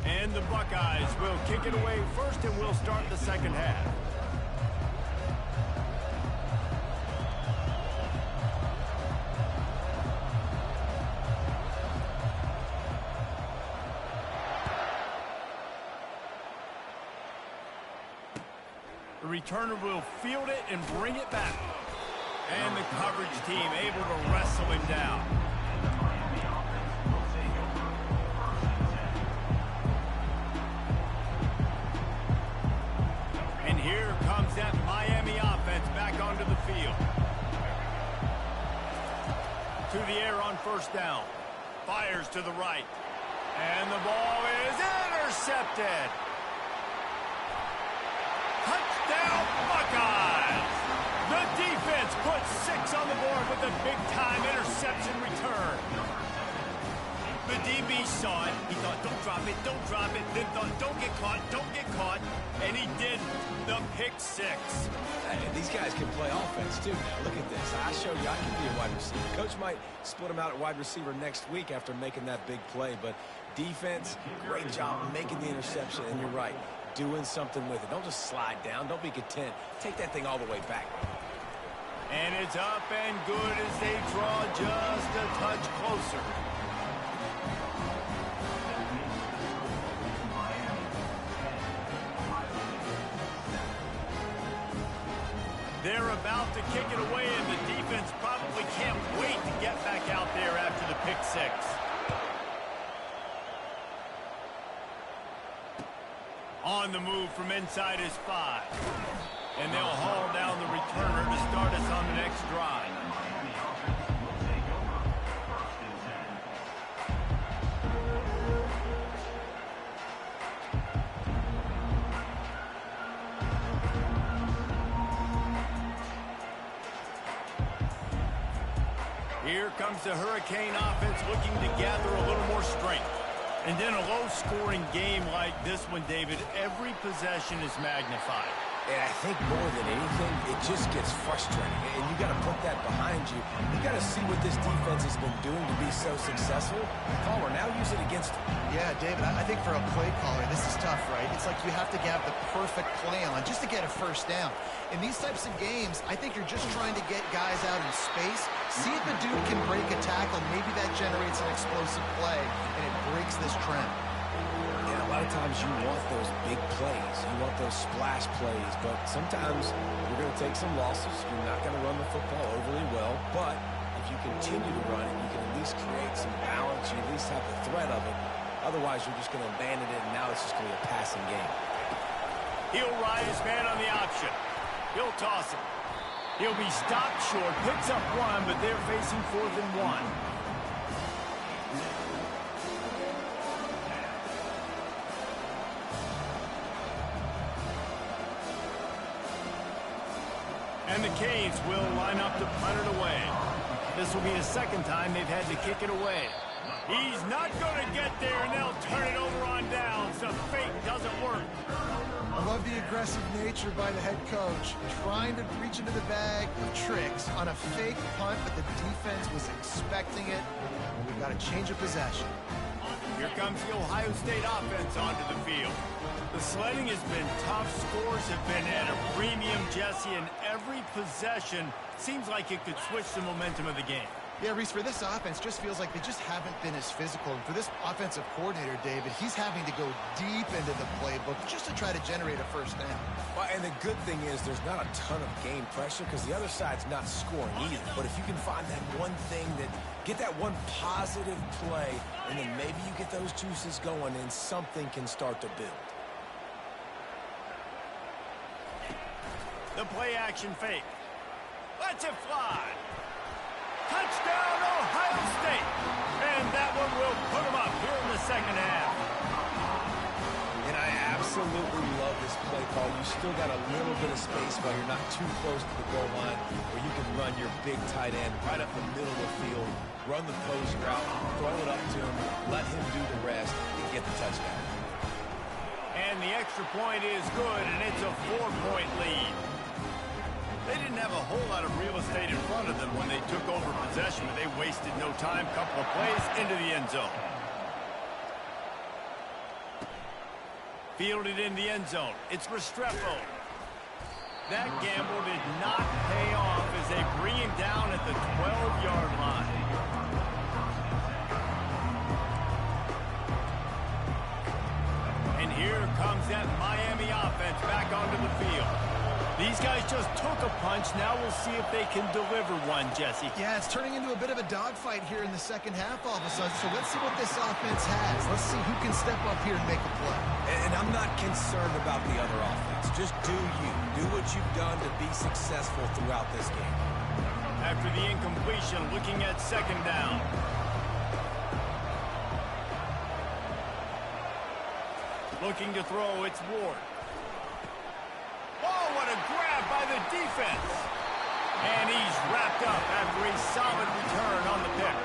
And the Buckeyes will kick it away first, and we'll start the second half. The returner will field it and bring it back. And the coverage team able to wrestle him down. And here comes that Miami offense back onto the through the air on first down. Fires to the right. And the ball is intercepted. Touchdown, Buckeyes! The defense puts 6 on the board with a big-time interception return. The DB saw it. He thought, don't drop it, don't drop it. Then thought, don't get caught, and he didn't. The pick 6. Hey, these guys can play offense, too, now. Look at this. I showed you I can be a wide receiver. Coach might split him out at wide receiver next week after making that big play, but defense, great job making the interception, and you're right, doing something with it. Don't just slide down. Don't be content. Take that thing all the way back. And it's up and good as they draw just a touch closer. They're about to kick it away, and the defense probably can't wait to get back out there after the pick 6. On the move from inside his 5. And they'll haul down the returner to start us on the next drive. Here comes the Hurricane offense looking to gather a little more strength. And in a low-scoring game like this one, David, every possession is magnified. And I think more than anything, it just gets frustrating. And you got to put that behind you. You got to see what this defense has been doing to be so successful. Caller, now use it against them. Yeah, David, I think for a play caller, this is tough, right? It's like you have to have the perfect play on just to get a first down. In these types of games, I think you're just trying to get guys out in space, see if a dude can break a tackle. Maybe that generates an explosive play, and it breaks this trend. A lot of times you want those big plays. You want those splash plays, but sometimes you're going to take some losses. You're not going to run the football overly well, but if you continue to run it, you can at least create some balance. You at least have the threat of it. Otherwise, you're just going to abandon it, and now it's just going to be a passing game. He'll ride his man on the option. He'll toss it. He'll be stopped short, picks up 1, but they're facing 4th and 1. And the Canes will line up to punt it away. This will be the second time they've had to kick it away. He's not going to get there, and they'll turn it over on down, so fake doesn't work. I love the aggressive nature by the head coach, trying to reach into the bag of tricks on a fake punt, but the defense was expecting it. We've got a change of possession. Here comes the Ohio State offense onto the field. The sledding has been tough. Scores have been at a premium, Jesse, and every possession seems like it could switch the momentum of the game. Yeah, Reese, for this offense, just feels like they just haven't been as physical. And for this offensive coordinator, David, he's having to go deep into the playbook just to try to generate a first down. Well, and the good thing is there's not a ton of game pressure because the other side's not scoring either. But if you can find that one thing get that one positive play, and then maybe you get those juices going and something can start to build. The play action fake. Lets it fly. Touchdown, Ohio State. And that one will put them up here in the second half. And I absolutely love this play call. You still got a little bit of space while you're not too close to the goal line where you can run your big tight end right up the middle of the field, run the post route, throw it up to him, let him do the rest, and get the touchdown. And the extra point is good, and it's a 4-point lead. They didn't have a whole lot of real estate in front of them when they took over possession, but they wasted no time. Couple of plays into the end zone. Fielded in the end zone. It's Restrepo. That gamble did not pay off as they bring him down at the 12-yard line. And here comes that Miami offense back onto the field. These guys just took a punch. Now we'll see if they can deliver one, Jesse. Yeah, it's turning into a bit of a dogfight here in the second half all of a sudden. So let's see what this offense has. Let's see who can step up here and make a play. And I'm not concerned about the other offense. Just do you. Do what you've done to be successful throughout this game. after the incompletion, looking at second down. Looking to throw, it's Ward. Oh, what a grab by the defense. And he's wrapped up after a solid return on the pick.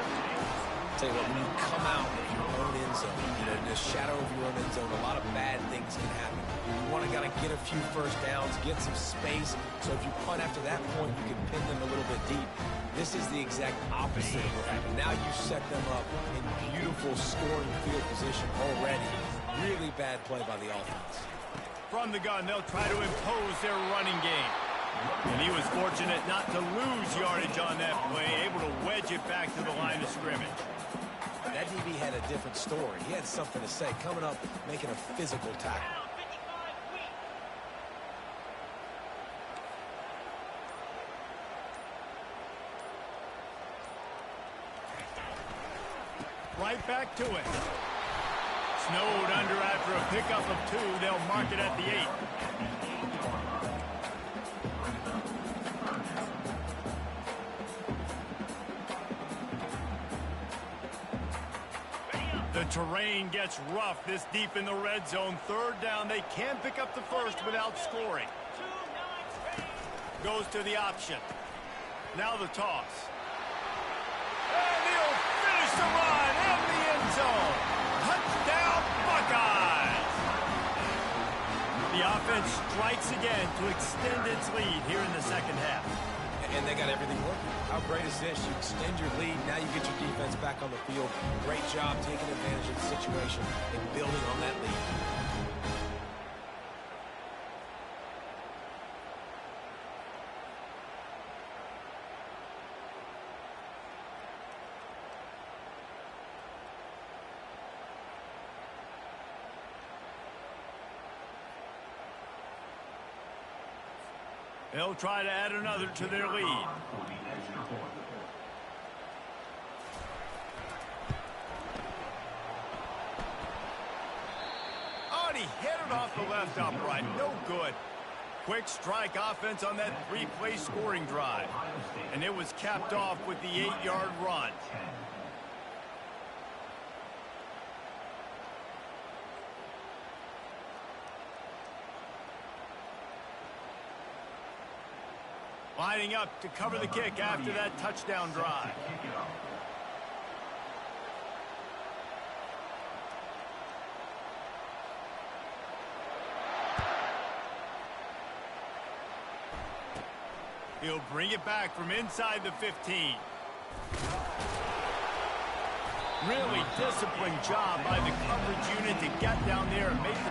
Tell you what, when you come out of your own end zone, in the shadow of your own end zone, a lot of bad things can happen. You want to get a few first downs, get some space, so if you punt after that point, you can pin them a little bit deep. This is the exact opposite of what happened. Now you set them up in beautiful scoring field position already. Really bad play by the offense. From the gun, they'll try to impose their running game. And he was fortunate not to lose yardage on that play, able to wedge it back to the line of scrimmage. That DB had a different story. He had something to say, coming up, making a physical tackle. Right back to it. Snowed under after a pickup of 2. They'll mark it at the 8. The terrain gets rough this deep in the red zone. Third down, they can pick up the first without scoring. Goes to the option. Now the toss. And he'll finish the run in the end zone. Touchdown, Buckeyes! The offense strikes again to extend its lead here in the second half. And they got everything working. How great is this? You extend your lead, now you get your defense back on the field. Great job taking advantage of the situation and building on that lead. They'll try to add another to their lead. Oh, and he hit it off the left upright. No good. Quick strike offense on that 3-play scoring drive. And it was capped off with the 8-yard run. Lining up to cover the kick after that touchdown drive. He'll bring it back from inside the 15. Really disciplined job by the coverage unit to get down there and make the...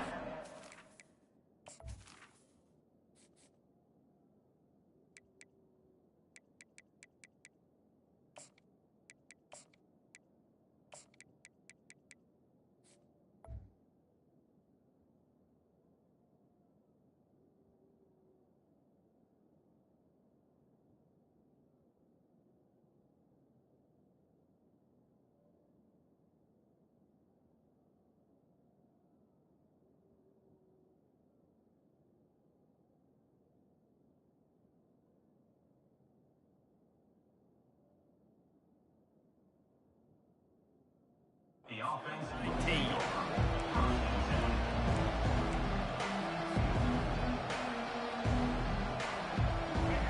The offense.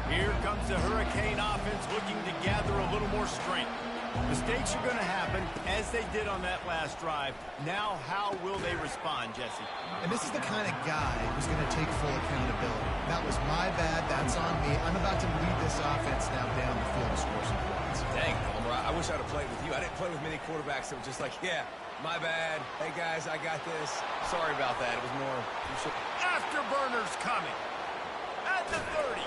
Here comes the Hurricane offense looking to gather a little more strength. Mistakes are going to happen, as they did on that last drive. Now, how will they respond, Jesse? And this is the kind of guy who's going to take full accountability. That was my bad. That's on me. I'm about to lead this offense now down the field to score some points. Dang, Palmer, I wish I'd have played with you. I didn't play with many quarterbacks that were just like, yeah, my bad. Hey, guys, I got this. Sorry about that. It was more... Afterburners coming. At the 30.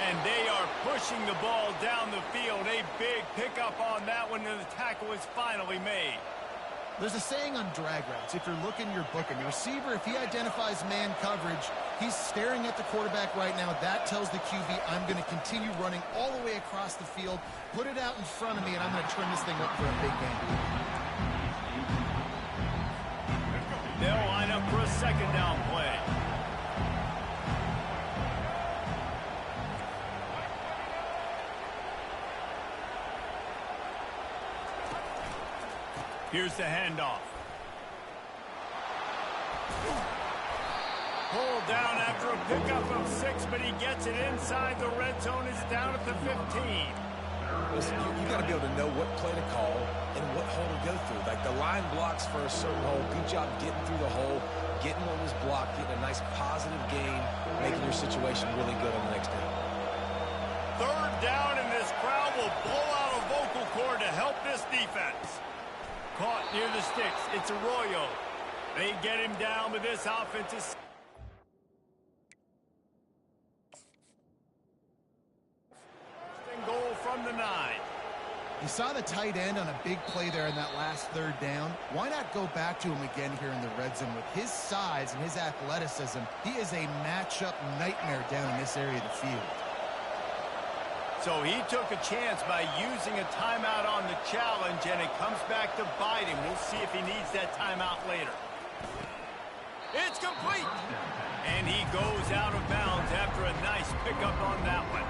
And they are pushing the ball down the field. A big pickup on that one, and the tackle is finally made. There's a saying on drag routes, if you're looking, you're booking. The receiver, if he identifies man coverage, he's staring at the quarterback right now. That tells the QB, I'm going to continue running all the way across the field, put it out in front of me, and I'm going to turn this thing up for a big game. They'll line up for a second down play. Here's the handoff. Pulled down after a pickup of 6, but he gets it inside the red zone. It's down at the 15. Listen, you got to be able to know what play to call and what hole to go through. Like the line blocks for a certain hole. Good job getting through the hole, getting what was blocked, getting a nice positive gain, making your situation really good on the next down. Third down, and this crowd will blow out a vocal cord to help this defense. Caught near the sticks. It's Arroyo. They get him down, but this offense is... goal from the 9. You saw the tight end on a big play there in that last third down. Why not go back to him again here in the red zone? With his size and his athleticism, he is a matchup nightmare down in this area of the field. So he took a chance by using a timeout on the challenge, and it comes back to bite him. We'll see if he needs that timeout later. It's complete! And he goes out of bounds after a nice pickup on that one.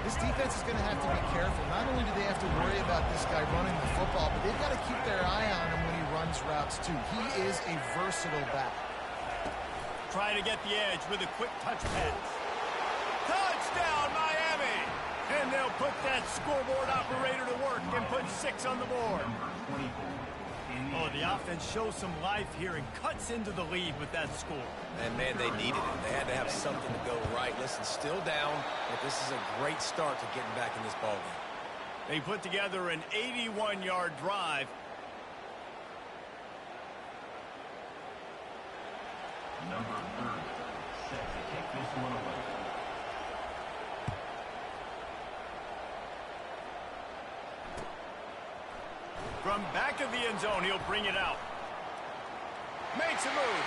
This defense is going to have to be careful. Not only do they have to worry about this guy running the football, but they've got to keep their eye on him when he runs routes too. He is a versatile back. Try to get the edge with a quick touch pass. Touchdown, Miami! And they'll put that scoreboard operator to work and put 6 on the board. Oh, the offense shows some life here and cuts into the lead with that score. And, man, they needed it. They had to have something to go right. Listen, still down, but this is a great start to getting back in this ballgame. They put together an 81-yard drive. Number 30, set to take this one away. From back of the end zone, he'll bring it out. Makes a move.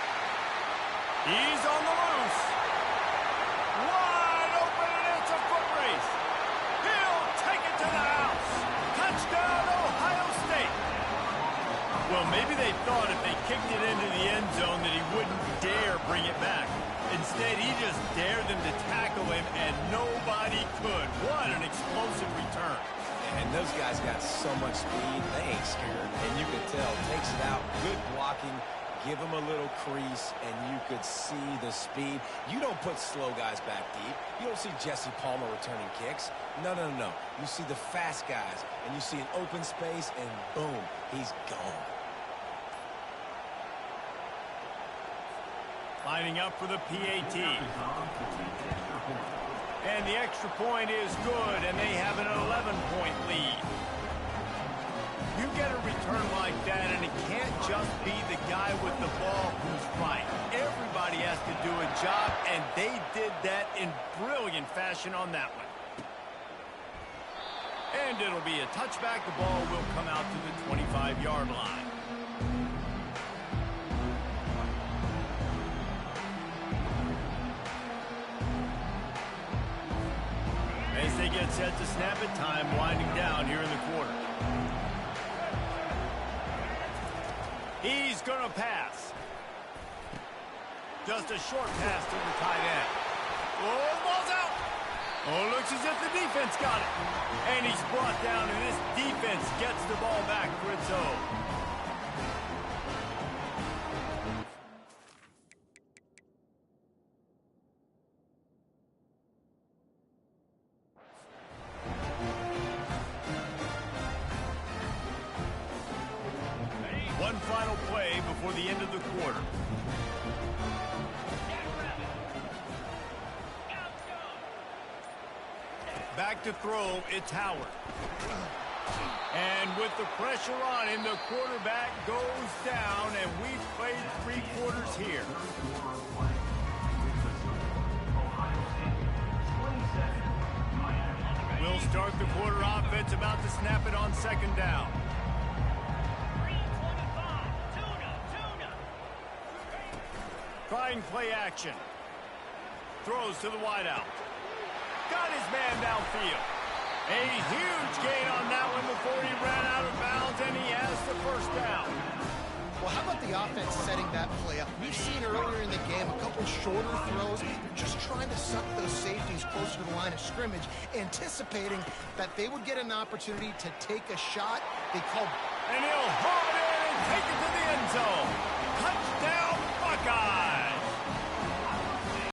He's on the loose. Wide open, and it's a foot race. He'll take it to the house. Touchdown, Ohio State. Well, maybe they thought if they kicked it into the end zone that he wouldn't dare bring it back. Instead, he just dared them to tackle him, and nobody could. What an explosive return. And those guys got so much speed, they ain't scared. And you can tell, takes it out, good blocking, give them a little crease, and you could see the speed. You don't put slow guys back deep. You don't see Jesse Palmer returning kicks. No, no, no, no. You see the fast guys, and you see an open space, and boom, he's gone. Lining up for the PAT. And the extra point is good, and they have an 11-point lead. You get a return like that, and it can't just be the guy with the ball who's right. Everybody has to do a job, and they did that in brilliant fashion on that one. And it'll be a touchback. The ball will come out to the 25-yard line. As they get set to snap it, time winding down here in the quarter. He's going to pass. Just a short pass to the tight end. Oh, the ball's out. Oh, looks as if the defense got it. And he's brought down, and this defense gets the ball back for its own. One final play before the end of the quarter. Back to throw, it's Howard. And with the pressure on him, the quarterback goes down, and we've played 3 quarters here. We'll start the quarter offense, about to snap it on second down. Trying play action. Throws to the wideout. Got his man downfield. A huge gain on that one before he ran out of bounds, and he has the first down. Well, how about the offense setting that play up? We've seen earlier in the game a couple shorter throws. They're just trying to suck those safeties closer to the line of scrimmage, anticipating that they would get an opportunity to take a shot. They called. And he'll haul it